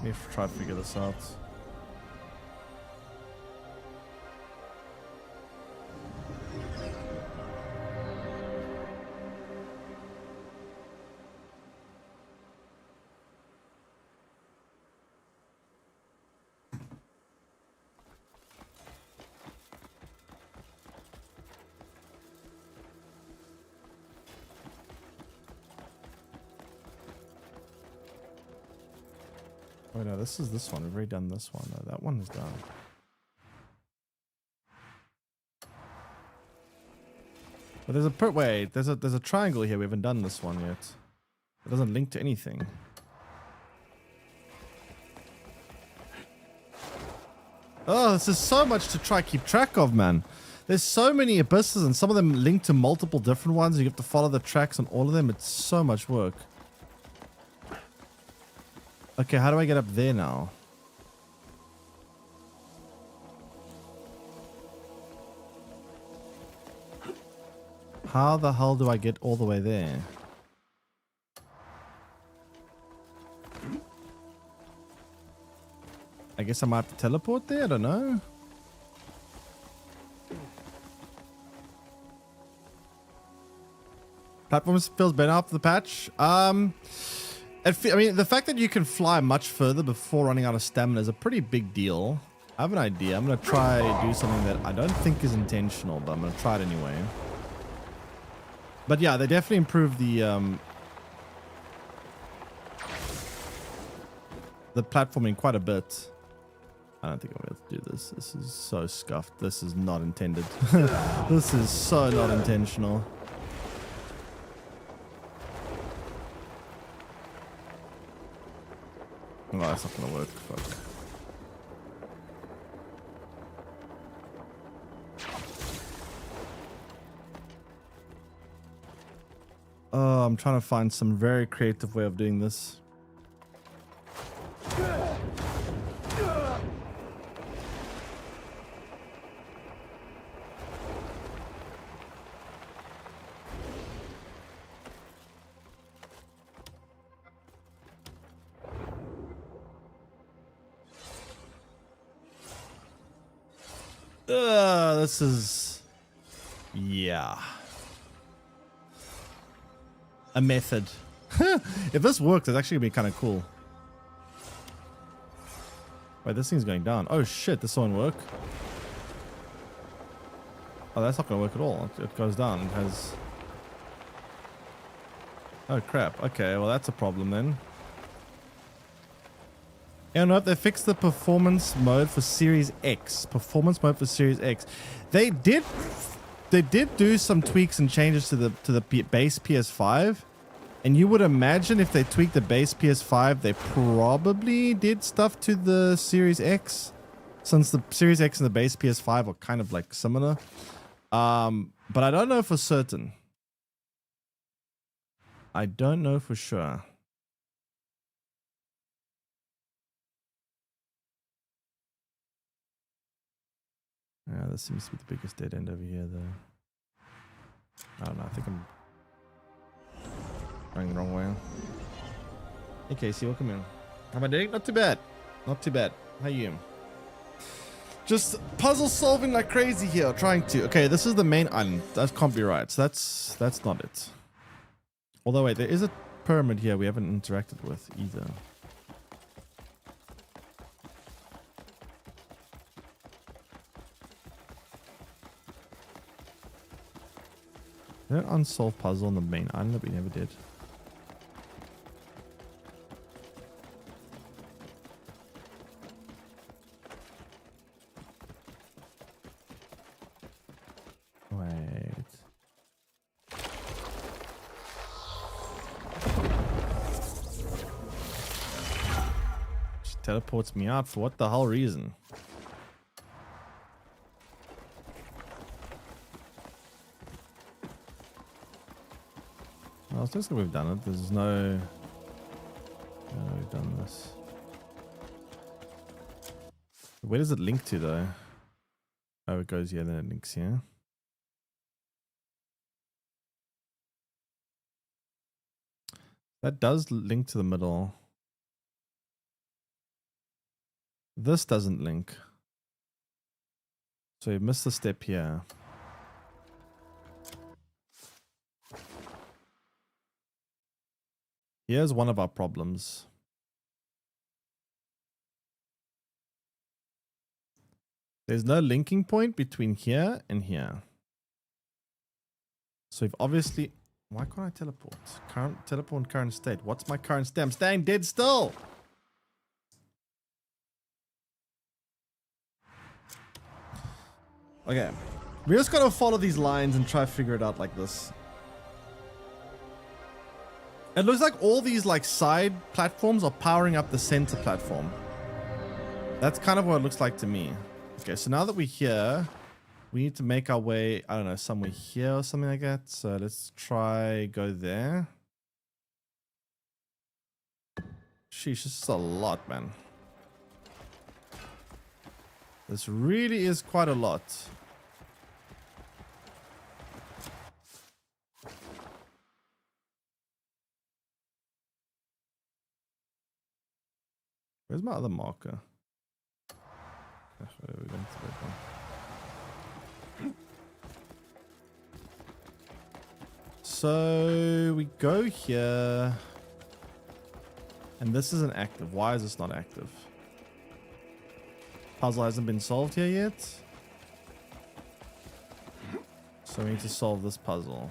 We have to try to figure this out. Oh no, this is this one. We've already done this one. No, that one is done. But there's a wait. There's a triangle here. We haven't done this one yet. It doesn't link to anything. Oh, this is so much to try keep track of, man. There's so many abysses, and some of them link to multiple different ones. You have to follow the tracks on all of them. It's so much work. Okay, how do I get up there now? How the hell do I get all the way there? I guess I might have to teleport there? I don't know. Platform feels better after the patch. I mean, the fact that you can fly much further before running out of stamina is a pretty big deal. I have an idea. I'm going to try do something that I don't think is intentional, but I'm going to try it anyway. But yeah, they definitely improved the platforming quite a bit. I don't think I'm able to do this. This is so scuffed. This is not intended. This is so not intentional. Oh, that's not gonna work. Fuck. Oh, I'm trying to find some very creative way of doing this. This is... yeah. A method. If this works, it's actually gonna be kind of cool. Wait, this thing's going down. Oh shit, this won't work. Oh, that's not gonna work at all. It goes down. It has... oh crap. Okay, well that's a problem then. You know, they fixed the performance mode for Series X. Performance mode for Series X. They did do some tweaks and changes to the base PS5. And you would imagine if they tweaked the base PS5, they probably did stuff to the Series X, since the Series X and the base PS5 are kind of like similar. But I don't know for certain. I don't know for sure. Yeah, this seems to be the biggest dead end over here, though. I don't know. I think I'm going the wrong way. Hey, Casey, welcome in. How am I doing? Not too bad. Not too bad. How are you? Just puzzle solving like crazy here. Trying to. Okay, this is the main island. That can't be right. So that's not it. Although, wait, there is a pyramid here we haven't interacted with either. Is there an unsolved puzzle on the main island that we never did? Wait. She teleports me out for what the hell reason? I was just we've done it. There's no. We've done this. Where does it link to though? Oh, it goes here, then it links here. That does link to the middle. This doesn't link. So you missed the step here. Here's one of our problems. There's no linking point between here and here. So we've obviously... Why can't I teleport? Teleport in current state. What's my current state? I'm staying dead still. Okay. We just gotta follow these lines and try to figure it out like this. It looks like all these like side platforms are powering up the center platform. That's kind of what it looks like to me. Okay, so now that we're here, we need to make our way, I don't know, somewhere here or something like that. So let's try go there. Sheesh, this is a lot, man. This really is quite a lot. Where's my other marker? We're going to that one. So we go here, and this isn't active. Why is this not active? Puzzle hasn't been solved here yet. So we need to solve this puzzle.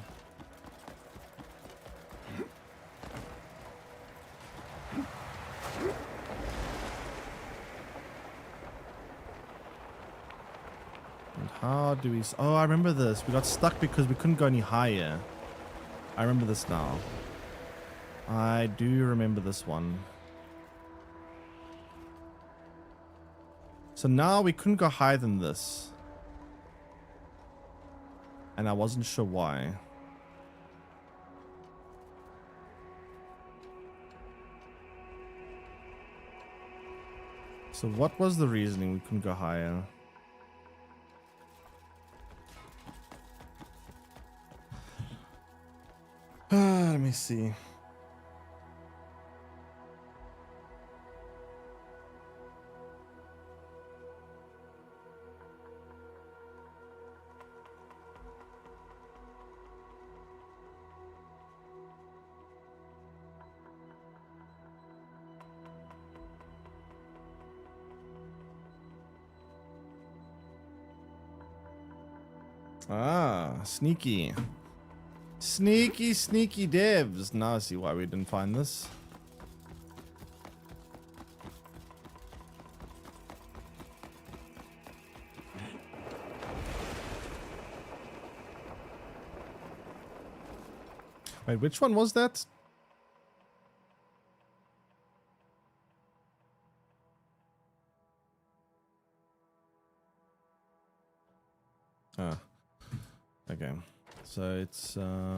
How do we... Oh, I remember this. We got stuck because we couldn't go any higher. I remember this now. I do remember this one. So now we couldn't go higher than this. And I wasn't sure why. So what was the reasoning we couldn't go higher? Let me see. Ah, sneaky. Sneaky, sneaky devs. Now I see why we didn't find this. Wait, which one was that? Ah. Okay. So it's there.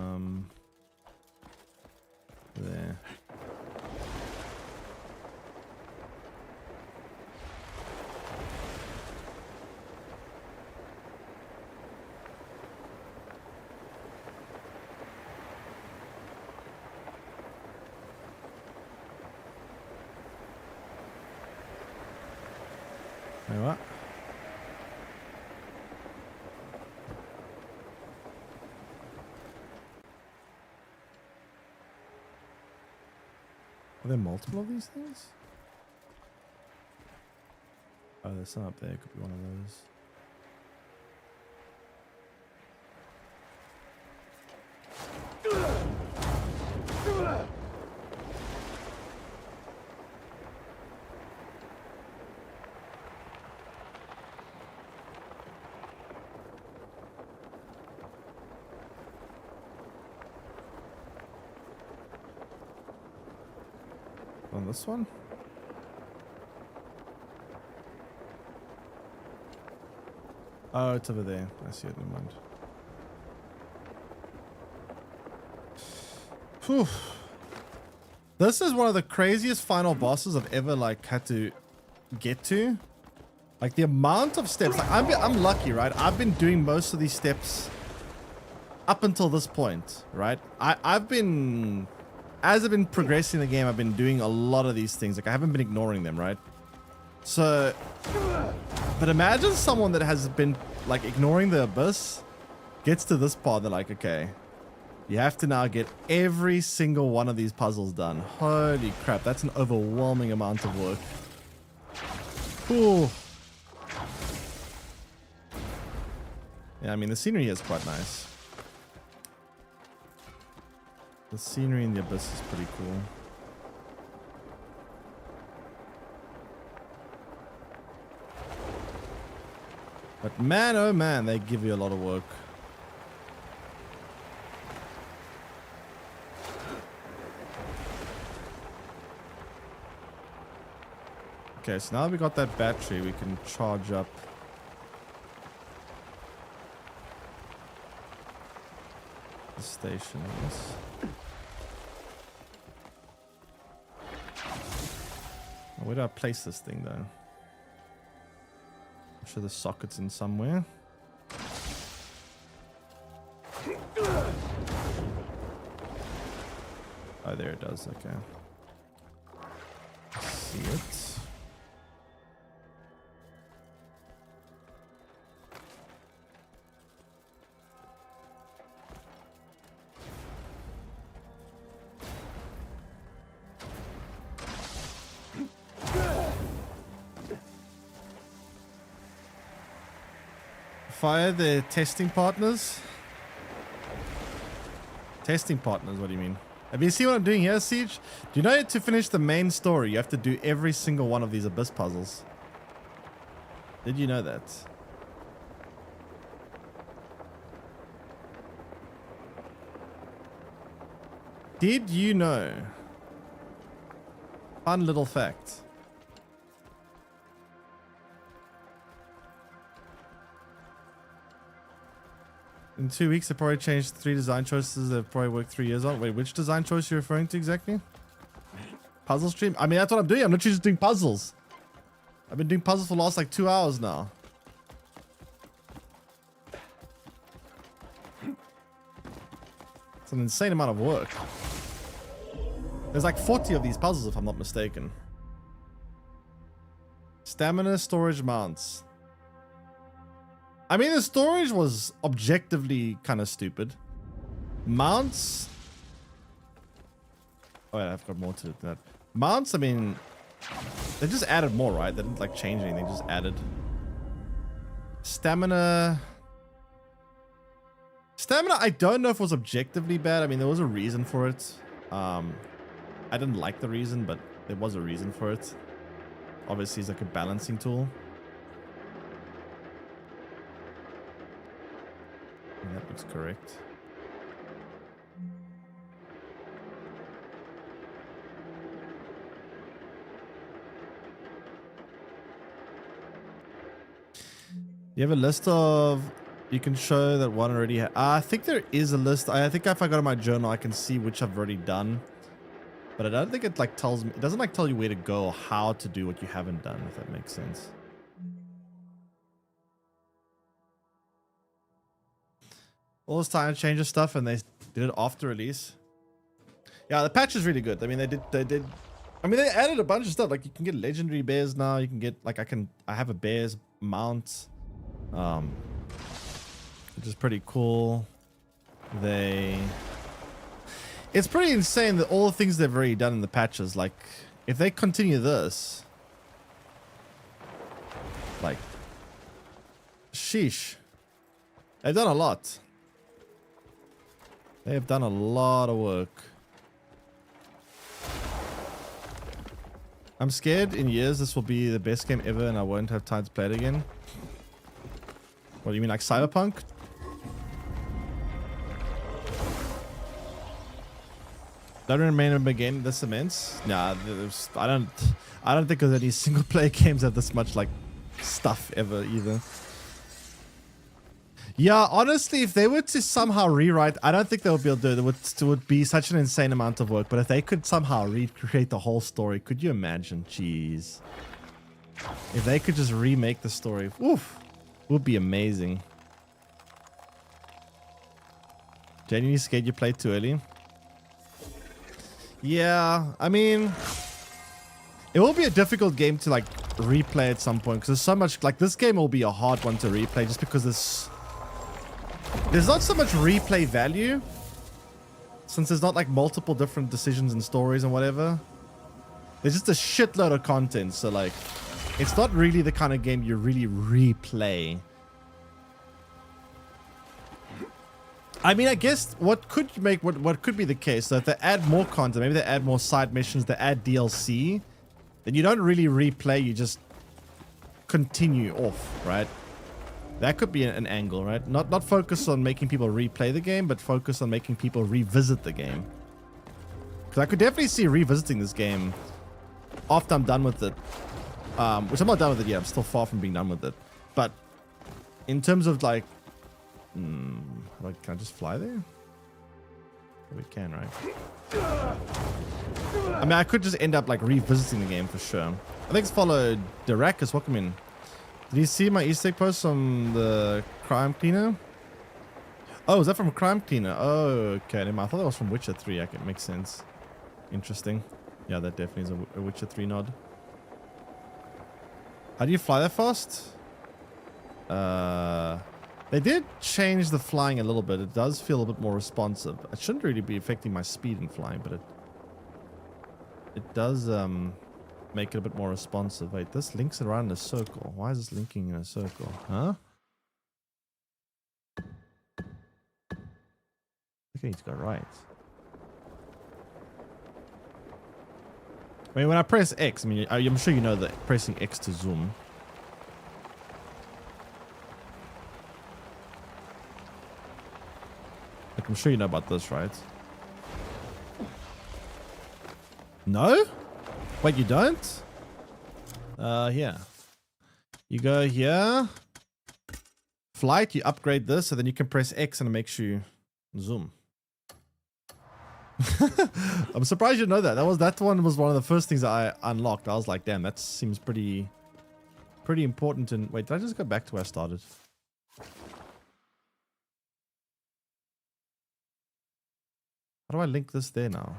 Wait, what? Are there multiple of these things? Oh, there's some up there. Could be one of those. On this one? Oh, it's over there. I see it. Never mind. Whew. This is one of the craziest final bosses I've ever like had to get to. Like the amount of steps. Like I'm lucky, right? I've been doing most of these steps up until this point, right? I've been, as I've been progressing the game, I've been doing a lot of these things. Like I haven't been ignoring them, right? So, but imagine someone that has been like ignoring the abyss gets to this part. They're like, okay, you have to now get every single one of these puzzles done. Holy crap, that's an overwhelming amount of work. Ooh. Yeah, I mean, the scenery here is quite nice. The scenery in the abyss is pretty cool. But man, oh man, they give you a lot of work. Okay, so now that we got that battery, we can charge up. The stations. Where do I place this thing though? I'm sure the socket's in somewhere. Oh, there it does. Okay. See it. Fire the testing partners. Testing partners, what do you mean? Have you seen what I'm doing here, Siege? Do you know to finish the main story, you have to do every single one of these abyss puzzles? Did you know that? Did you know? Fun little fact. In 2 weeks, they probably changed 3 design choices they've probably worked 3 years on. Wait, which design choice are you referring to exactly? Puzzle stream? I mean, that's what I'm doing. I'm literally just doing puzzles. I've been doing puzzles for the last like 2 hours now. It's an insane amount of work. There's like 40 of these puzzles if I'm not mistaken. Stamina storage mounts. I mean, the storage was objectively kind of stupid. Mounts. Oh yeah, I've got more to that. Mounts, I mean, they just added more, right? They didn't like change anything, they just added. Stamina. Stamina, I don't know if it was objectively bad. I mean, there was a reason for it. I didn't like the reason, but there was a reason for it. Obviously, it's like a balancing tool. That looks correct. You have a list of... You can show that one already... I think there is a list. I think if I go to my journal, I can see which I've already done. But I don't think it like tells me... It doesn't like tell you where to go or how to do what you haven't done, if that makes sense. All this time to change the stuff, and they did it after release. Yeah, the patch is really good. I mean, they did I mean, they added a bunch of stuff. Like you can get legendary bears now. You can get like I have a bear's mount, which is pretty cool. It's pretty insane that all the things they've already done in the patches. Like if they continue this, like, sheesh, they've done a lot. They have done a lot of work. I'm scared in years this will be the best game ever and I won't have time to play it again. What do you mean, like Cyberpunk? Don't remember again this immense. Nah, I don't think there's any single player games have this much like stuff ever either. Yeah, honestly, if they were to somehow rewrite, I don't think they would be able to do it. It would be such an insane amount of work. But if they could somehow recreate the whole story, could you imagine? Jeez. If they could just remake the story, oof, it would be amazing. Genuinely scared you played too early? Yeah, I mean, it will be a difficult game to like replay at some point because there's so much. Like this game will be a hard one to replay just because there's not so much replay value since there's not like multiple different decisions and stories and whatever. There's just a shitload of content, so like it's not really the kind of game you really replay. I mean, I guess what could make what could be the case, so if they add more content, maybe they add more side missions, they add DLC, then you don't really replay, you just continue off, right? That could be an angle, right? Not focus on making people replay the game, but focus on making people revisit the game. Because I could definitely see revisiting this game after I'm done with it. Which I'm not done with it yet. I'm still far from being done with it. But in terms of like... can I just fly there? We can, right? I mean, I could just end up like revisiting the game for sure. I think it's followed Dirac. Welcome in. Did you see my Easter egg post from the Crime Cleaner? Oh, is that from Crime Cleaner? Oh, okay. I thought that was from Witcher 3. It makes sense. Interesting. Yeah, that definitely is a Witcher 3 nod. How do you fly that fast? They did change the flying a little bit. It does feel a bit more responsive. It shouldn't really be affecting my speed in flying, but it does make it a bit more responsive. Wait, this links around in a circle. Why is this linking in a circle? Huh? I think I need to go right. I mean, when I press X, I mean, I'm sure you know that pressing X to zoom. Like, I'm sure you know about this, right? No? Wait, you don't? Here. You go here. Flight, you upgrade this, so then you can press X and it makes you zoom. I'm surprised you know that. That one was one of the first things I unlocked. I was like, damn, that seems pretty important. And wait, did I just go back to where I started? How do I link this there now?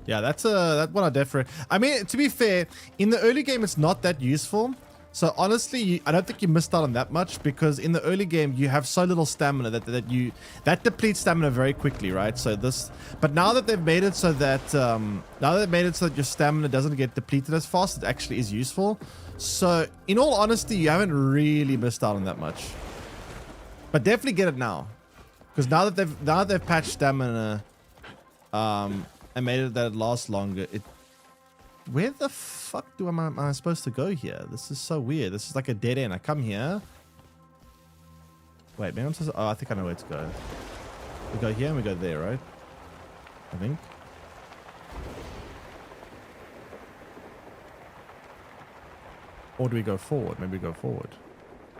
Yeah, that one I definitely... I mean, to be fair, in the early game, it's not that useful. So honestly, I don't think you missed out on that much because in the early game, you have so little stamina that depletes stamina very quickly, right? So this... But now that they've made it so that... your stamina doesn't get depleted as fast, it actually is useful. So in all honesty, you haven't really missed out on that much. But definitely get it now. Because now that they've patched stamina... I made it that it lasts longer. Where the fuck am I supposed to go here? This is so weird. This is like a dead end. I come here. Wait, maybe I'm supposed to... Oh, I think I know where to go. We go here and we go there, right? I think. Or do we go forward? Maybe we go forward.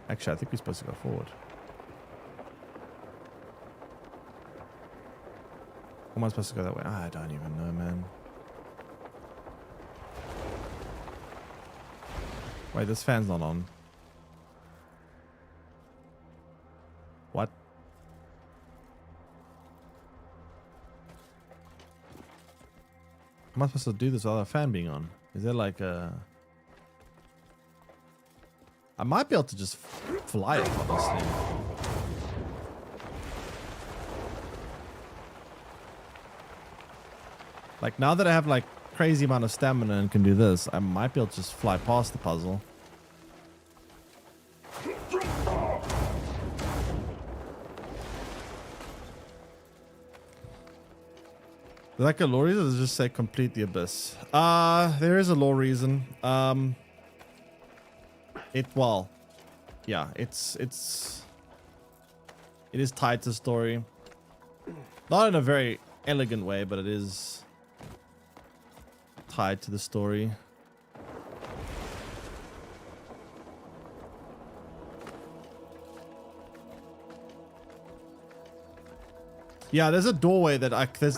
Actually, I think we're supposed to go forward. Am I supposed to go that way? I don't even know, man. Wait, this fan's not on. What? am I supposed to do this without a fan being on? Is there like a... I might be able to just fly it, honestly. Like, now that I have like crazy amount of stamina and can do this, I might be able to just fly past the puzzle. Like a lore reason, or does it just say complete the abyss? There is a lore reason. Well, yeah, it is tied to story. Not in a very elegant way, but it is tied to the story. Yeah, there's a doorway that there's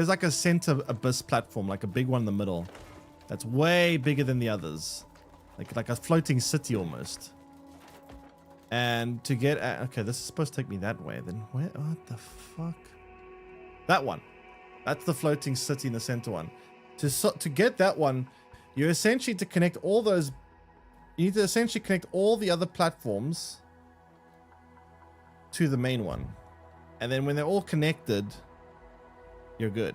like a center abyss platform, like a big one in the middle. That's way bigger than the others. Like a floating city almost. And to get at, okay, this is supposed to take me that way. Then where, what the fuck? That one. That's the floating city in the center one. To get that one, you essentially to connect all those, you need to essentially connect all the other platforms to the main one. And then when they're all connected, you're good.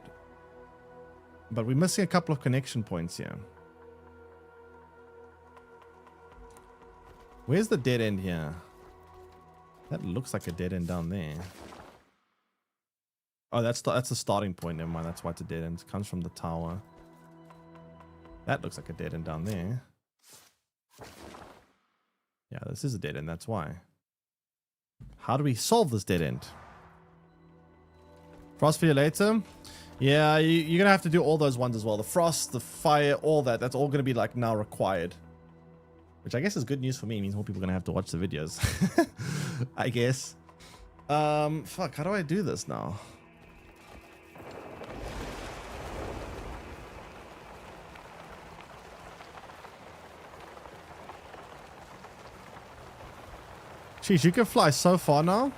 But we're missing a couple of connection points here. Where's the dead end here? That looks like a dead end down there. Oh, that's the starting point. Never mind. That's why it's a dead end. It comes from the tower. That looks like a dead end down there. Yeah, this is a dead end. That's why. How do we solve this dead end? Frost for you later. Yeah, you're going to have to do all those ones as well. The frost, the fire, all that. That's all going to be like now required. Which I guess is good news for me. It means more people are going to have to watch the videos. I guess. Fuck, how do I do this now? Jeez, you can fly so far now?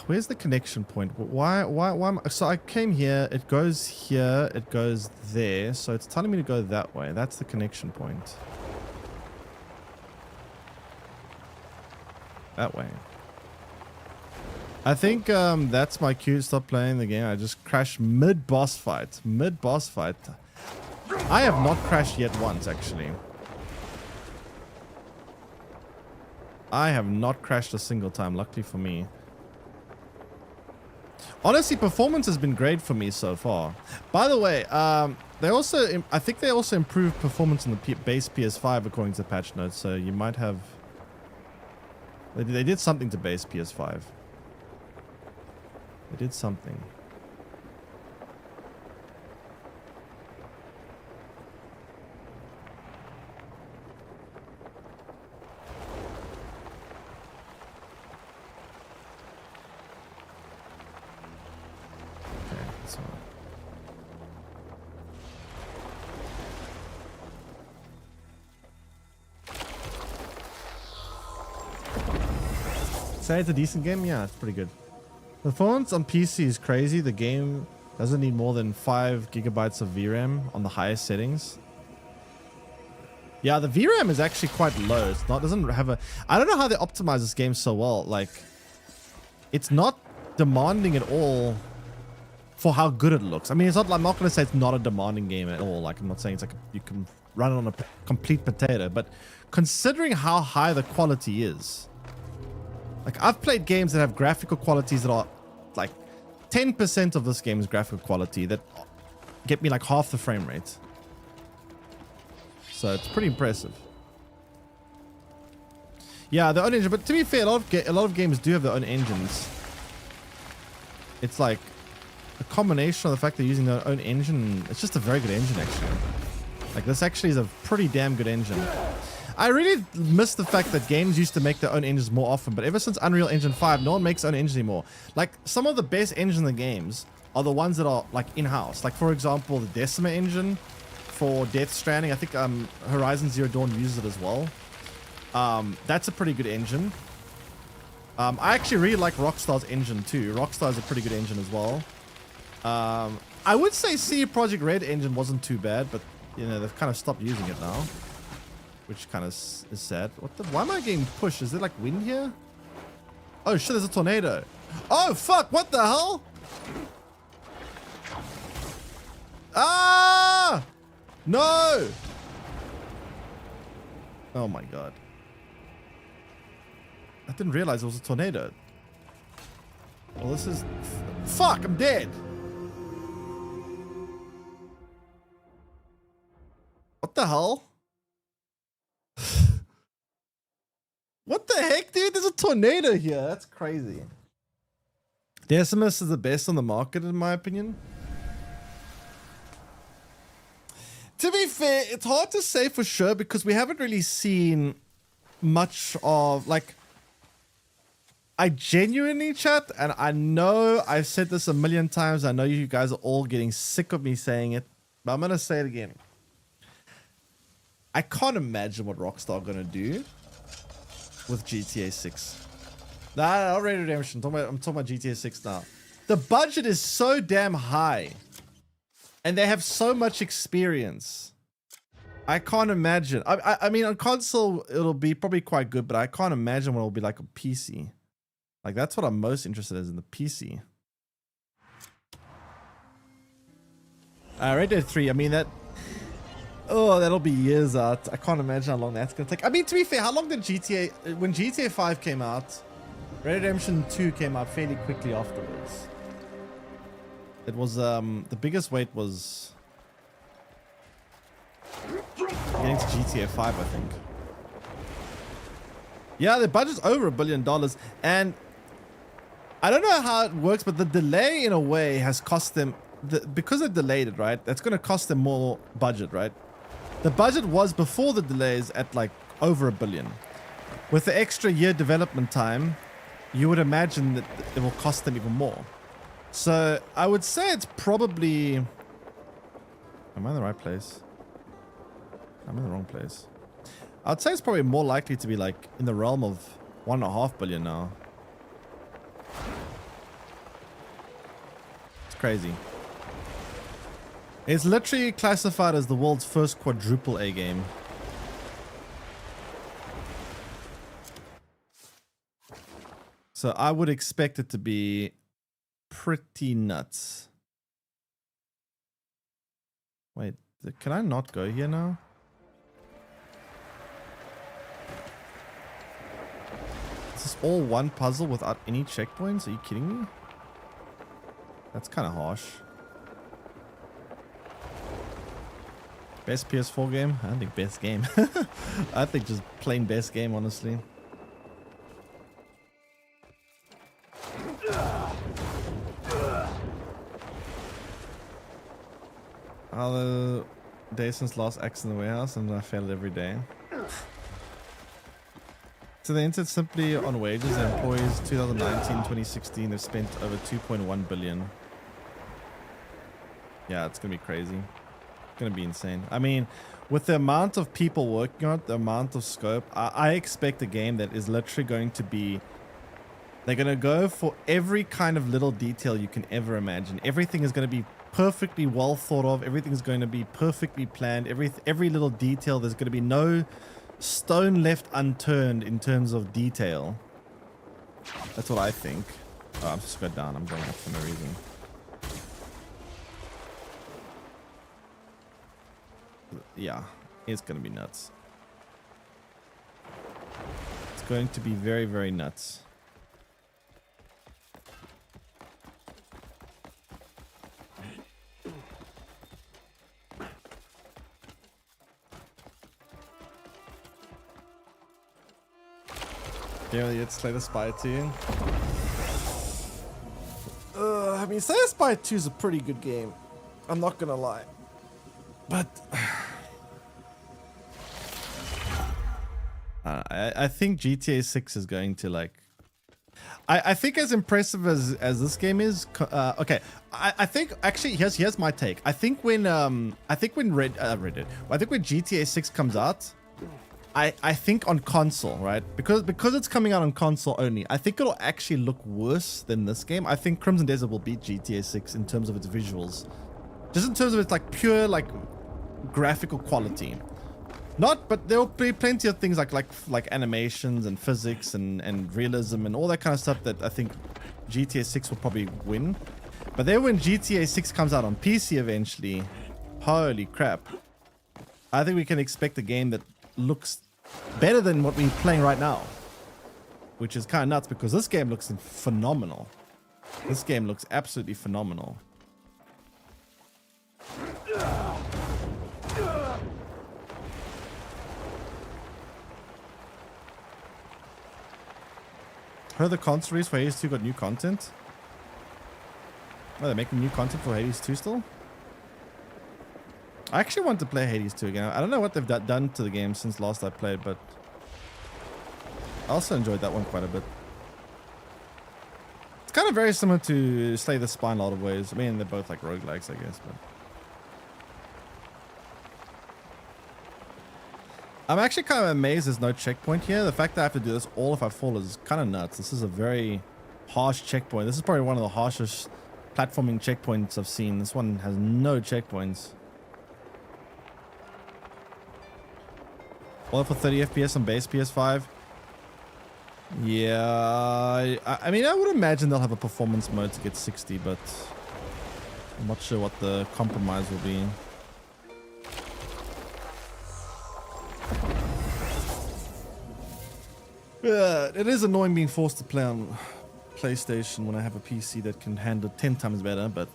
Where's the connection point? Why am I, so I came here, it goes here, it goes there, so it's telling me to go that way. That's the connection point. That way. I think that's my cue to stop playing the game. I just crashed mid-boss fight. Mid-boss fight. I have not crashed yet once, actually. I have not crashed a single time, luckily for me. Honestly, performance has been great for me so far. By the way, I think they also improved performance in the base PS5 according to patch notes. So you might have, they did something to base PS5. They did something. Say it's a decent game? Yeah, it's pretty good. Performance on PC is crazy. The game doesn't need more than 5 gigabytes of VRAM on the highest settings. Yeah, the VRAM is actually quite low. It's not, doesn't have a, I don't know how they optimize this game so well. Like, it's not demanding at all for how good it looks. I mean, it's not, I'm not going to say it's not a demanding game at all. Like, I'm not saying it's like you can run it on a complete potato, but considering how high the quality is, like, I've played games that have graphical qualities that are like 10% of this game's graphical quality that get me like half the frame rate. So it's pretty impressive. Yeah, their own engine, but to be fair, a lot of games do have their own engines. It's like a combination of the fact they're using their own engine. It's just a very good engine, actually. Like, this actually is a pretty damn good engine. I really miss the fact that games used to make their own engines more often, but ever since Unreal Engine 5, no one makes their own engines anymore. Like, some of the best engines in the games are the ones that are, like, in-house. Like, for example, the Decima engine for Death Stranding. I think Horizon Zero Dawn uses it as well. That's a pretty good engine. I actually really like Rockstar's engine too. Rockstar is a pretty good engine as well. I would say CD Projekt Red engine wasn't too bad, but you know they've kind of stopped using it now, which kind of is sad. What the? Why am I getting pushed? Is there like wind here? Oh shit! There's a tornado. Oh fuck! What the hell? Ah! No! Oh my god! I didn't realize it was a tornado. Well, this is... Fuck, I'm dead. What the hell? What the heck, dude? There's a tornado here. That's crazy. Decimus is the best on the market, in my opinion. To be fair, it's hard to say for sure because we haven't really seen much of, like... I genuinely, chat, and I know I've said this a million times. I know you guys are all getting sick of me saying it, but I'm going to say it again. I can't imagine what Rockstar are going to do with GTA 6. Nah, not Red Dead Redemption. I'm talking about GTA 6 now. The budget is so damn high, and they have so much experience. I can't imagine. I mean, on console, it'll be probably quite good, but I can't imagine what it'll be like on PC. Like, that's what I'm most interested in the PC. Red Dead 3, I mean, that... Oh, that'll be years out. I can't imagine how long that's going to take. I mean, to be fair, how long did GTA... When GTA 5 came out, Red Dead Redemption 2 came out fairly quickly afterwards. It was, the biggest wait was... getting to GTA 5, I think. Yeah, the budget's over $1 billion, and... I don't know how it works, but the delay in a way has cost them, because they delayed it, right? That's going to cost them more budget, right? The budget was before the delays at like over $1 billion. With the extra year development time, you would imagine that it will cost them even more. So I would say it's probably... Am I in the right place? I'm in the wrong place. I'd say it's probably more likely to be like in the realm of $1.5 billion now. It's crazy. It's literally classified as the world's first quadruple A game. So I would expect it to be pretty nuts. Wait, can I not go here now? Is this all one puzzle without any checkpoints? Are you kidding me? That's kind of harsh. Best PS4 game? I don't think best game. I think just plain best game, honestly. Other day since last axe in the warehouse, and I failed every day. So they entered simply on wages. Their employees 2019-2016 they've spent over 2.1 billion. Yeah, it's gonna be crazy. It's gonna be insane. I mean, with the amount of people working on it, the amount of scope, I expect a game that is literally going to be... They're gonna go for every kind of little detail you can ever imagine. Everything is gonna be perfectly well thought of. Everything's going to be perfectly planned. Every little detail, there's going to be no stone left unturned in terms of detail. That's what I think. Oh, I'm just going down. I'm going up for no reason. Yeah, it's going to be nuts. It's going to be very, very nuts. Yeah, let's Slay the Spire 2. I mean, Slay the Spire 2 is a pretty good game. I'm not gonna lie. But... I think GTA 6 is going to, like... I think as impressive as this game is... okay, I think... Actually, here's my take. I think when... I think when GTA 6 comes out... I think on console, right? Because it's coming out on console only, I think it'll actually look worse than this game. I think Crimson Desert will beat GTA 6 in terms of its visuals. Just in terms of its like pure like graphical quality. But there will be plenty of things like animations and physics and realism and all that kind of stuff that I think GTA 6 will probably win. But then when GTA 6 comes out on PC eventually, holy crap. I think we can expect a game that looks better than what we're playing right now. Which is kind of nuts because this game looks phenomenal. This game looks absolutely phenomenal. Heard the console release for Hades 2 got new content? Oh, they're making new content for Hades 2 still? I actually want to play Hades 2 again. I don't know what they've done to the game since last I played, but I also enjoyed that one quite a bit. It's kind of very similar to Slay the Spire in a lot of ways. I mean, they're both like roguelikes, I guess, but I'm actually kind of amazed there's no checkpoint here. The fact that I have to do this all if I fall is kind of nuts. This is a very harsh checkpoint. This is probably one of the harshest platforming checkpoints I've seen. This one has no checkpoints. All for 30 FPS on base PS5. Yeah, I mean, I would imagine they'll have a performance mode to get 60, but I'm not sure what the compromise will be. Yeah, it is annoying being forced to play on PlayStation when I have a PC that can handle 10 times better, but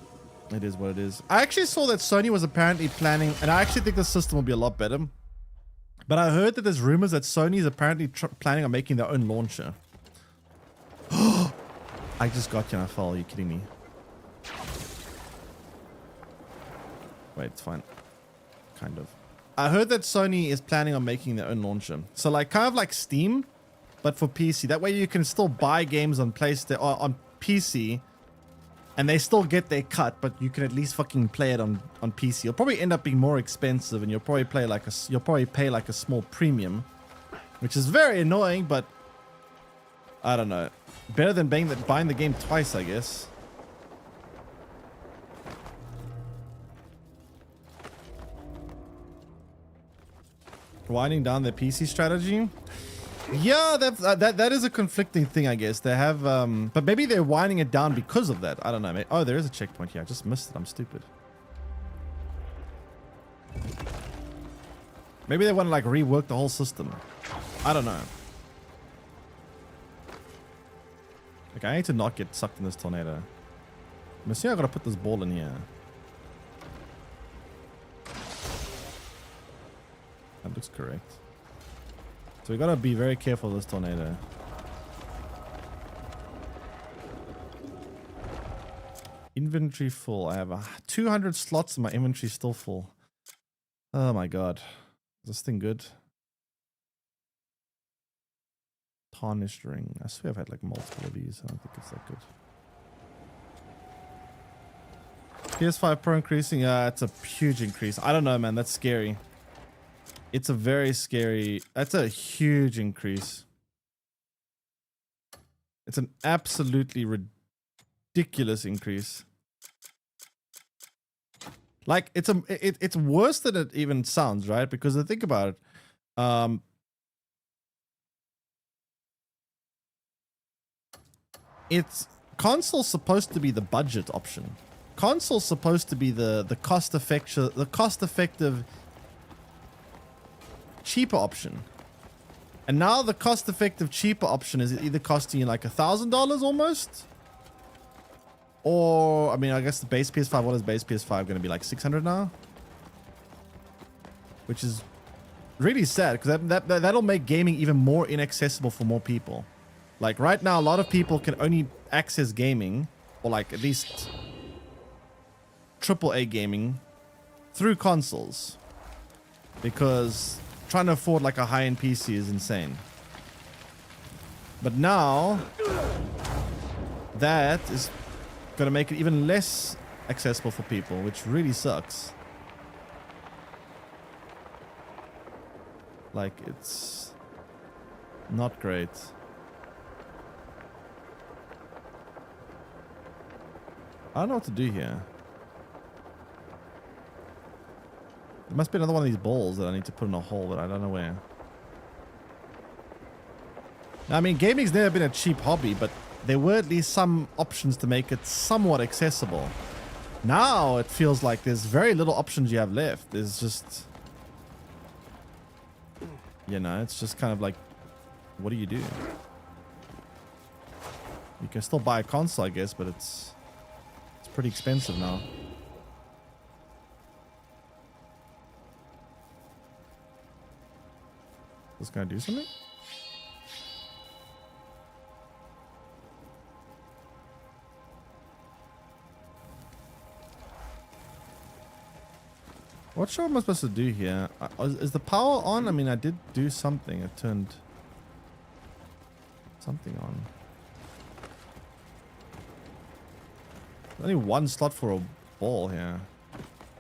it is what it is. I actually saw that Sony was apparently planning, and I actually think the system will be a lot better. But I heard that there's rumors that Sony is apparently planning on making their own launcher. I just got you and I fell. Are you kidding me? Wait, it's fine. Kind of. I heard that Sony is planning on making their own launcher. So like kind of like Steam, but for PC. That way you can still buy games on PlayStation or on PC and they still get their cut, but you can at least fucking play it on PC. It'll probably end up being more expensive and you'll probably pay like a small premium, which is very annoying, but I don't know. Better than buying the game twice, I guess. Winding down their PC strategy. Yeah, that is a conflicting thing, I guess. They have, but maybe they're winding it down because of that. I don't know. Oh, there is a checkpoint here. I just missed it. I'm stupid. Maybe they want to like rework the whole system. I don't know. Okay, I need to not get sucked in this tornado. I'm assuming I gotta put this ball in here. That looks correct. So we gotta be very careful of this tornado. Inventory full. I have 200 slots and my inventory still full. Oh my god. Is this thing good? Tarnished ring. I swear I've had like multiple of these. I don't think it's that good. PS5 Pro increasing. It's a huge increase. I don't know, man. That's scary. It's a very scary. That's a huge increase. It's an absolutely ridiculous increase. Like it's worse than it even sounds, right? Because think about it. It's console's supposed to be the budget option. Console's supposed to be the cost effective cheaper option. And now the cost effective cheaper option is either costing you like $1,000 almost. Or I mean I guess the base PS5, what is base PS5 gonna be like 600 now? Which is really sad because that'll make gaming even more inaccessible for more people. Like right now, a lot of people can only access gaming, or like at least AAA gaming, through consoles. Because trying to afford like a high-end PC is insane. But now, that is going to make it even less accessible for people, which really sucks. Like, it's not great. I don't know what to do here. There must be another one of these balls that I need to put in a hole, but I don't know where. Now, I mean, gaming's never been a cheap hobby, but there were at least some options to make it somewhat accessible. Now it feels like there's very little options you have left. There's just, you know, it's just kind of like, what do you do? You can still buy a console, I guess, but it's pretty expensive now. This gonna do something? What show am I supposed to do here? Is the power on? I mean, I did do something. It turned something on. There's only one slot for a ball here.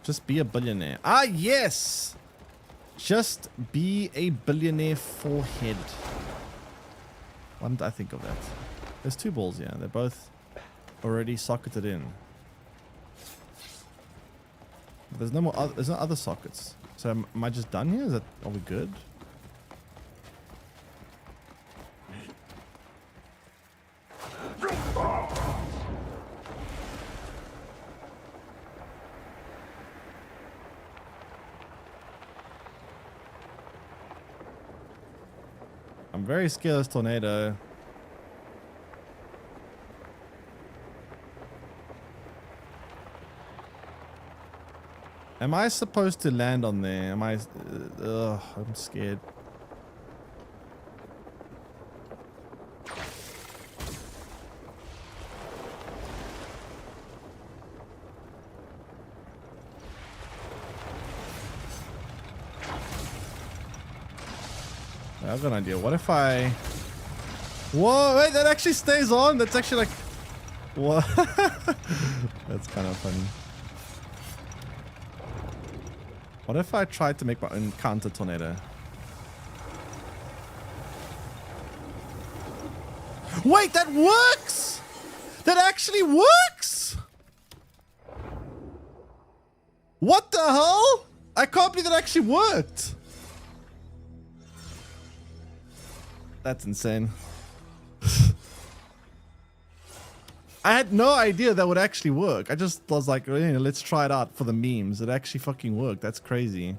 Just be a billionaire. Ah, yes! Just be a billionaire forehead. Why didn't I think of that? There's two balls here. They're both already socketed in. There's no more. There's no other sockets. So am I just done here? Is that? Are we good? I'm very scared of this tornado. Am I supposed to land on there? Am I? I'm scared. I've got an idea. What if I... Whoa, wait, that actually stays on? That's actually like... What? That's kind of funny. What if I tried to make my own counter tornado? Wait, that works! That actually works! What the hell? I can't believe that actually worked. That's insane. I had no idea that would actually work. I just was like, you know, let's try it out for the memes. It actually fucking worked. That's crazy.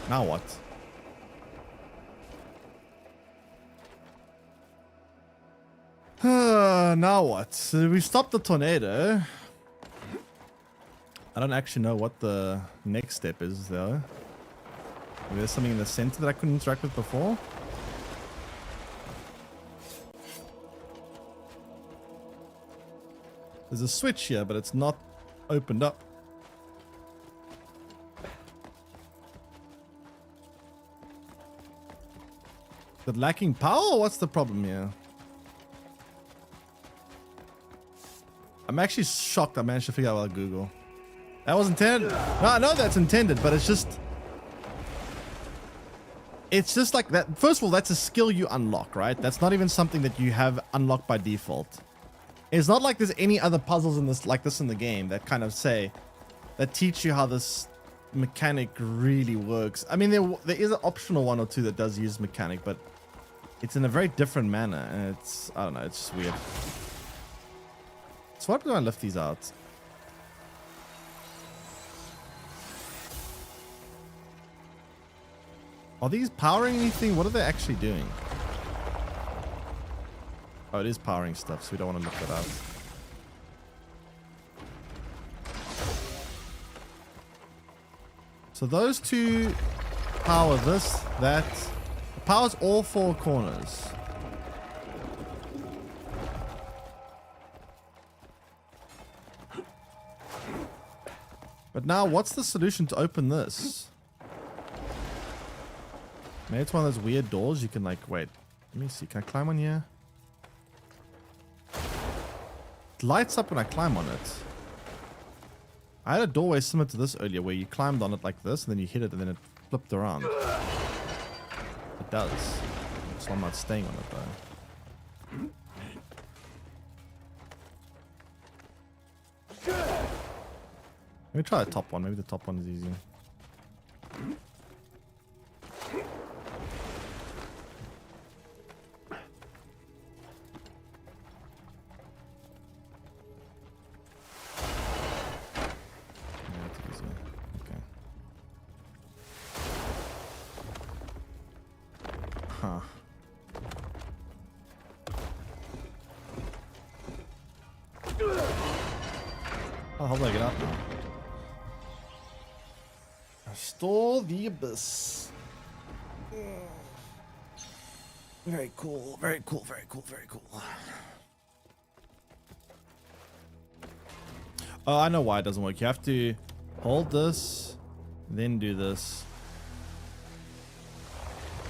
Now what? Now what? So we stopped the tornado. I don't actually know what the next step is though. Maybe there's something in the center that I couldn't interact with before. There's a switch here, but it's not opened up. Is it lacking power? What's the problem here? I'm actually shocked I managed to figure out about Google. That was intended. No, I know that's intended, but it's just like that. First of all, that's a skill you unlock, right? That's not even something that you have unlocked by default. It's not like there's any other puzzles in this like this in the game that kind of say, that teach you how this mechanic really works. I mean, there is an optional one or two that does use mechanic, but it's in a very different manner, and it's, I don't know, it's just weird. So what do I lift these out? Are these powering anything? What are they actually doing? Oh, it is powering stuff, so we don't want to look that up. So those two power this, that. It powers all four corners. But now, what's the solution to open this? Maybe it's one of those weird doors you can like, wait, let me see. Can I climb on here? It lights up when I climb on it. I had a doorway similar to this earlier where you climbed on it like this and then you hit it and then it flipped around. It does. So I'm not staying on it though. Let me try the top one. Maybe the top one is easier. Huh. Oh, how do I get out now? Restore the abyss. Very cool, very cool, very cool, very cool. Oh, I know why it doesn't work. You have to hold this, then do this.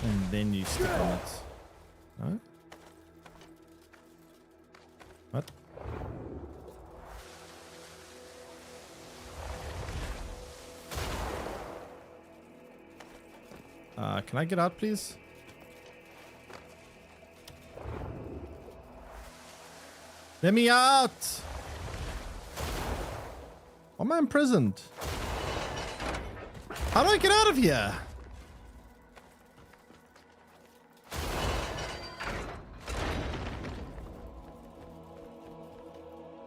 And then you stick on it. Huh? What? Can I get out, please? Let me out! Why am I imprisoned? How do I get out of here?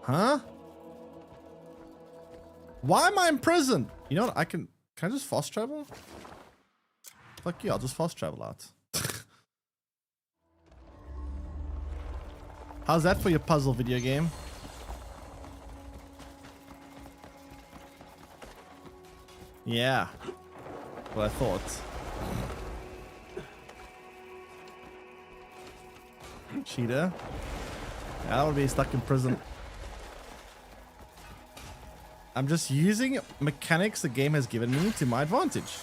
Huh? Why am I imprisoned? You know what? Can I just fast travel? Fuck you, I'll just fast travel out. How's that for your puzzle video game? Yeah. What I thought. Cheater. I would be stuck in prison. I'm just using mechanics the game has given me to my advantage.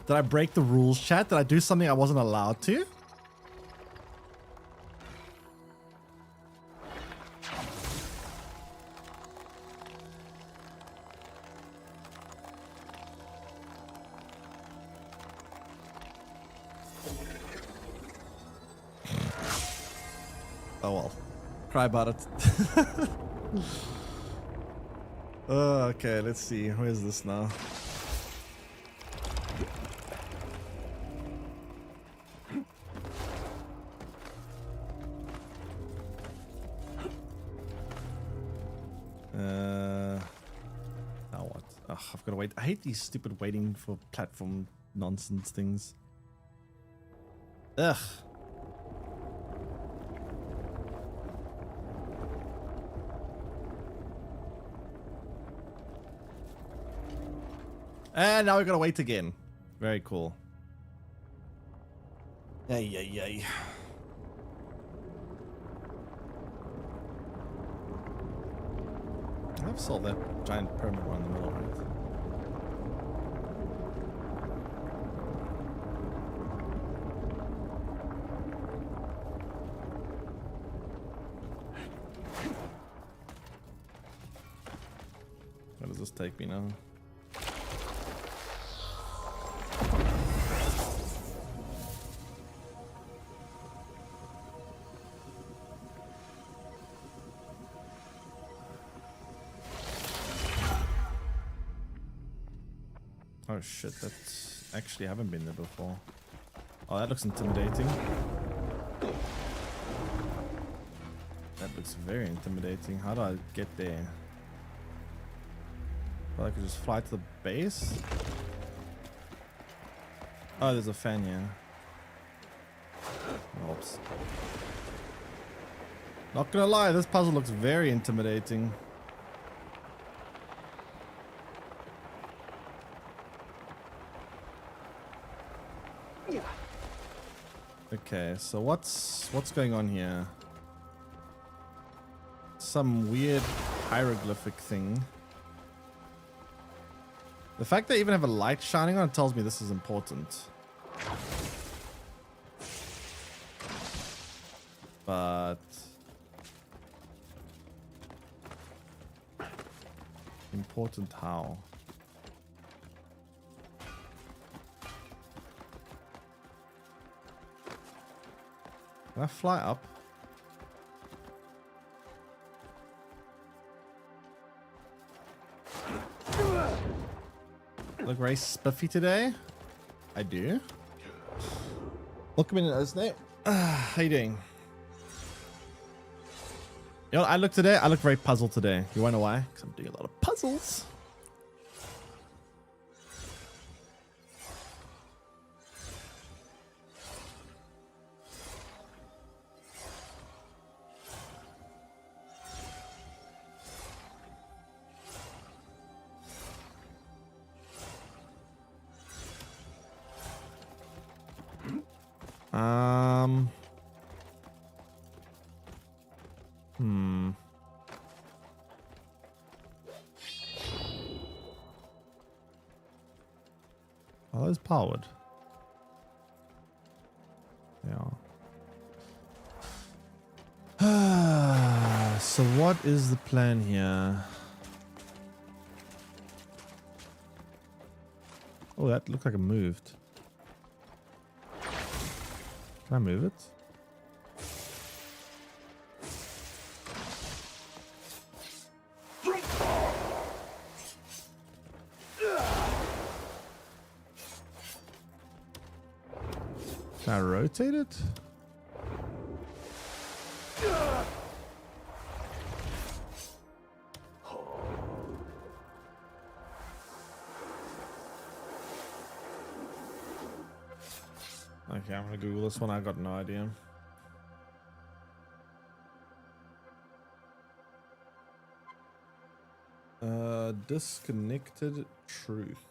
Did I break the rules, chat? Did I do something I wasn't allowed to? Oh well. Cry about it. Okay, let's see. Where is this now? Now what? Ugh, I've got to wait. I hate these stupid waiting for platform nonsense things. Ugh. And now we gotta wait again. Very cool. Ay, ay, ay. I've solved that giant pyramid one in the middle, right? Where does this take me now? Oh shit, that's actually I haven't been there before. Oh, that looks intimidating. That looks very intimidating. How do I get there? Well, I could just fly to the base? Oh, there's a fan here. Oops. Not gonna lie, this puzzle looks very intimidating. Okay, so what's going on here? Some weird hieroglyphic thing. The fact they even have a light shining on it tells me this is important. But important how? Can I fly up? Look very spiffy today. I do. Welcome in, Osnate. How you doing? You know what I look today? I look very puzzled today. You wanna know why? Because I'm doing a lot of puzzles. Are those powered? Yeah. So what is the plan here? Oh, that looked like it moved. Can I move it? Can I rotate it? Okay, I'm gonna Google this one. I got no idea. Disconnected truth.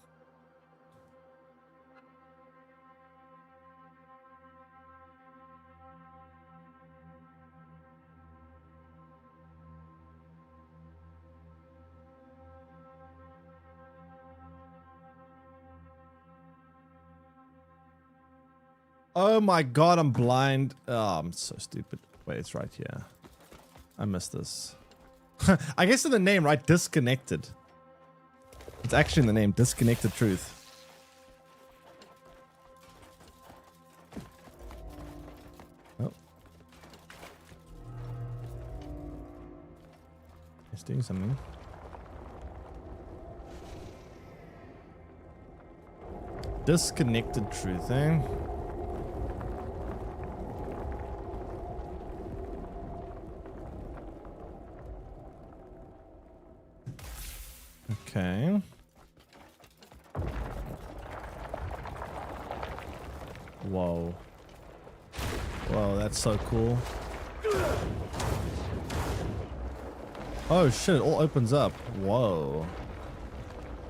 Oh my god, I'm blind. Oh, I'm so stupid. Wait, it's right here. I missed this. I guess in the name, right? Disconnected. It's actually in the name. Disconnected truth. Oh. It's doing something. Disconnected truth, eh? Okay. Whoa. Whoa, that's so cool. Oh shit, it all opens up. Whoa.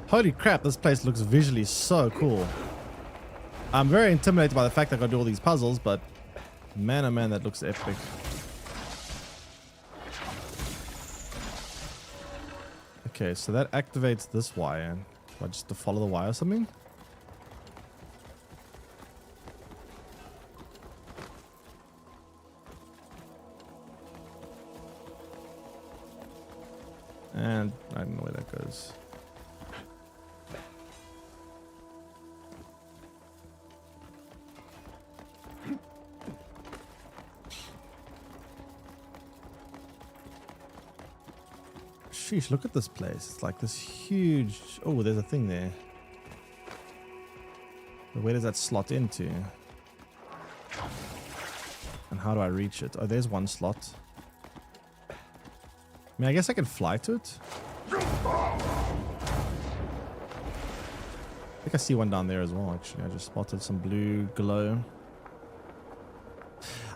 Holy crap, this place looks visually so cool. I'm very intimidated by the fact that I gotta do all these puzzles, but man oh man, that looks epic. Okay, so that activates this wire. Do I just have to follow the wire or something? And I don't know where that goes. Sheesh, look at this place. It's like this huge... Oh, there's a thing there. But where does that slot into? And how do I reach it? Oh, there's one slot. I mean, I guess I can fly to it. I think I see one down there as well, actually. I just spotted some blue glow.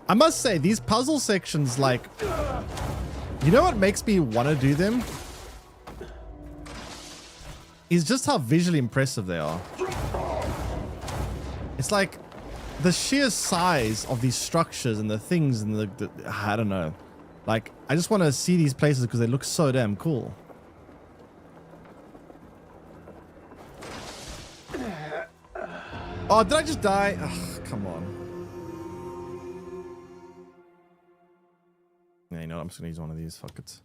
I must say, these puzzle sections, like... You know what makes me want to do them? Is just how visually impressive they are. It's like the sheer size of these structures and the things and the I don't know. Like, I just want to see these places because they look so damn cool. Oh, did I just die? Ugh, come on. Yeah, you know what? I'm just gonna use one of these. Fuck it.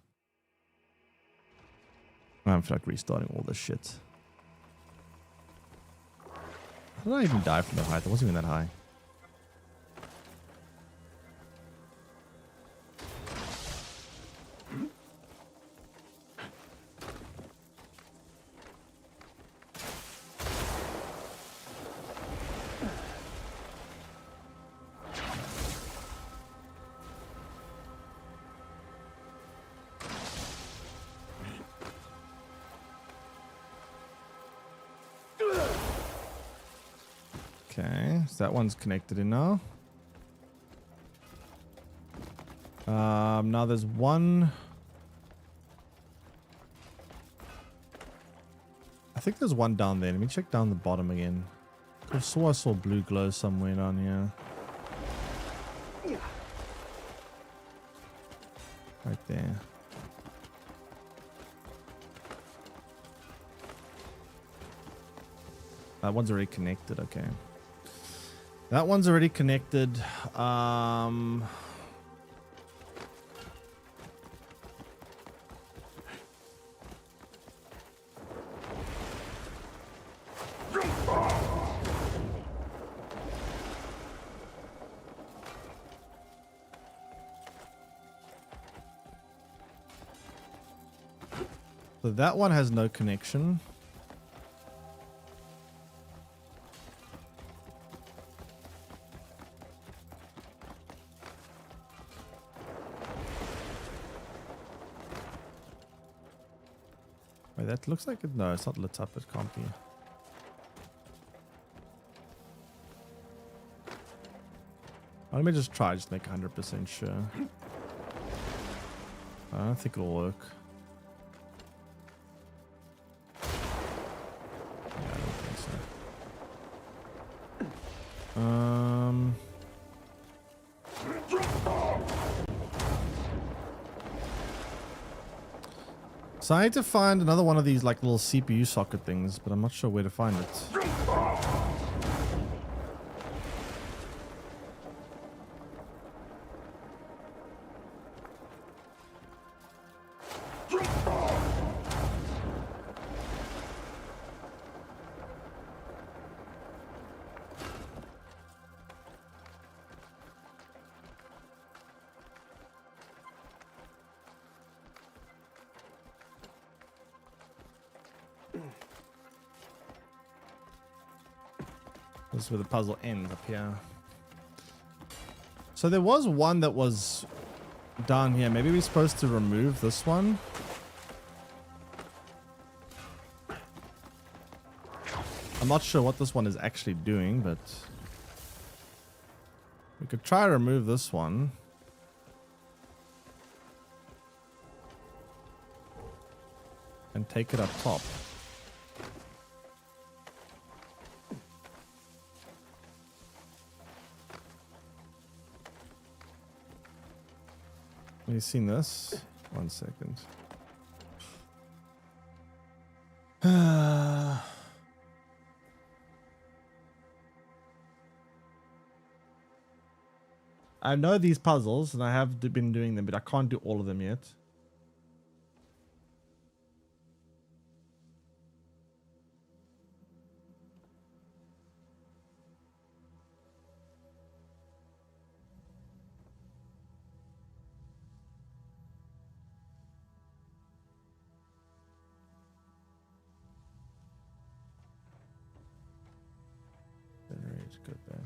I don't feel like restarting all this shit. How did I even die from that height? That wasn't even that high. Okay, so that one's connected in now. Now there's one. I think there's one down there. Let me check down the bottom again. I saw blue glow somewhere down here. Right there. That one's already connected. Okay. That one's already connected. So that one has no connection. Wait, that looks like it. No, it's not lit up. It can't be. Let me just try, just make 100% sure. I don't think it'll work. Yeah, I don't think so. So I need to find another one of these like little CPU socket things, but I'm not sure where to find it. This is where the puzzle ends, up here. So there was one that was down here. Maybe we're supposed to remove this one. I'm not sure what this one is actually doing, but we could try to remove this one. And take it up top. Have you seen this? 1 second. I know these puzzles and I have been doing them, but I can't do all of them yet. Go back.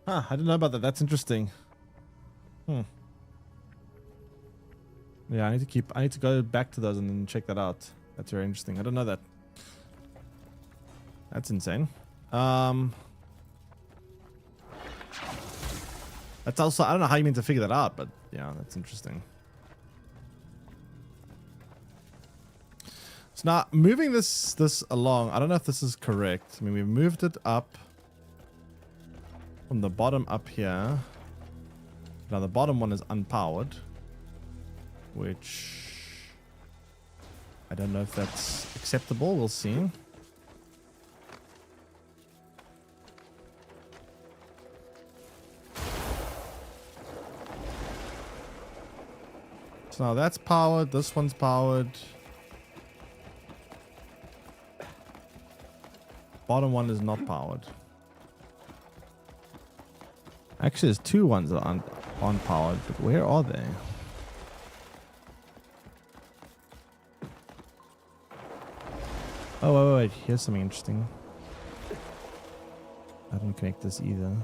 Huh, I didn't know about that. That's interesting. Yeah, I need to go back to those and then check that out. That's very interesting. I don't know that. That's insane. That's also, I don't know how you meant to figure that out, but yeah, that's interesting. So now moving this along, I don't know if this is correct. I mean, we moved it up from the bottom up here. Now the bottom one is unpowered, which I don't know if that's acceptable. We'll see. So now that's powered. This one's powered. Bottom one is not powered. Actually, there's two ones that aren't powered, but where are they? Oh, wait, here's something interesting. I didn't connect this either.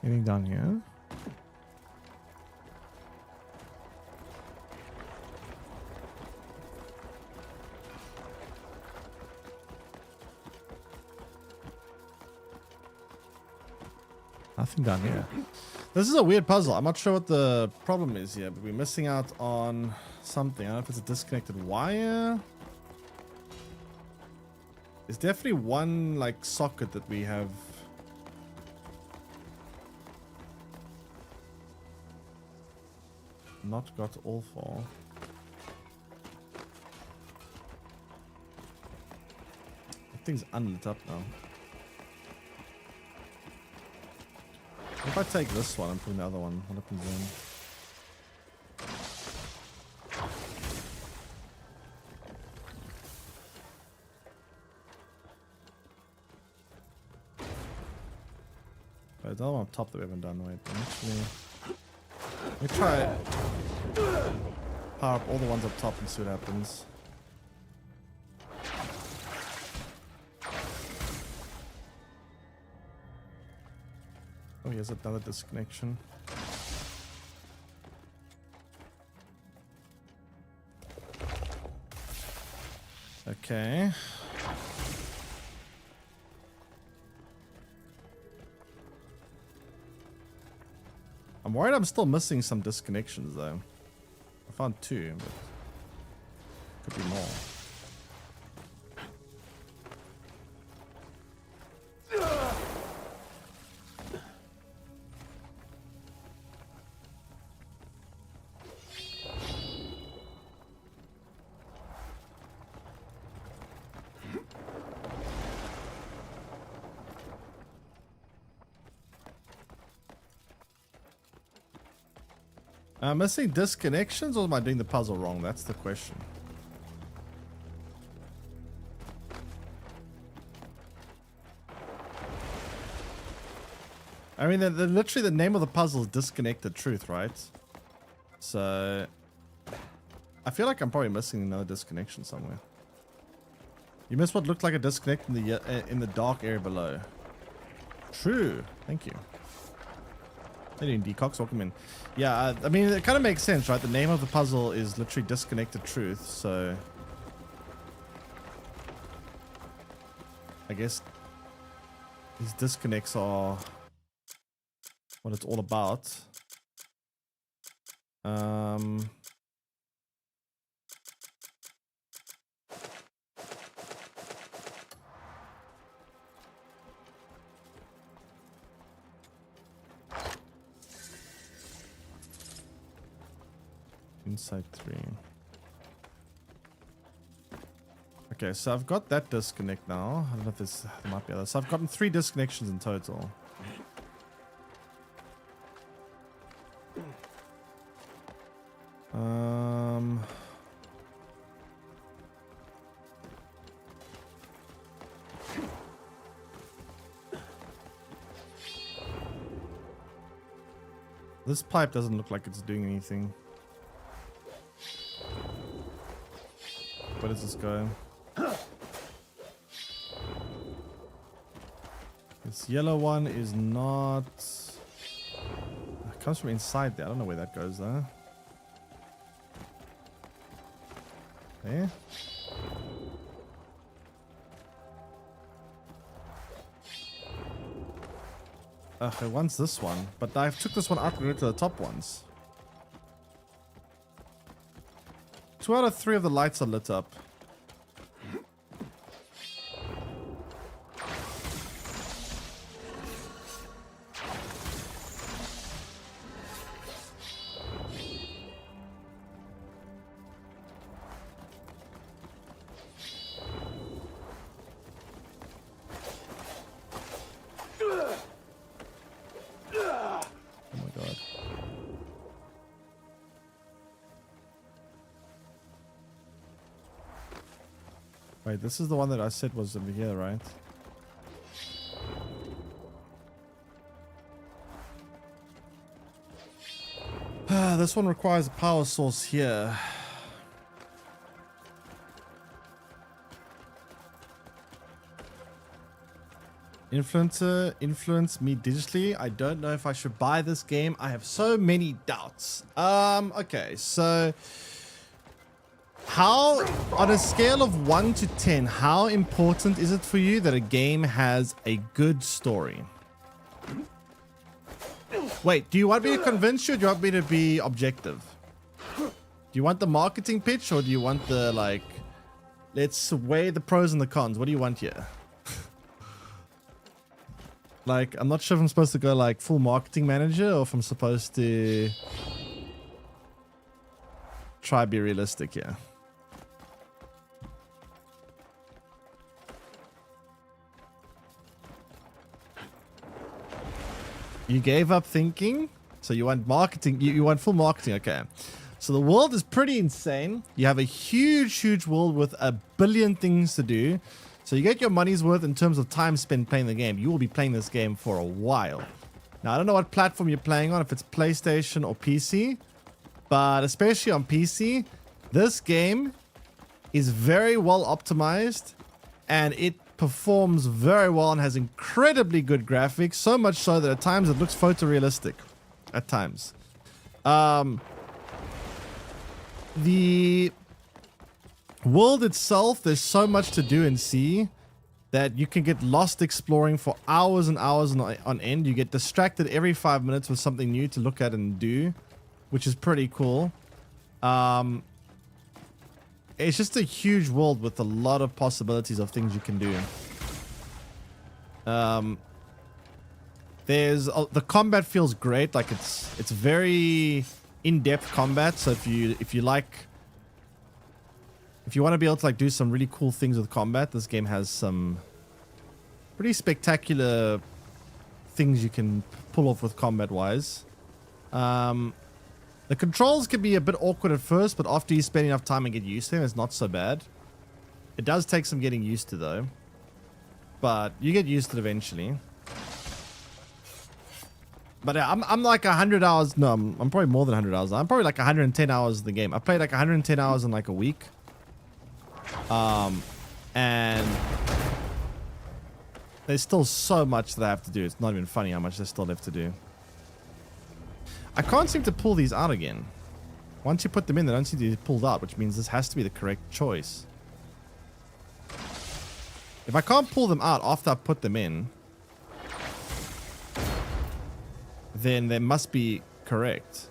Anything down here? Nothing down here. This is a weird puzzle. I'm not sure what the problem is here, but we're missing out on something. I don't know if it's a disconnected wire. There's definitely one like socket that we have not got all for. That thing's unlit up now. If I take this one and put in the other one, what happens then? Right, the other one up top that we haven't done. Wait, actually, let me try power up all the ones up top and see what happens. Oh, here's another disconnection. Okay. I'm worried I'm still missing some disconnections though. I found two, but could be more. Missing disconnections, or am I doing the puzzle wrong? That's the question. I mean, literally the name of the puzzle is Disconnected Truth, right? So I feel like I'm probably missing another disconnection somewhere. You missed what looked like a disconnect in the dark area below. True. Thank you. How you doing, Decox? Welcome in. Yeah, I mean, it kind of makes sense, right? The name of the puzzle is literally Disconnected Truth, so I guess these disconnects are what it's all about. Inside 3. Okay, so I've got that disconnect now. I don't know if there might be others. So I've gotten 3 disconnections in total. This pipe doesn't look like it's doing anything. Where does this go? This yellow one is not... It comes from inside there. I don't know where that goes though. There. It wants this one, but I took this one out and got to the top ones. 2 out of 3 of the lights are lit up. Wait, this is the one that I said was over here, right? This one requires a power source here. Influencer, influence me digitally. I don't know if I should buy this game. I have so many doubts. Okay, so... How, on a scale of 1 to 10, how important is it for you that a game has a good story? Wait, do you want me to convince you or do you want me to be objective? Do you want the marketing pitch or do you want the, like, let's weigh the pros and the cons? What do you want here? Like, I'm not sure if I'm supposed to go, like, full marketing manager or if I'm supposed to try be realistic here. You gave up thinking? So you want marketing, you want full marketing, okay. So the world is pretty insane. You have a huge world with a billion things to do. So you get your money's worth in terms of time spent playing the game. You will be playing this game for a while. Now, I don't know what platform you're playing on, if it's PlayStation or PC. But especially on PC, this game is very well optimized. And it performs very well and has incredibly good graphics, so much so that at times it looks photorealistic. At times. The world itself, there's so much to do and see that you can get lost exploring for hours and hours on end. You get distracted every 5 minutes with something new to look at and do, which is pretty cool. It's just a huge world with a lot of possibilities of things you can do. The combat feels great. Like it's very in-depth combat. So if you want to be able to like do some really cool things with combat, this game has some pretty spectacular things you can pull off with combat-wise. The controls can be a bit awkward at first, but after you spend enough time and get used to them, it's not so bad. It does take some getting used to, though. But you get used to it eventually. But I'm like 100 hours. No, I'm probably more than 100 hours. I'm probably like 110 hours in the game. I played like 110 hours in like a week. And there's still so much that I have to do. It's not even funny how much there's still left to do. I can't seem to pull these out again. Once you put them in, they don't seem to be pulled out, which means this has to be the correct choice. If I can't pull them out after I put them in, then they must be correct.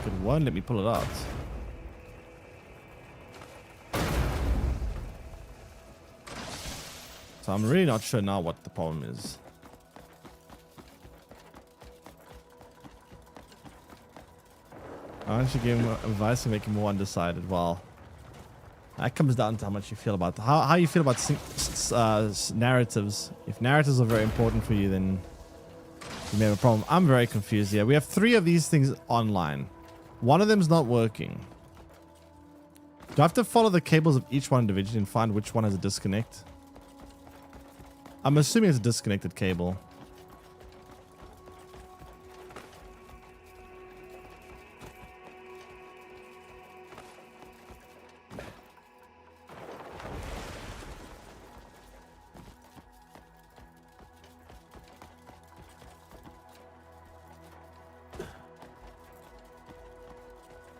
It won't let me pull it out. So I'm really not sure now what the problem is. I want you to give him advice and make him more undecided. Well, that comes down to how much you feel about how you feel about narratives. If narratives are very important for you, then you may have a problem. I'm very confused here. We have 3 of these things online. One of them's not working. Do I have to follow the cables of each one individually and find which one has a disconnect? I'm assuming it's a disconnected cable.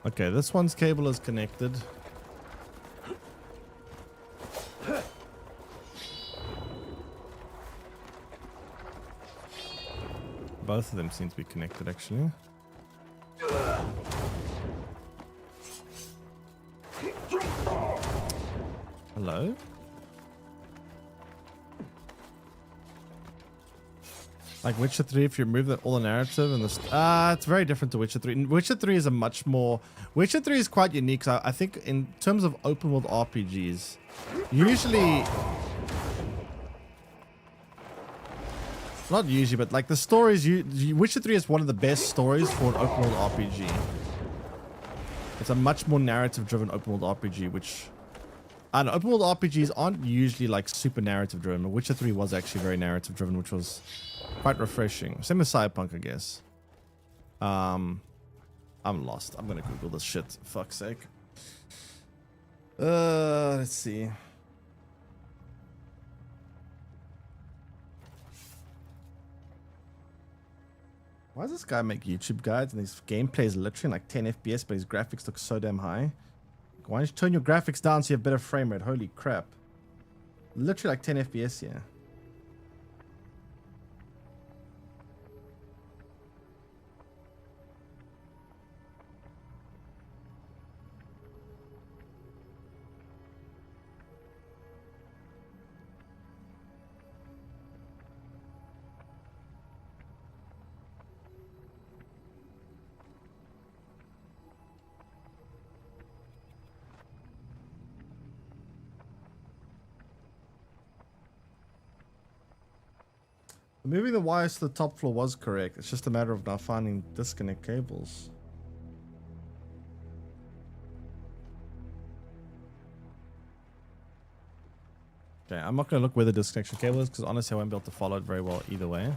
Okay, this one's cable is connected. Both of them seem to be connected, actually. Hello? Like Witcher 3, if you remove all the narrative and the... it's very different to Witcher 3. Witcher 3 is a much more... Witcher 3 is quite unique. So I think in terms of open world RPGs, usually... Not usually, but like the stories... Witcher 3 is one of the best stories for an open world RPG. It's a much more narrative-driven open world RPG, which... And open world RPGs aren't usually like super narrative-driven. Witcher 3 was actually very narrative-driven, which was... quite refreshing. Same as Cyberpunk, I guess. I'm lost. I'm gonna Google this shit. For fuck's sake. Let's see. Why does this guy make YouTube guides and his gameplay is literally like 10 FPS, but his graphics look so damn high? Why don't you turn your graphics down so you have better frame rate? Holy crap. Literally like 10 FPS here. Moving the wires to the top floor was correct. It's just a matter of now finding disconnect cables. Okay, I'm not going to look where the disconnection cable is because honestly I won't be able to follow it very well either way.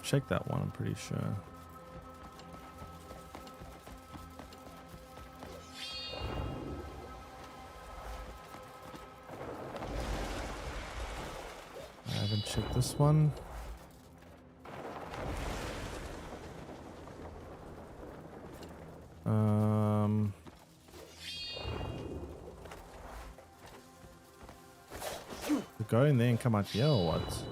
Check that one, I'm pretty sure. I haven't checked this one. We go in there and come out here or what?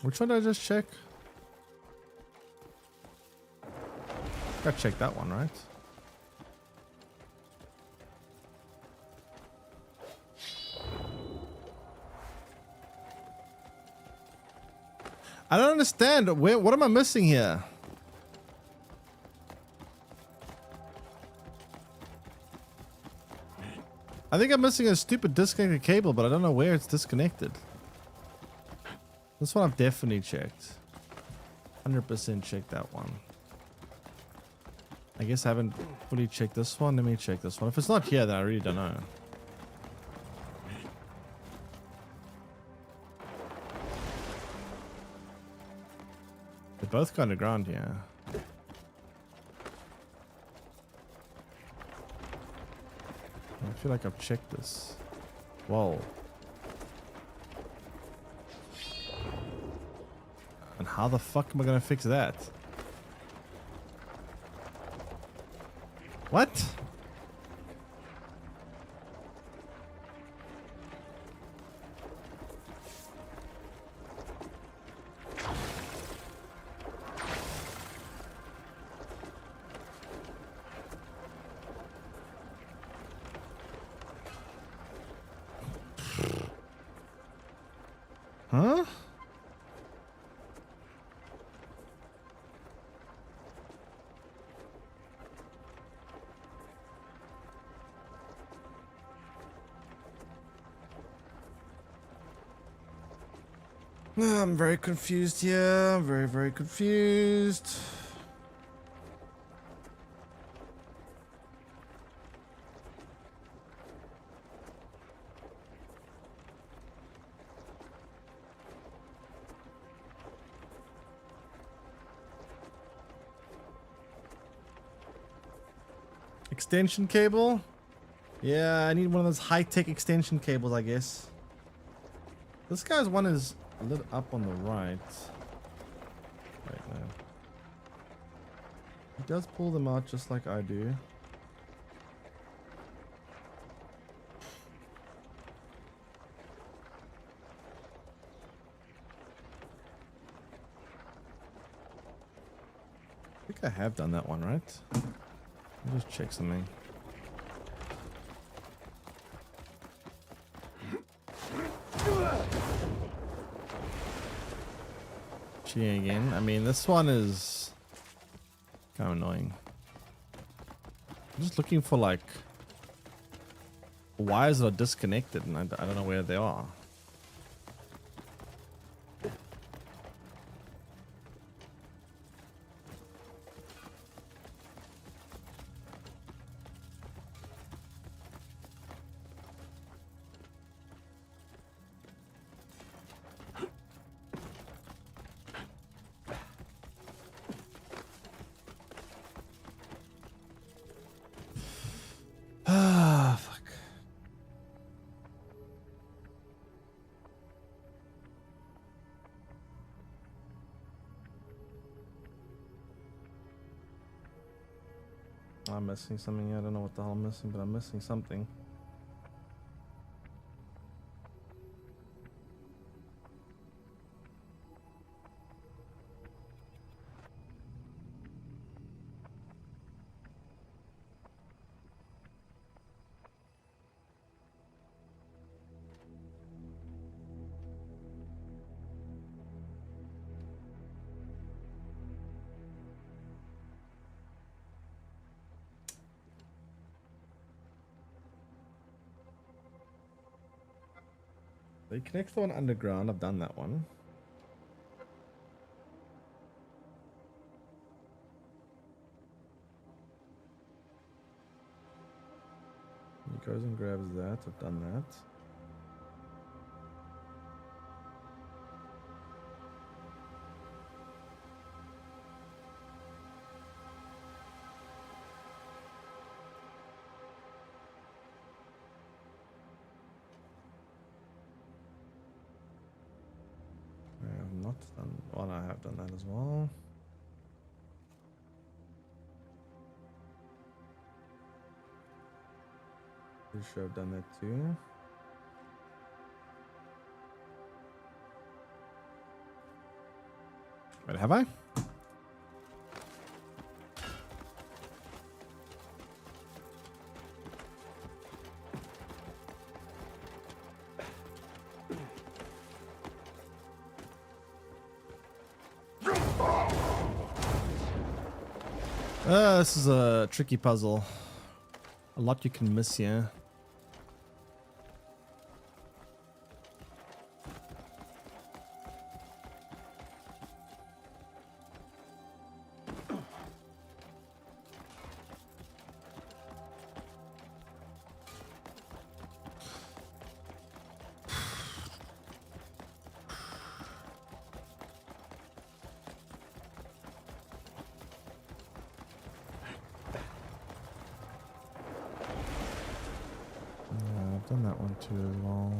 Which one did I just check? Gotta check that one, right? I don't understand. What am I missing here? I think I'm missing a stupid disconnected cable, but I don't know where it's disconnected. This one I've definitely checked. 100% checked that one. I guess I haven't fully checked this one. Let me check this one. If it's not here, then I really don't know. They're both kind of ground here. I feel like I've checked this. Whoa. And how the fuck am I gonna fix that? What? Huh? I'm very confused here. Very, very confused. Extension cable? Yeah, I need one of those high-tech extension cables, I guess. This guy's one is lit up on the right. Right now. He does pull them out just like I do. I think I have done that one, right? Let me just check something. Cheating again. I mean, this one is kind of annoying. I'm just looking for like wires that are disconnected, and I don't know where they are. Ah, fuck. I'm missing something. I don't know what the hell I'm missing, but I'm missing something. They connect the one underground. I've done that one. He goes and grabs that. I've done that. I have not done. Well, I have done that as well. Pretty sure I've done that too. Wait, have I? This is a tricky puzzle. A lot you can miss here. I've done that one too as well.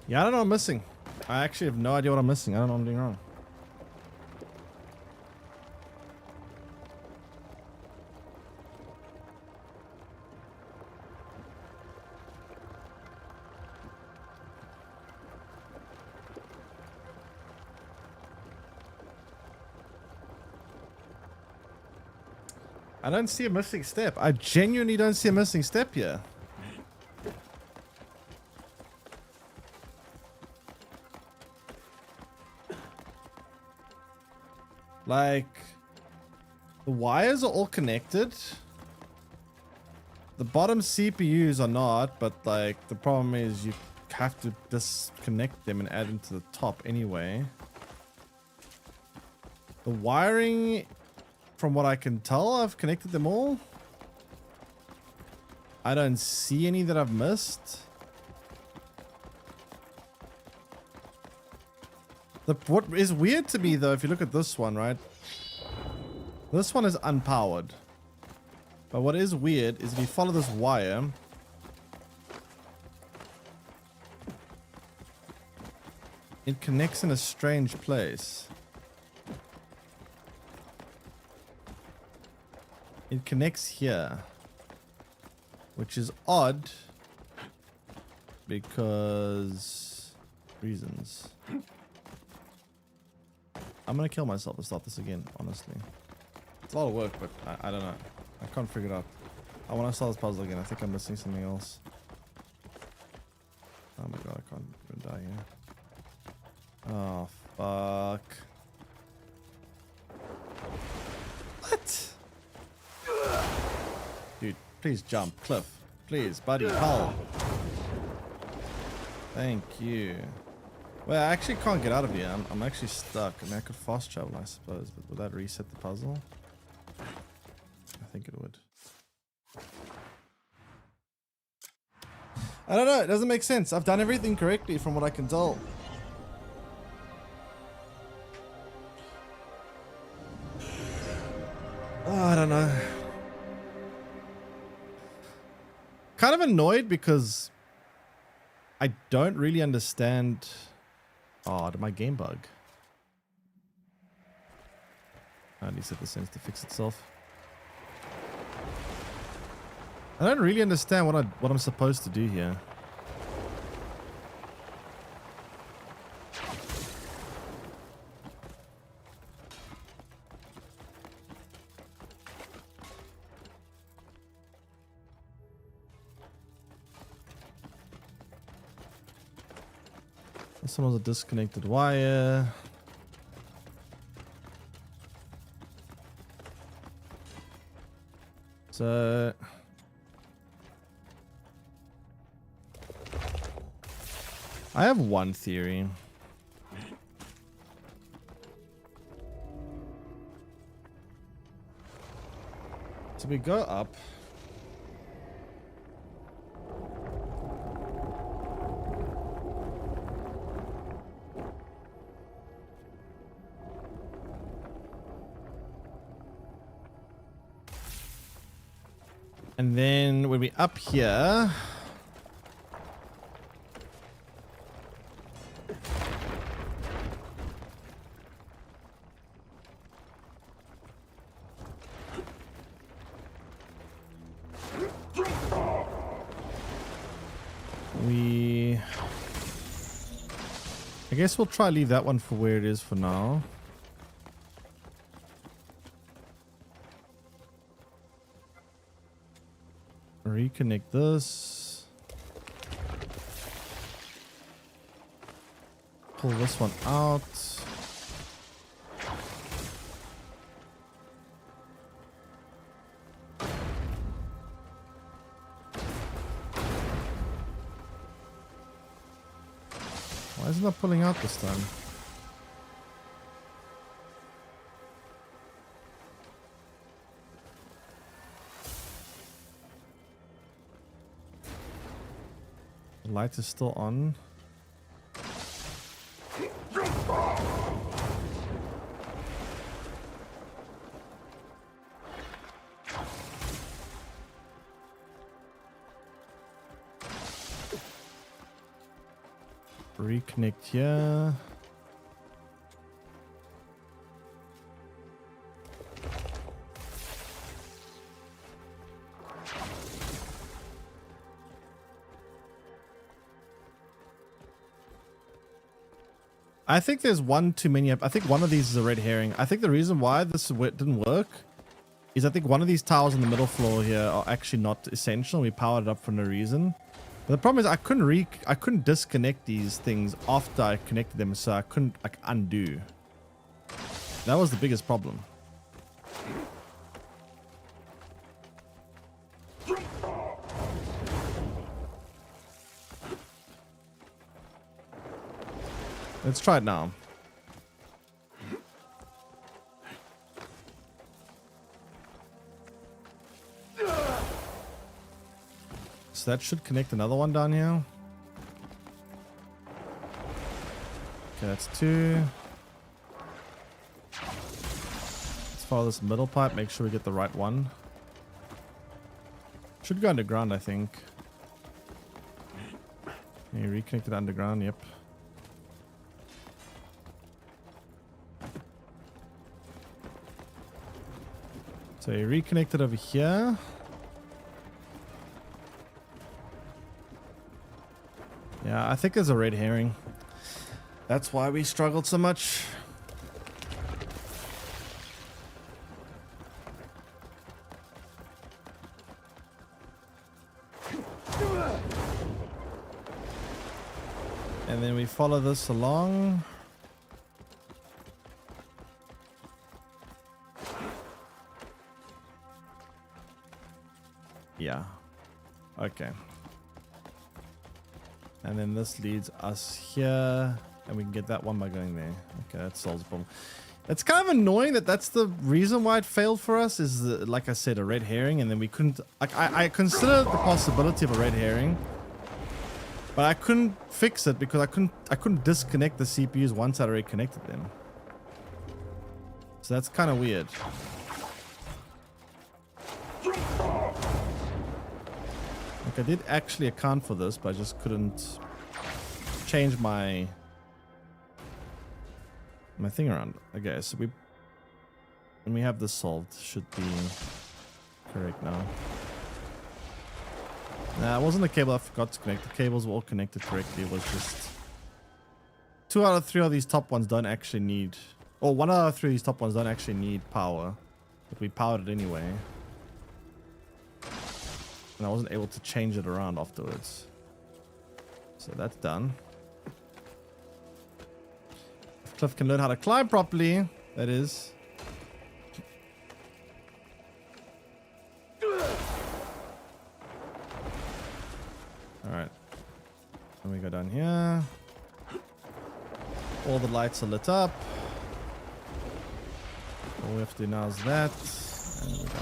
Yeah, I don't know what I'm missing. I actually have no idea what I'm missing. I don't know what I'm doing wrong. I don't see a missing step. I genuinely don't see a missing step here. Like, the wires are all connected. The bottom CPUs are not, but like the problem is you have to disconnect them and add them to the top anyway. The wiring, from what I can tell, I've connected them all. I don't see any that I've missed. What is weird to me though, if you look at this one, right? This one is unpowered. But what is weird is if you follow this wire, it connects in a strange place. It connects here, which is odd because reasons. I'm gonna kill myself to start this again, honestly. It's a lot of work, but I don't know. I can't figure it out. I want to solve this puzzle again. I think I'm missing something else. Oh my god, I can't even die here. Oh, fuck. What? Dude, please jump. Cliff. Please, buddy. Help. Thank you. Well, I actually can't get out of here. I'm actually stuck. I mean, I could fast travel, I suppose, but would that reset the puzzle? I think it would. I don't know. It doesn't make sense. I've done everything correctly from what I can tell. Oh, I don't know. Kind of annoyed because I don't really understand. Oh, did my game bug? I need to set the sense to fix itself. I don't really understand what I'm supposed to do here. This one was a disconnected wire. So I have one theory. So we go up. And then when we up here, I guess we'll try leave that one for where it is for now. Reconnect this. Pull this one out. Why isn't that pulling out this time? The light is still on. Reconnect here. I think there's one too many. I think one of these is a red herring. I think the reason why this didn't work is I think one of these towers on the middle floor here are actually not essential. We powered it up for no reason. But the problem is I couldn't disconnect these things after I connected them, so I couldn't like undo. That was the biggest problem. Let's try it now. So that should connect another one down here. Okay, that's 2. Let's follow this middle pipe, make sure we get the right one. Should go underground, I think. Yeah, reconnected underground, yep. So you reconnected over here. Yeah, I think there's a red herring. That's why we struggled so much. And then we follow this along. Yeah. Okay. And then this leads us here, and we can get that one by going there. Okay, that solves the problem. It's kind of annoying that that's the reason why it failed for us, is like I said, a red herring, and then we couldn't, like, I considered the possibility of a red herring, but I couldn't fix it because I couldn't disconnect the CPUs once I'd already connected them. So that's kind of weird. Like, I did actually account for this, but I just couldn't change my thing around. Okay, so when we have this solved, should be correct now. Nah, it wasn't the cable I forgot to connect. The cables were all connected correctly. It was just 2 out of 3 of these top ones don't actually need, or 1 out of 3 of these top ones don't actually need power, but we powered it anyway. And I wasn't able to change it around afterwards. So that's done. If Cliff can learn how to climb properly, that is. Alright. Then we go down here. All the lights are lit up. All we have to do now is that. And we're done.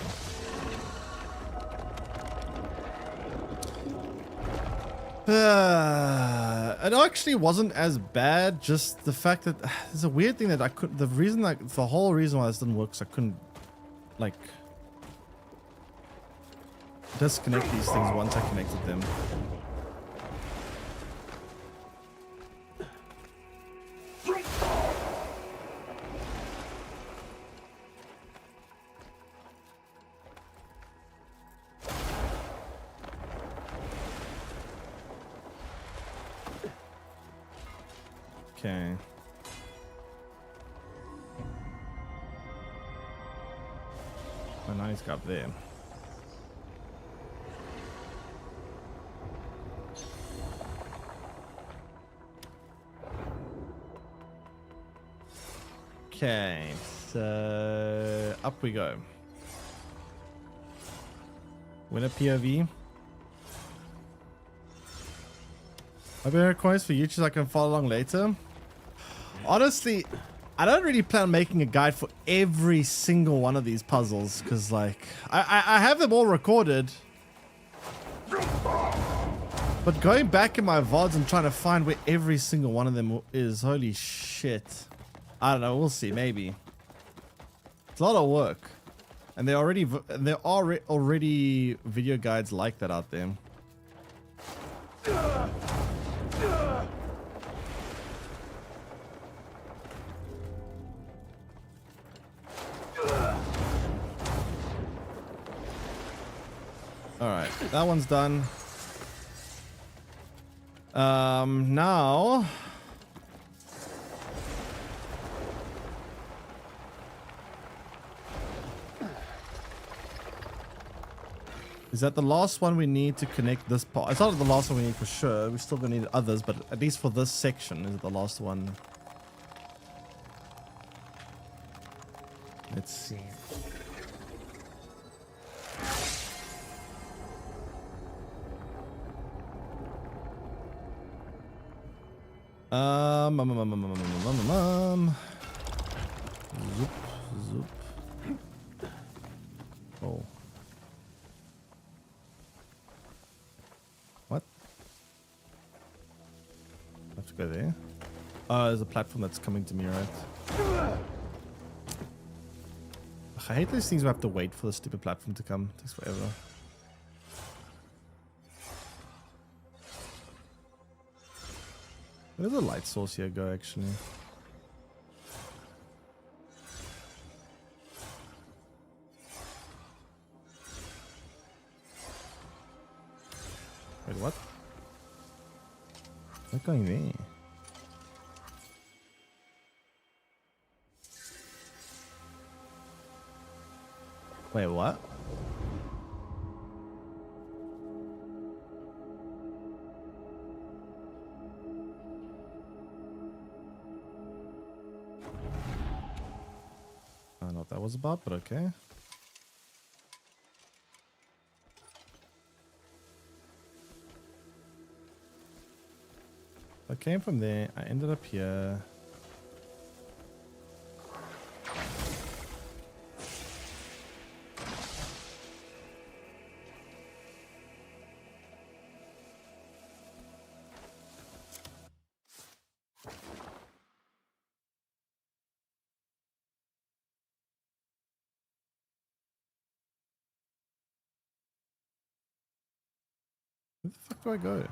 It actually wasn't as bad, just the fact that there's a weird thing that I couldn't, the whole reason why this didn't work is I couldn't, like, disconnect these things once I connected them. Okay. Oh, now he's got up there. Okay, so up we go. Win a POV. I've been requests for YouTube so I can follow along later. Honestly, I don't really plan on making a guide for every single one of these puzzles because, like, I have them all recorded. But going back in my VODs and trying to find where every single one of them is, holy shit. I don't know, we'll see, maybe. It's a lot of work. And there are already video guides like that out there. Alright, that one's done. Now... Is that the last one we need to connect this part? It's not the last one we need for sure. We're still going to need others, but at least for this section, is it the last one? Let's see. Zoop, zoop. Oh. What? I have to go there. Oh, there's a platform that's coming to me, right? Ugh, I hate those things where I have to wait for the stupid platform to come. It takes forever. Where does the light source here go, actually? Wait, what? Not going there. Wait, what? I don't know what that was about, but okay. I came from there, I ended up here. Where the fuck do I go?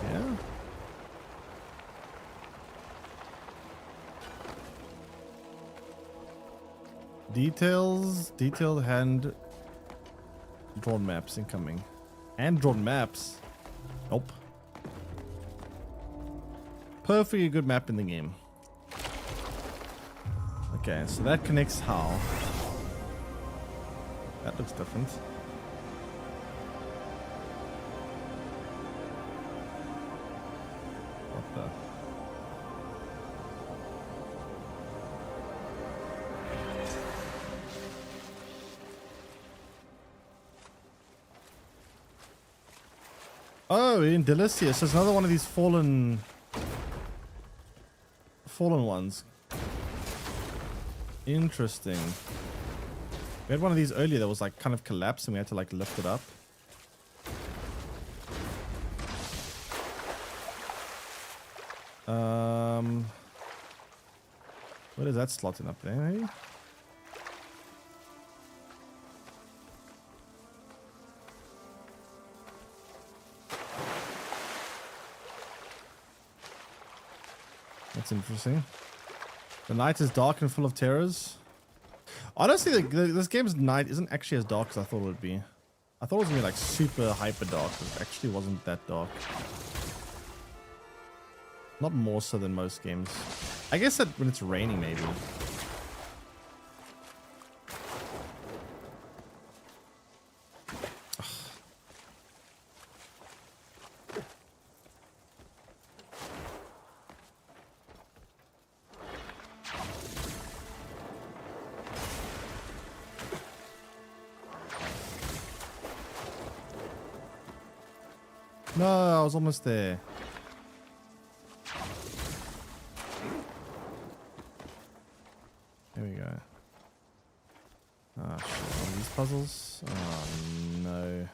Yeah. Details, detailed hand drawn maps incoming. Hand drawn maps? Nope. Perfectly good map in the game. Okay, so that connects how? That looks different. What the? Oh, in Delicious. So it's another one of these fallen ones. Interesting. We had one of these earlier that was like kind of collapsed and we had to like lift it up. Where is that slotting up there, maybe? That's interesting. The night is dark and full of terrors. Honestly, this game's night isn't actually as dark as I thought it would be. I thought it was going to be like super hyper dark. It actually wasn't that dark. Not more so than most games. I guess that when it's raining, maybe. No, I was almost there. There we go. Ah, shit. One of these puzzles? Oh, no.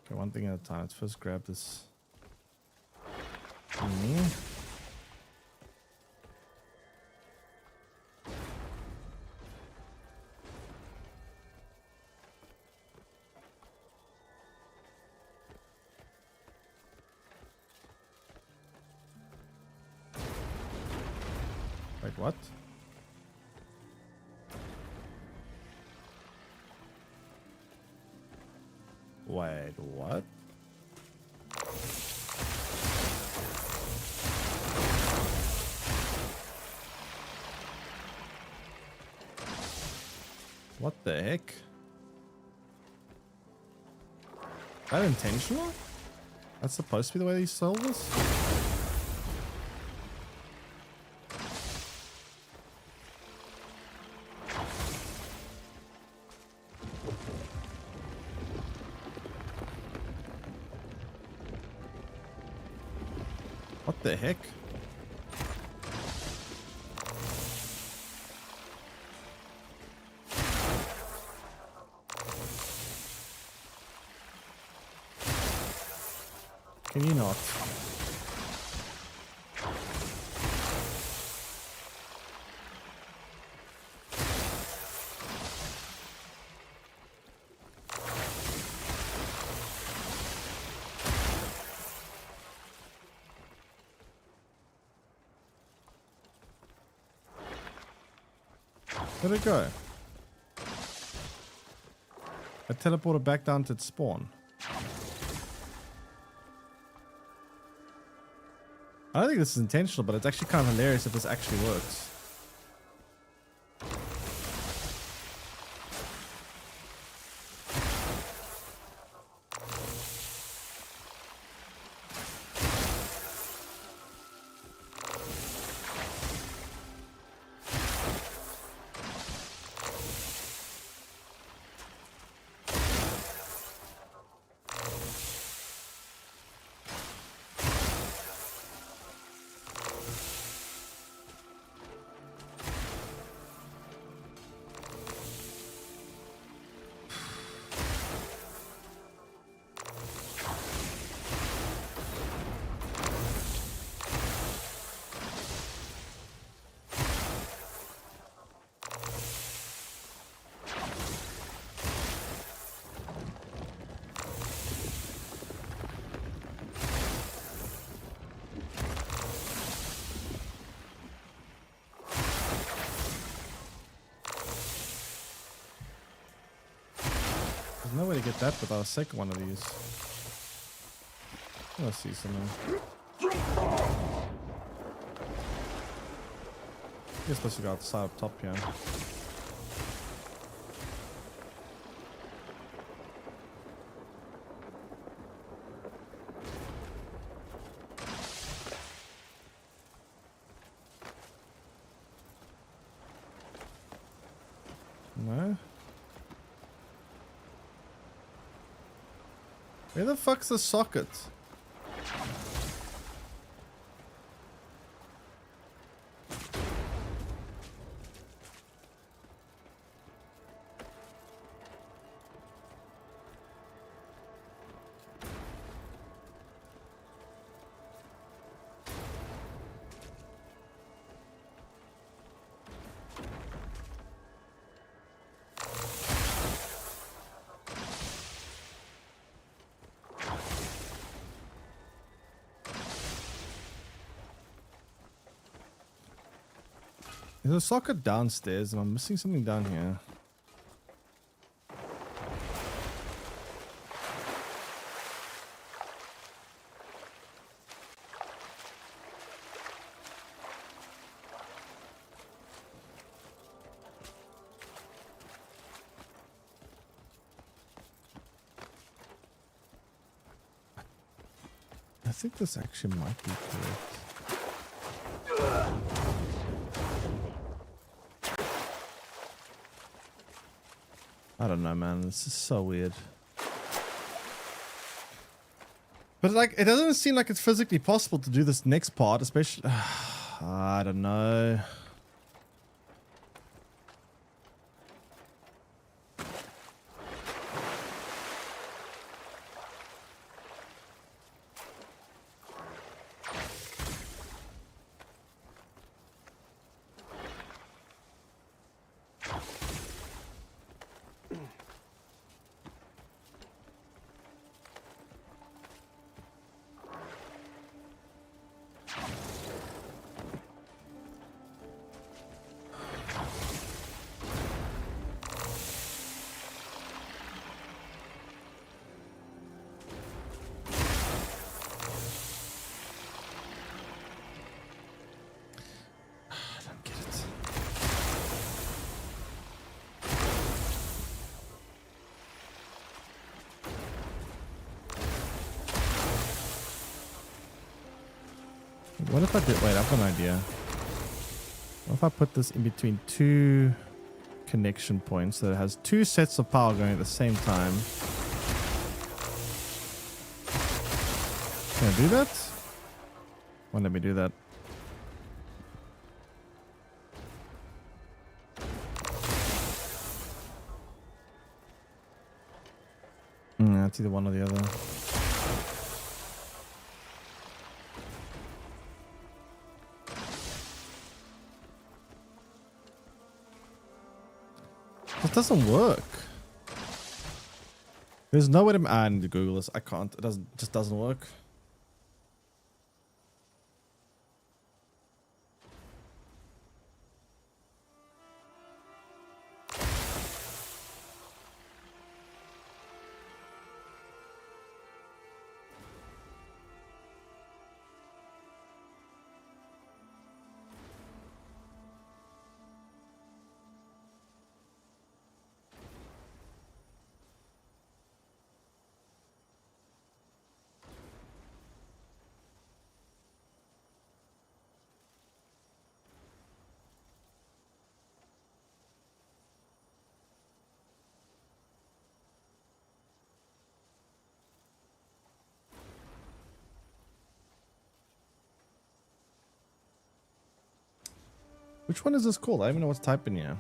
Okay, one thing at a time. Let's first grab this. Thingy. Wait, what? Wait, what? What the heck? That intentional? That's supposed to be the way they sell this? What the heck? Can you not? Where'd it go? I teleported back down to its spawn. I don't think this is intentional, but it's actually kind of hilarious if this actually works. There's no way to get that without a second one of these. Let's see something. You're supposed to go outside up top here. No? Where the fuck's the socket? There's a socket downstairs and I'm missing something down here. I think this actually might be correct. I don't know, man. This is so weird. But like, it doesn't seem like it's physically possible to do this next part, especially... I don't know. What if I did? Wait, I've got an idea. What if I put this in between two connection points so that it has two sets of power going at the same time? Can I do that? Won't let me do that. It's either one or the other. It doesn't work. There's no way to. I need to Google this. I can't. It doesn't. Just doesn't work. Which one is this called? I don't even know what's typing here.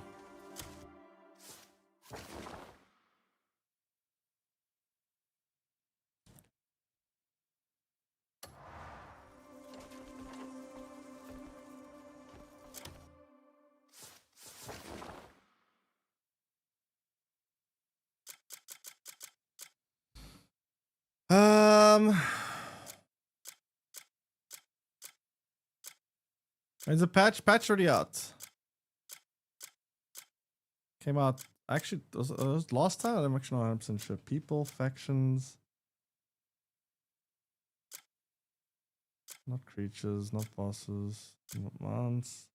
Is the patch already out? Came out actually was last time. I'm actually not 100% sure. People, factions, not creatures, not bosses, not mounts.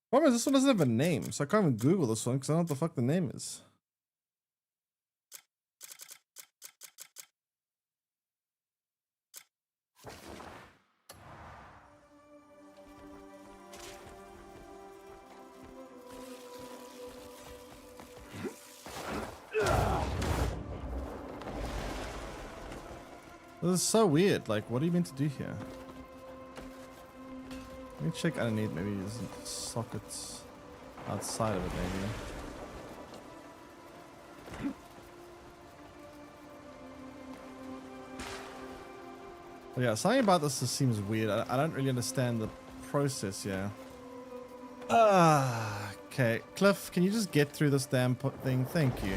Problem is, this one doesn't have a name, so I can't even Google this one because I don't know what the fuck the name is. This is so weird. Like, what are you meant to do here? Let me check underneath. Maybe there's sockets outside of it, maybe. But yeah, something about this just seems weird. I don't really understand the process here. Okay. Cliff, can you just get through this damn thing? Thank you.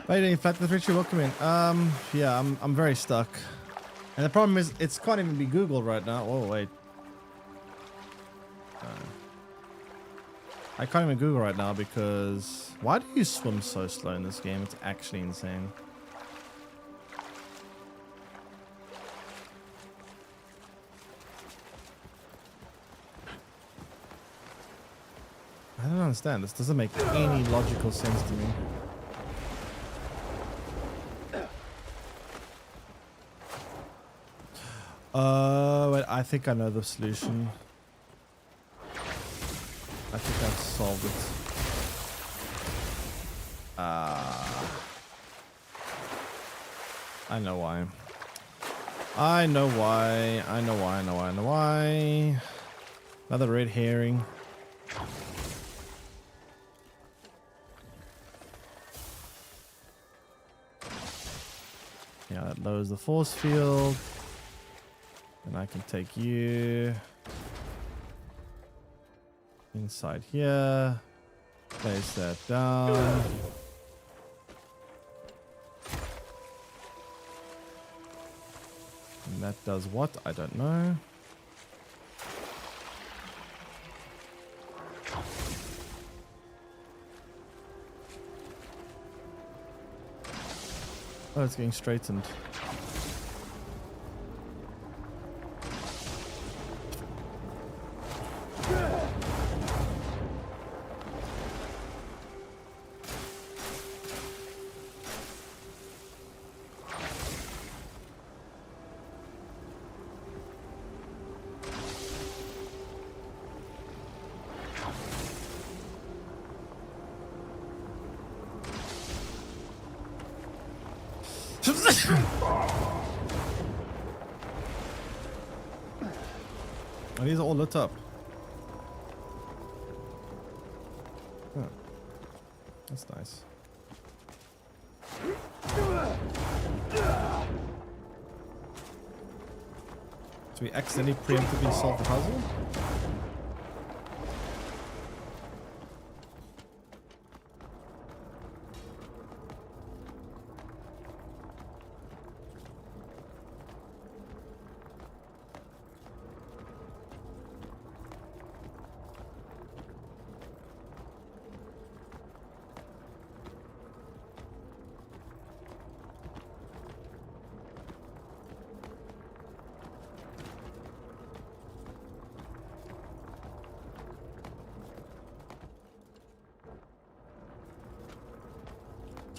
How you doing, Flat the Richie? Welcome in. Yeah, I'm very stuck. And the problem is, it can't even be Googled right now. Whoa, wait. I can't even Google right now because... Why do you swim so slow in this game? It's actually insane. I don't understand. This doesn't make any logical sense to me. Wait, I think I know the solution. I think I've solved it. I know why. I know why. I know why. I know why. I know why. Another red herring. Yeah, that lowers the force field. And I can take you inside here, place that down. And that does what? I don't know. Oh, it's getting straightened. Oh, these are all lit up. Oh, that's nice. So we accidentally preemptively solve the puzzle?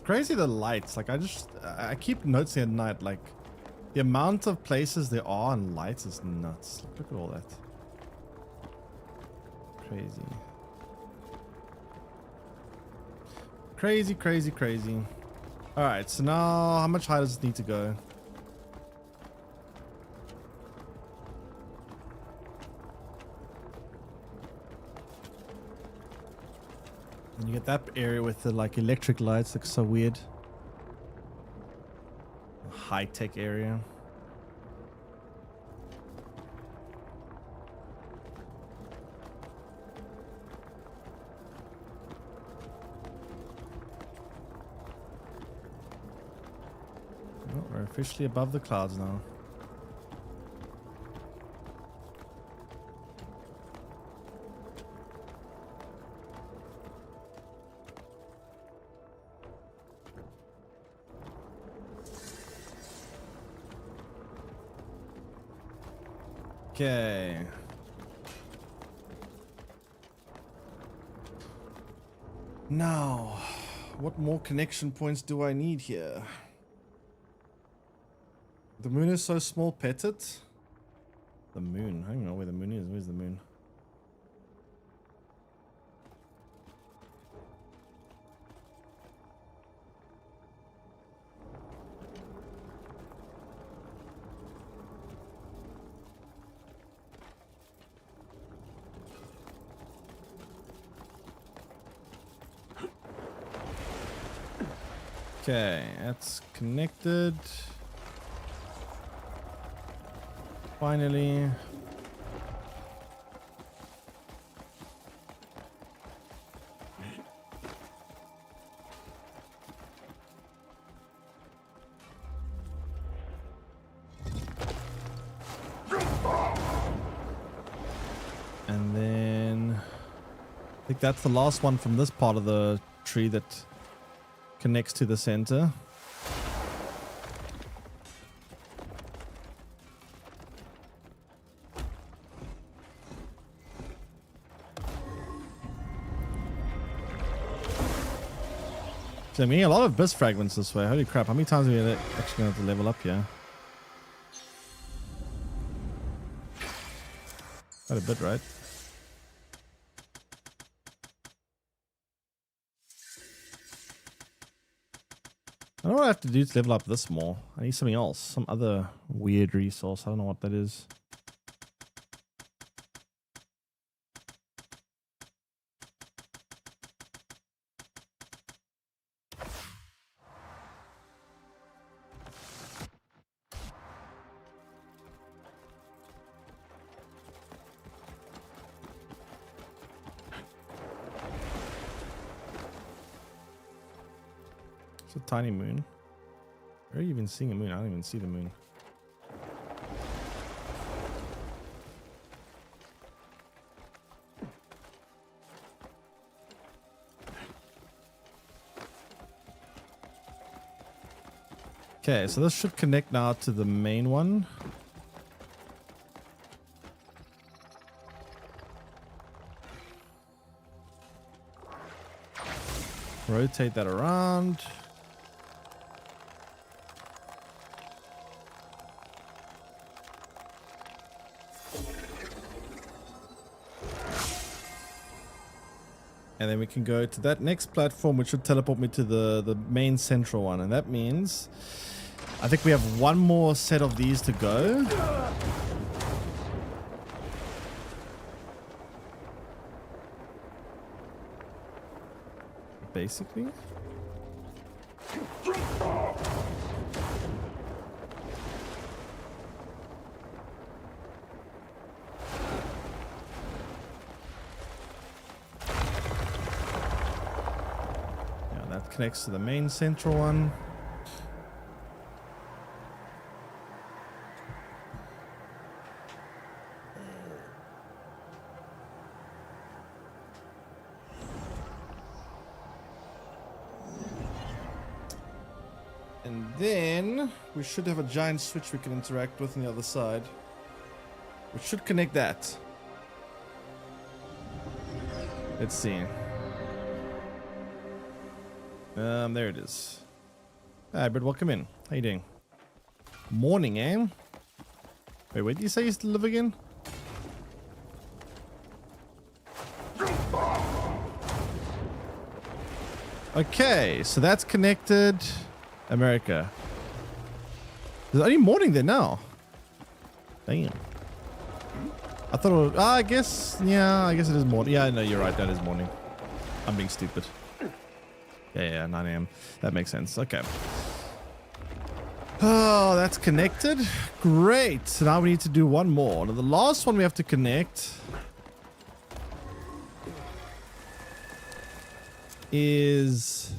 Crazy the lights, like I keep noticing at night, like the amount of places there are and lights is nuts. Look at all that. Crazy. Crazy, crazy, crazy. Alright, so now how much higher does it need to go? And you get that area with the like electric lights, looks so weird. High-tech area. Oh, we're officially above the clouds now. Okay. Now, what more connection points do I need here? The moon is so small, pet it. The moon. I don't know where the moon is. Where's the moon? Okay, that's connected. Finally. And then I think that's the last one from this part of the tree that connects to the center. So I mean, a lot of abyss fragments this way. Holy crap, how many times are we actually going to level up here? Quite a bit, right? I don't know what I have to do to level up this more. I need something else. Some other weird resource. I don't know what that is. It's a tiny moon. Where are you even seeing a moon? I don't even see the moon. Okay, so this should connect now to the main one. Rotate that around. And then we can go to that next platform, which should teleport me to the main central one. And that means I think we have one more set of these to go. Basically. Connects to the main central one. And then we should have a giant switch we can interact with on the other side, which should connect that. Let's see. There it is. Hi, Brad, welcome in. How you doing? Morning, eh? Wait, where did you say you used to live again? Okay, so that's connected. America. There's only morning there now. Damn. I thought it was, I guess it is morning. Yeah, no, you're right, that is morning. I'm being stupid. Yeah, 9 AM. That makes sense. Okay. Oh, that's connected. Great. So now we need to do one more. Now, the last one we have to connect is...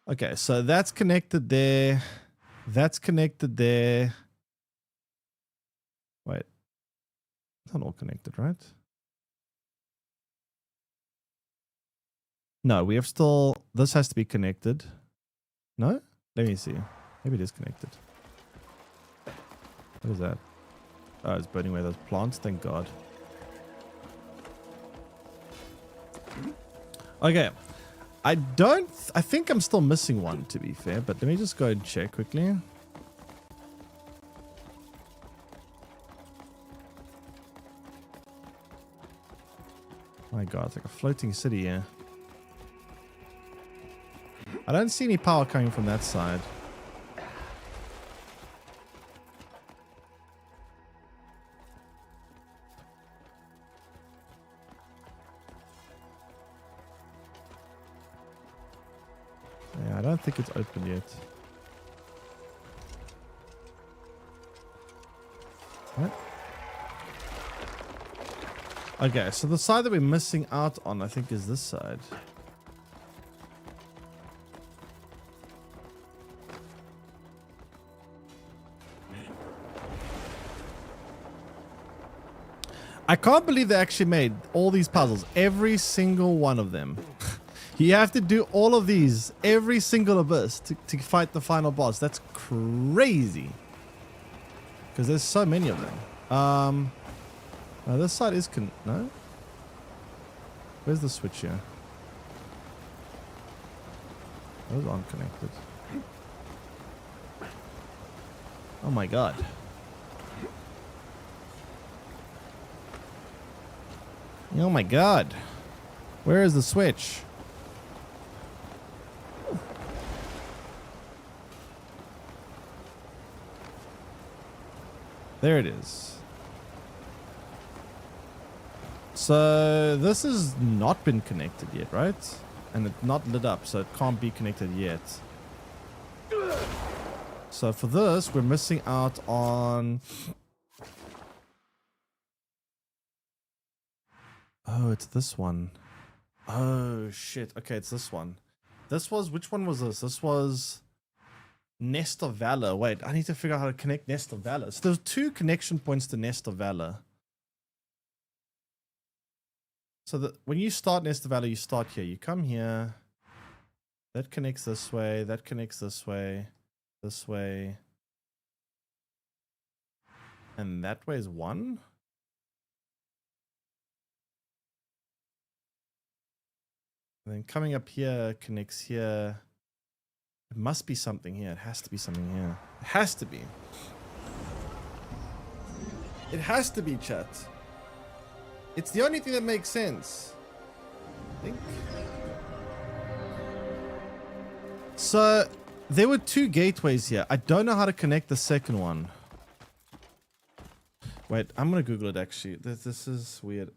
Okay, so that's connected there. That's connected there. Wait. It's not all connected, right? No, we have still... This has to be connected. No? Let me see. Maybe it is connected. What is that? Oh, it's burning away those plants. Thank God. Okay. I think I'm still missing one, to be fair. But let me just go and check quickly. My God, it's like a floating city here. I don't see any power coming from that side. Yeah, I don't think it's open yet. What? Okay, so the side that we're missing out on, I think, is this side. I can't believe they actually made all these puzzles, every single one of them. You have to do all of these, every single abyss to fight the final boss. That's crazy. Because there's so many of them. Now this side is no? Where's the switch here? Those aren't connected. Oh my God. Oh my God. Where is the switch? There it is. So this has not been connected yet, right? And it's not lit up, so it can't be connected yet. So for this, we're missing out on... Oh, it's this one. Oh, shit. Okay, it's this one. This was... Which one was this? This was... Nest of Valor. Wait, I need to figure out how to connect Nest of Valor. So there's 2 connection points to Nest of Valor. So when you start Nest of Valor, you start here. You come here. That connects this way. That connects this way. This way. And that way is 1. And then coming up here connects here. It must be something here. It has to be something here. It has to be. It has to be, chat. It's the only thing that makes sense. I think. So, there were 2 gateways here. I don't know how to connect the second one. Wait, I'm gonna Google it actually. This is weird.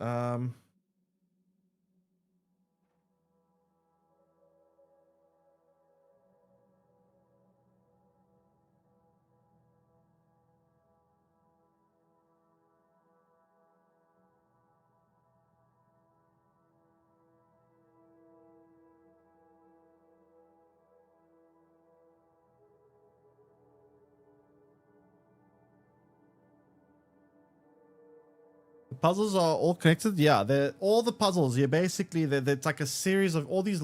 Puzzles are all connected. Yeah, they're all the puzzles. Yeah, basically, it's like a series of all these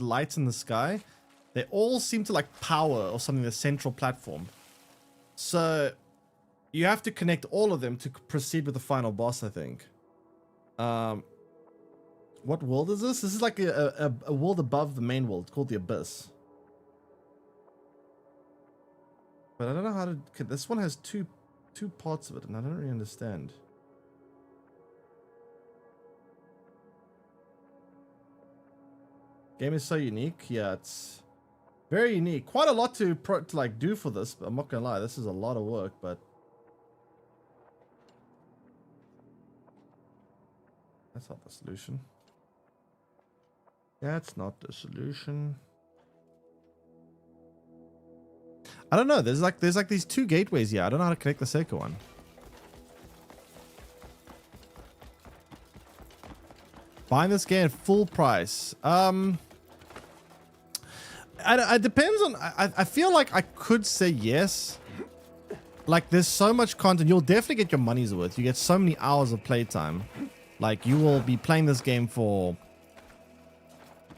lights in the sky. They all seem to like power or something. The central platform. So you have to connect all of them to proceed with the final boss. I think. What world is this? This is like a world above the main world called the Abyss. But I don't know how to. This one has two parts of it, and I don't really understand. Game is so unique. Yeah, it's very unique. Quite a lot to like do for this. But I'm not gonna lie, this is a lot of work. But that's not the solution. That's not the solution. I don't know. There's like these 2 gateways here. I don't know how to connect the second one. Buying this game at full price. It depends on. I feel like I could say yes. Like there's so much content, you'll definitely get your money's worth. You get so many hours of playtime. Like you will be playing this game for.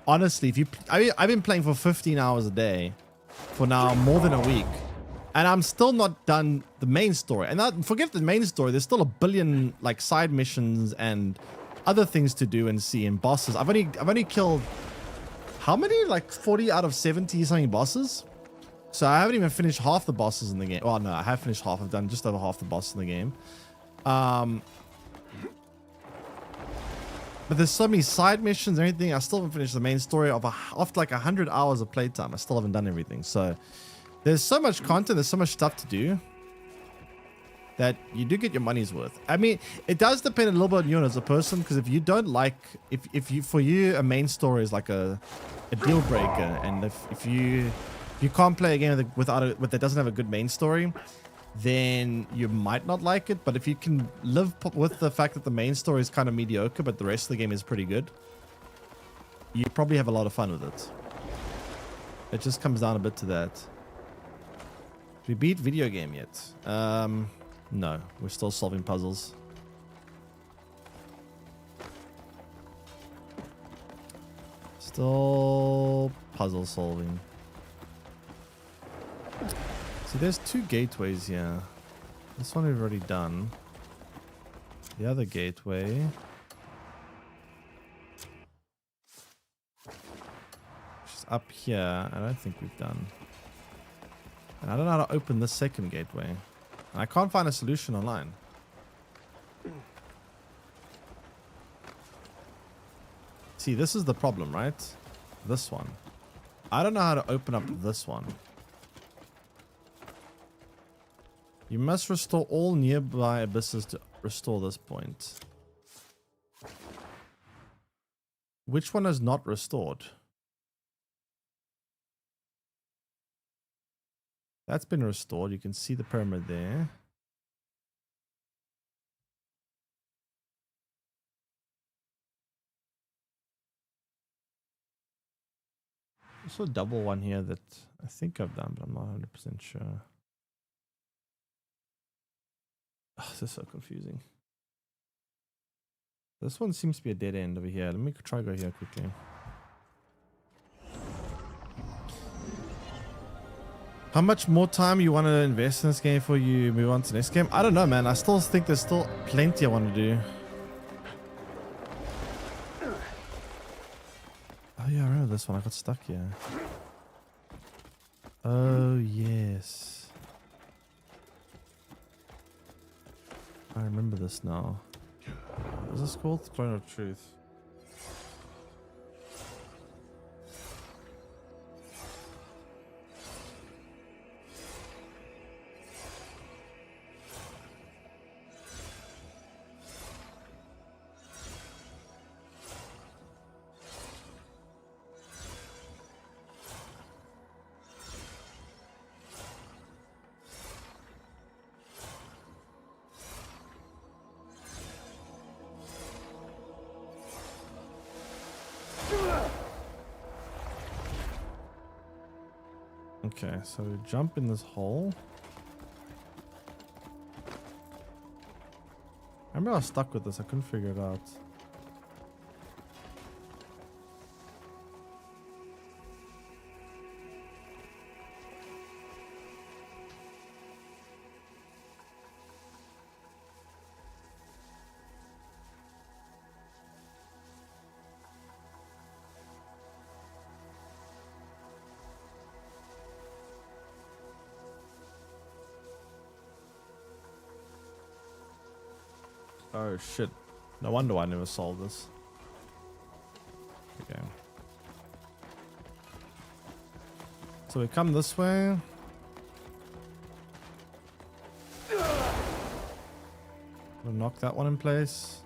Honestly, I've been playing for 15 hours a day for now more than a week, and I'm still not done the main story. And forget the main story. There's still a billion like side missions and other things to do and see and bosses. I've only killed how many? Like 40 out of 70 something bosses. So I haven't even finished half the bosses in the game. Well, no, I have finished half. I've done just over half the bosses in the game. But there's so many side missions and everything. I still haven't finished the main story after like 100 hours of playtime. I still haven't done everything. So there's so much content. There's so much stuff to do that you do get your money's worth. I mean, it does depend a little bit on you as a person, because if you don't like, for you a main story is like a deal breaker, and if you can't play a game that doesn't have a good main story, then you might not like it. But if you can live with the fact that the main story is kind of mediocre, but the rest of the game is pretty good, you probably have a lot of fun with it. It just comes down a bit to that. Did we beat video game yet? No, we're still solving puzzles. Still puzzle solving. See, there's 2 gateways here. This one we've already done. The other gateway. Which is up here. I don't think we've done. And I don't know how to open this second gateway. And I can't find a solution online. See, this is the problem, right? This one. I don't know how to open up this one. You must restore all nearby abysses to restore this point. Which one is not restored? That's been restored. You can see the pyramid there. Also a double one here that I think I've done, but I'm not 100% sure. Oh, this is so confusing. This one seems to be a dead end over here. Let me try go here quickly. How much more time you want to invest in this game before you move on to the next game? I don't know, man. I still think there's still plenty I want to do. Oh yeah, I remember this one. I got stuck here. Oh yes. I remember this now. What is this called? Throne of Truth. Okay, so we jump in this hole. I remember I was stuck with this. I couldn't figure it out. Oh shit. No wonder I never solved this. Okay. So we come this way. We'll knock that one in place.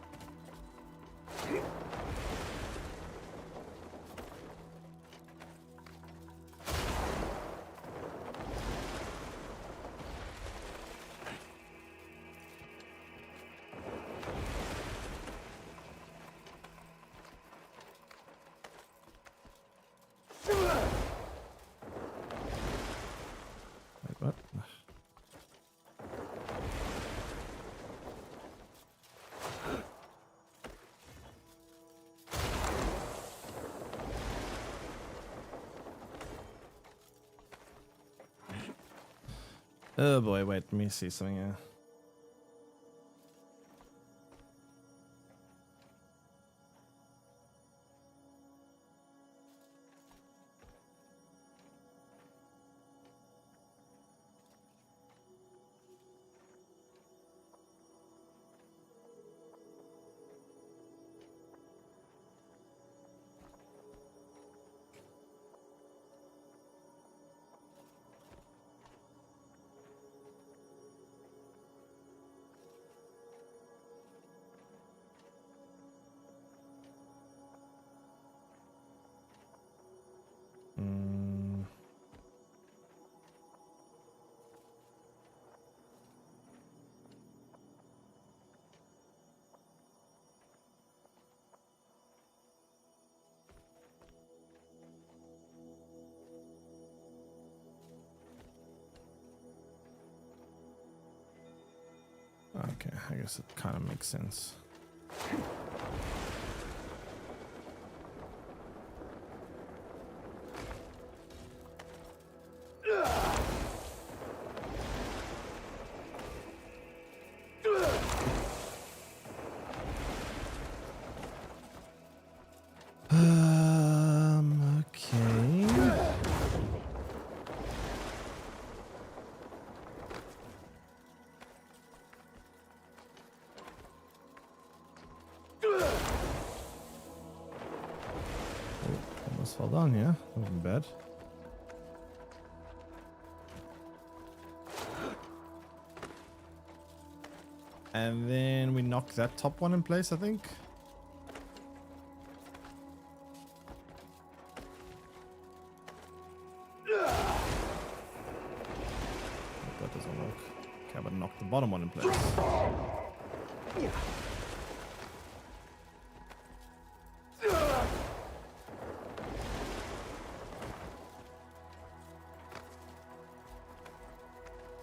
What? Oh boy, wait, let me see something here. Okay, I guess it kind of makes sense. Okay. Almost fell down here. Wasn't bad. And then we knock that top one in place, I think. That doesn't work. Okay, but knock the bottom one in place.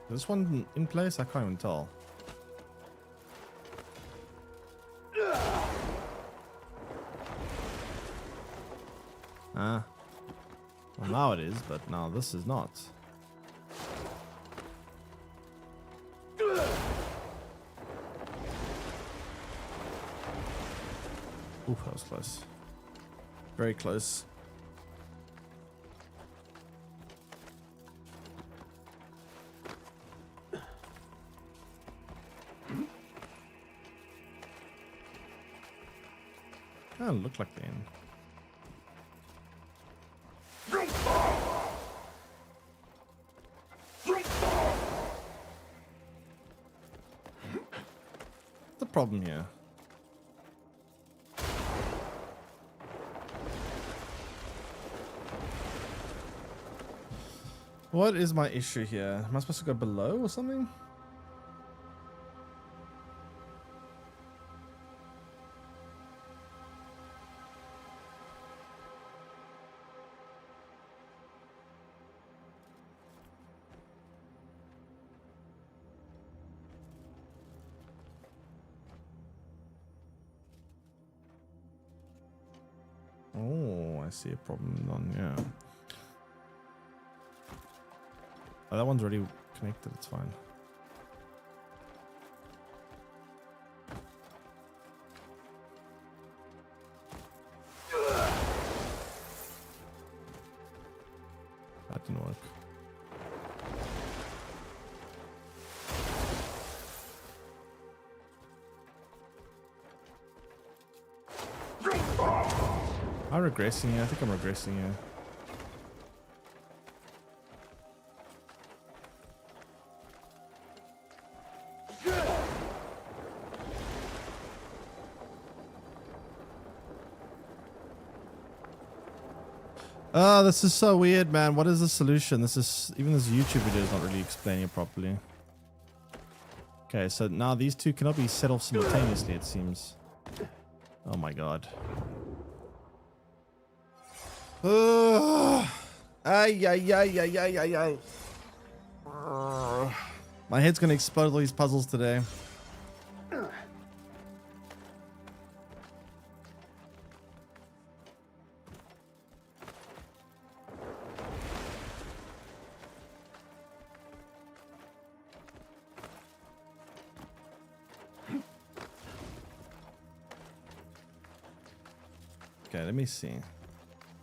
This one in place? I can't even tell. Ah. Well, now it is, but now this is not. Oof, that was close. Very close. Oh, look like the end. What's the problem here? What is my issue here? Am I supposed to go below or something? Oh, I see a problem on, yeah. Oh, that one's already connected, it's fine. That didn't work. I'm regressing here. I think I'm regressing here. Oh, this is so weird, man. What is the solution? This is, even this YouTube video is not really explaining it properly. Okay, so now these two cannot be set off simultaneously, it seems. Oh my god. Ay, ay, ay, ay, ay, ay, ay. My head's gonna explode all these puzzles today. Okay, let me see.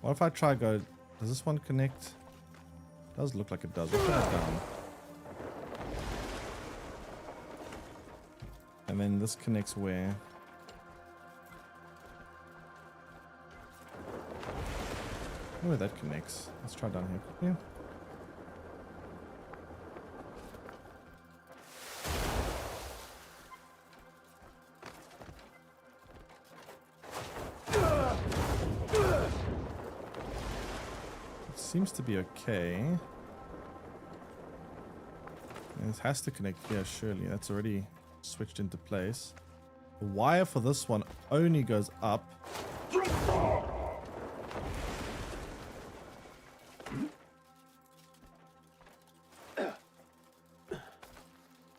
What if I try go... Does this one connect? Does look like it does. Let's put it down. And then this connects where? Where that connects. Let's try down here quickly. Seems to be okay. And it has to connect here, surely. That's already switched into place. The wire for this one only goes up.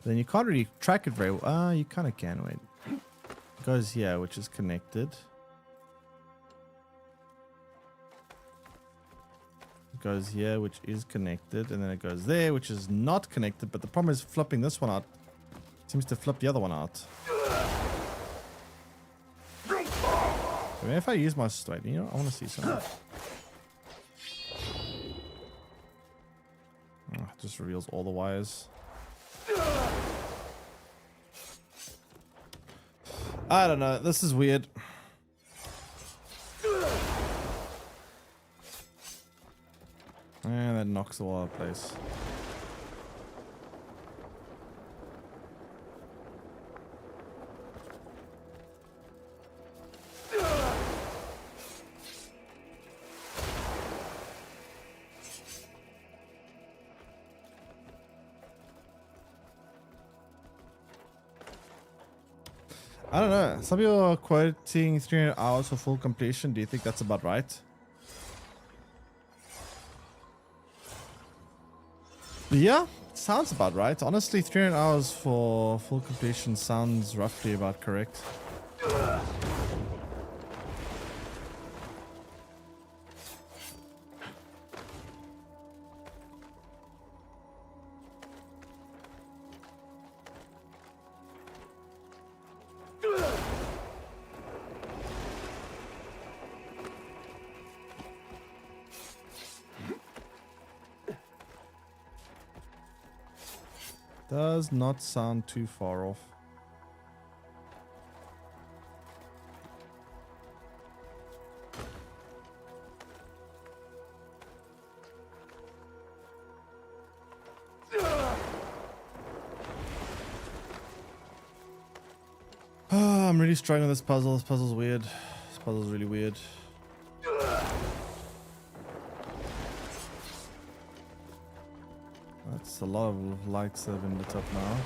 Then you can't really track it very well. Ah, you kind of can, wait. It goes here, which is connected. Goes here, which is connected, and then it goes there, which is not connected. But the problem is flipping this one out seems to flip the other one out. I mean, if I use my straight, you know, I want to see something. Oh, it just reveals all the wires. I don't know. This is weird. And that knocks all out of place. I don't know. Some people are quoting 300 hours for full completion. Do you think that's about right? Yeah, sounds about right. Honestly, 300 hours for full completion sounds roughly about correct. Does not sound too far off. I'm really struggling with this puzzle. This puzzle's weird. This puzzle's really weird. That's a lot of lights that have been lit up now.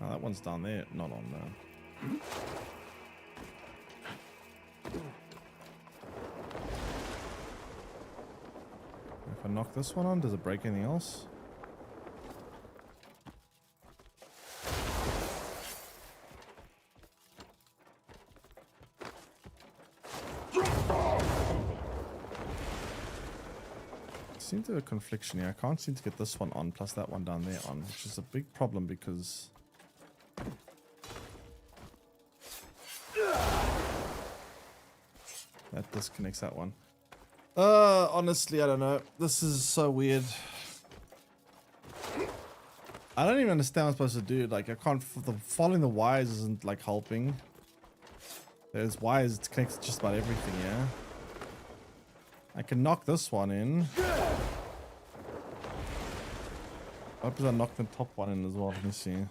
Oh, that one's down there, not on there. If I knock this one on, does it break anything else? Seem to have a confliction here. I can't seem to get this one on, plus that one down there on, which is a big problem because that disconnects that one. Honestly, I don't know. This is so weird. I don't even understand what I'm supposed to do. Like, I can't. Following the wires isn't like helping. There's wires to connect just about everything, yeah. I can knock this one in. I hope I knock the top one in as well. Let me see.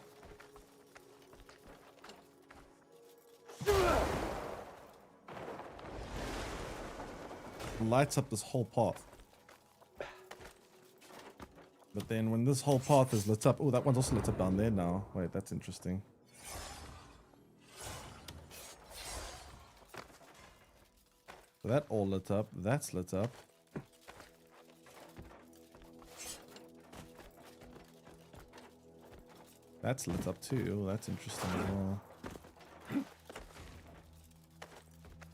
Lights up this whole path. But then when this whole path is lit up... Oh, that one's also lit up down there now. Wait, that's interesting. So that all lit up. That's lit up. That's lit up too. Oh, that's interesting as well.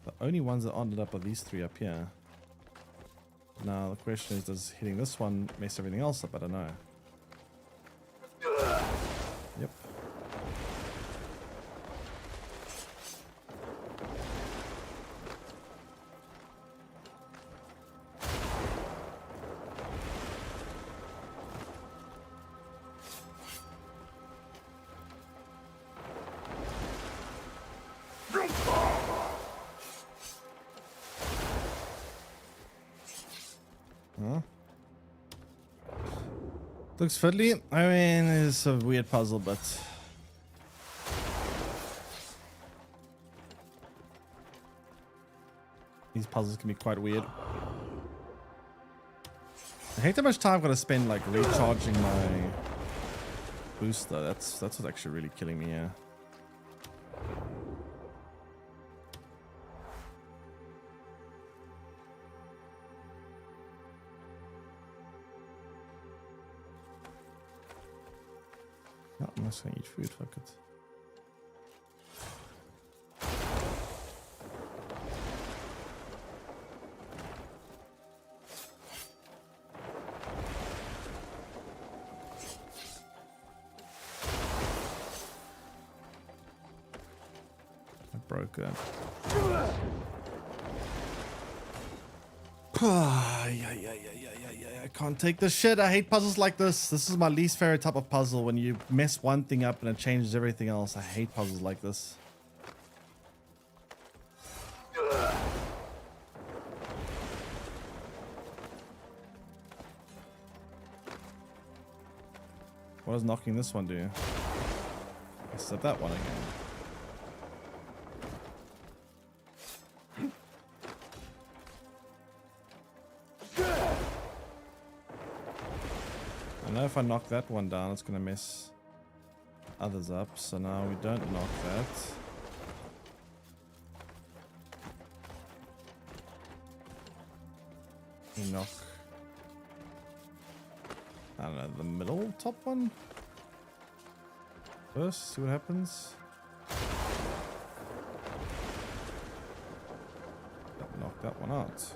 The only ones that aren't lit up are these three up here. Now the question is, does hitting this one mess everything else up? I don't know. Yep. Huh? Looks fiddly. I mean, it's a weird puzzle, but these puzzles can be quite weird. I hate how much time I'm gonna spend like recharging my booster. That's what's actually really killing me here. No, I'm not gonna eat food, fuck it. I broke it. I can't take this shit. I hate puzzles like this. This is my least favorite type of puzzle, when you mess one thing up and it changes everything else. I hate puzzles like this. What does knocking this one do? I set that one again. I know if I knock that one down, it's gonna mess others up. So now we don't knock that. We knock, I don't know, the middle top one first. See what happens. Knock that one out.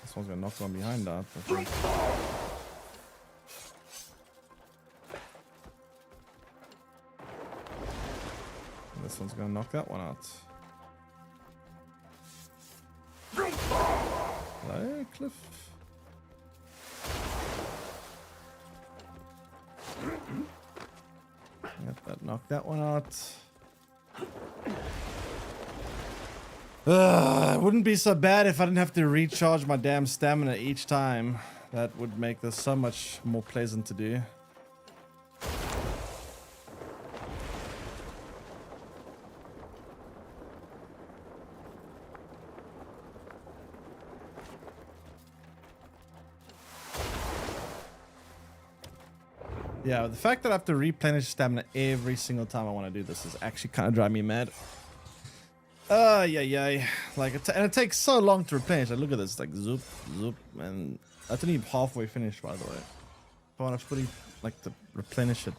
This one's gonna knock one behind that, I think. this one's gonna knock that one out. Hello, Cliff. Yep, that knocked that one out. It wouldn't be so bad if I didn't have to recharge my damn stamina each time. That would make this so much more pleasant to do. Yeah, the fact that I have to replenish stamina every single time I want to do this is actually kind of driving me mad. Yeah. Like, and it takes so long to replenish. Like, look at this, like zoop, zoop, and that's only halfway finished, by the way. If I want to fully, like, to replenish it.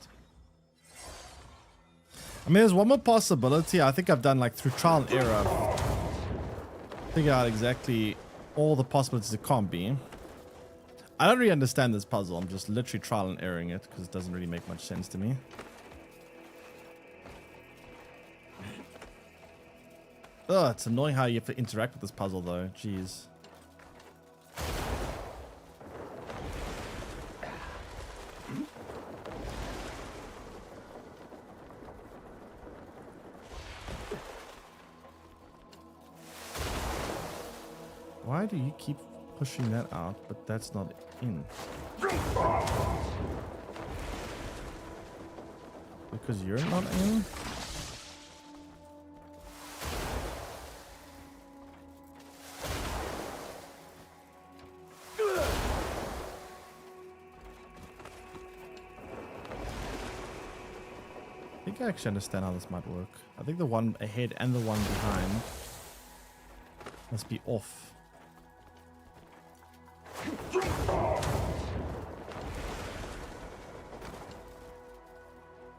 I mean, there's one more possibility. I think I've done, like, through trial and error, figure out exactly all the possibilities it can't be. I don't really understand this puzzle. I'm just literally trial and erroring it because it doesn't really make much sense to me. Ugh, it's annoying how you have to interact with this puzzle though. Jeez. Why do you keep pushing that out, but that's not in? Because you're not in? I think I actually understand how this might work. I think the one ahead and the one behind must be off.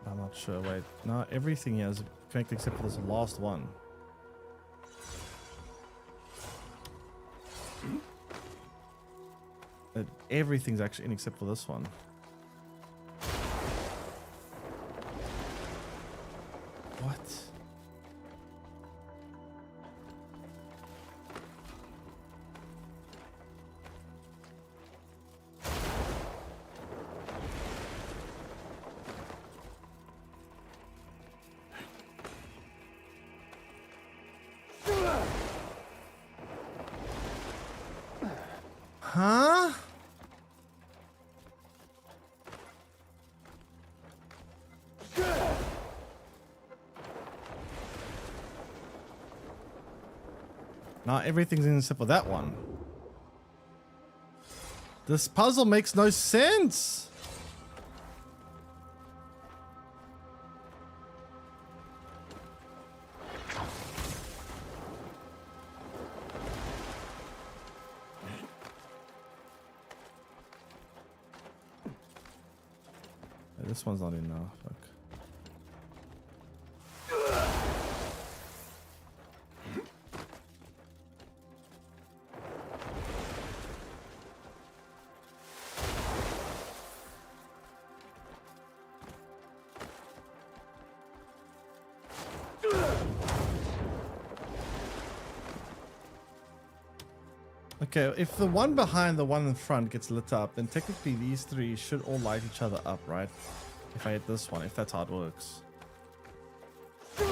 I'm not sure. Wait, no, everything here is connected except for this last one. Everything's actually in except for this one. What? Huh? Not everything's in except for that one. This puzzle makes no sense. This one's not in now. Fuck. Okay, if the one behind the one in front gets lit up, then technically these three should all light each other up, right? If I hit this one, if that's how it works. Or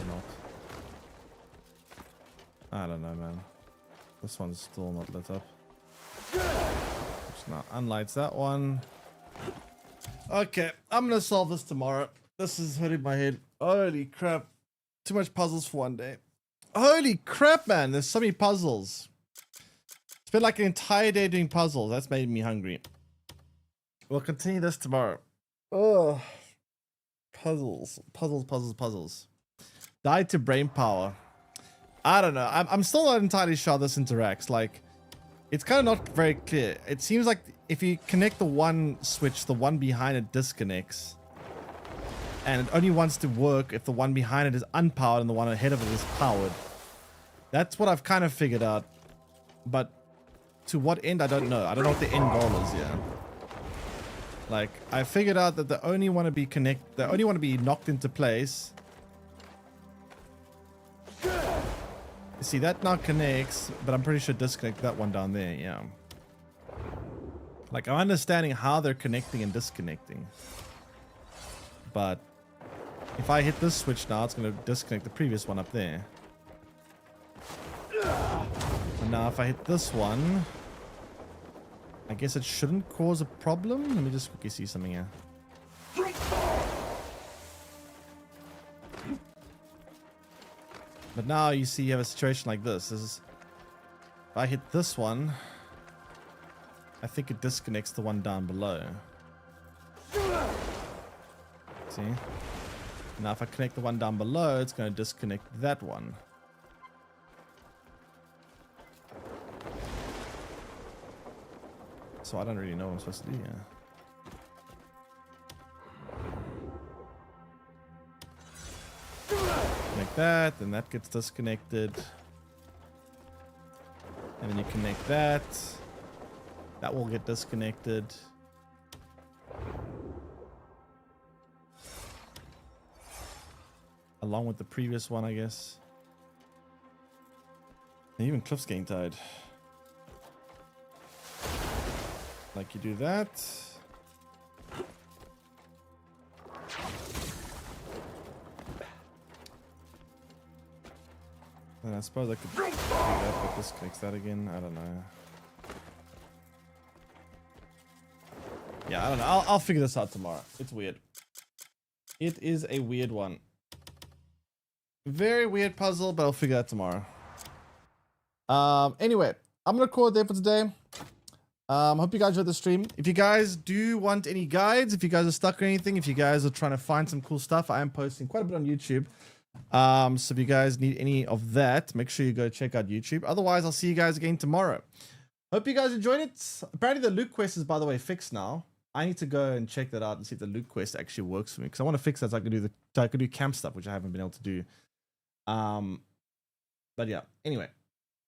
not. I don't know, man. This one's still not lit up. Just now unlights that one. Okay, I'm gonna solve this tomorrow. This is hurting my head. Holy crap. Too much puzzles for one day. Holy crap, man. There's so many puzzles. It's been like an entire day doing puzzles. That's made me hungry. We'll continue this tomorrow. Oh, puzzles. Died to brain power. I don't know. I'm still not entirely sure how this interacts. Like, it's kind of not very clear. It seems like if you connect the one switch, the one behind it disconnects. And it only wants to work if the one behind it is unpowered and the one ahead of it is powered. That's what I've kind of figured out. But to what end, I don't know. I don't know what the end goal is here. Like, I figured out that they only want to be knocked into place. You see, that now connects, but I'm pretty sure disconnect that one down there, yeah. Like, I'm understanding how they're connecting and disconnecting. But if I hit this switch now, it's going to disconnect the previous one up there. And now if I hit this one, I guess it shouldn't cause a problem. Let me just quickly see something here. But now you see you have a situation like this. If I hit this one, I think it disconnects the one down below. See? Now if I connect the one down below, it's going to disconnect that one. So I don't really know what I'm supposed to do here. Connect that, then that gets disconnected. And then you connect that. That will get disconnected. Along with the previous one, I guess. And even Cliff's getting tired. Like you do that. And I suppose I could do that, but disconnects that again. I don't know. Yeah, I don't know. I'll figure this out tomorrow. It's weird. It is a weird one. Very weird puzzle, but I'll figure that tomorrow. Anyway, I'm gonna call it there for today. Hope you guys enjoyed the stream. If you guys do want any guides, if you guys are stuck or anything, if you guys are trying to find some cool stuff, I am posting quite a bit on YouTube. So if you guys need any of that, make sure you go check out YouTube. Otherwise, I'll see you guys again tomorrow. Hope you guys enjoyed it. Apparently the loot quest is, by the way, fixed now. I need to go and check that out and see if the loot quest actually works for me, because I want to fix that so I can do camp stuff, which I haven't been able to do. But yeah, anyway,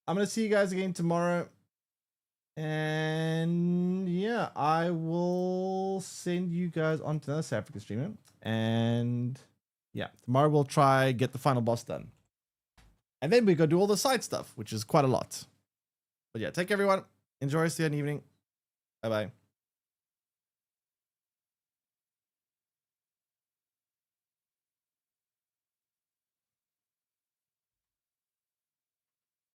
I'm gonna see you guys again tomorrow. And yeah, I will send you guys on to another South Africa streamer. And yeah, tomorrow we'll try get the final boss done. And then we go do all the side stuff, which is quite a lot. But yeah, take care everyone. Enjoy the rest of the evening. Bye bye.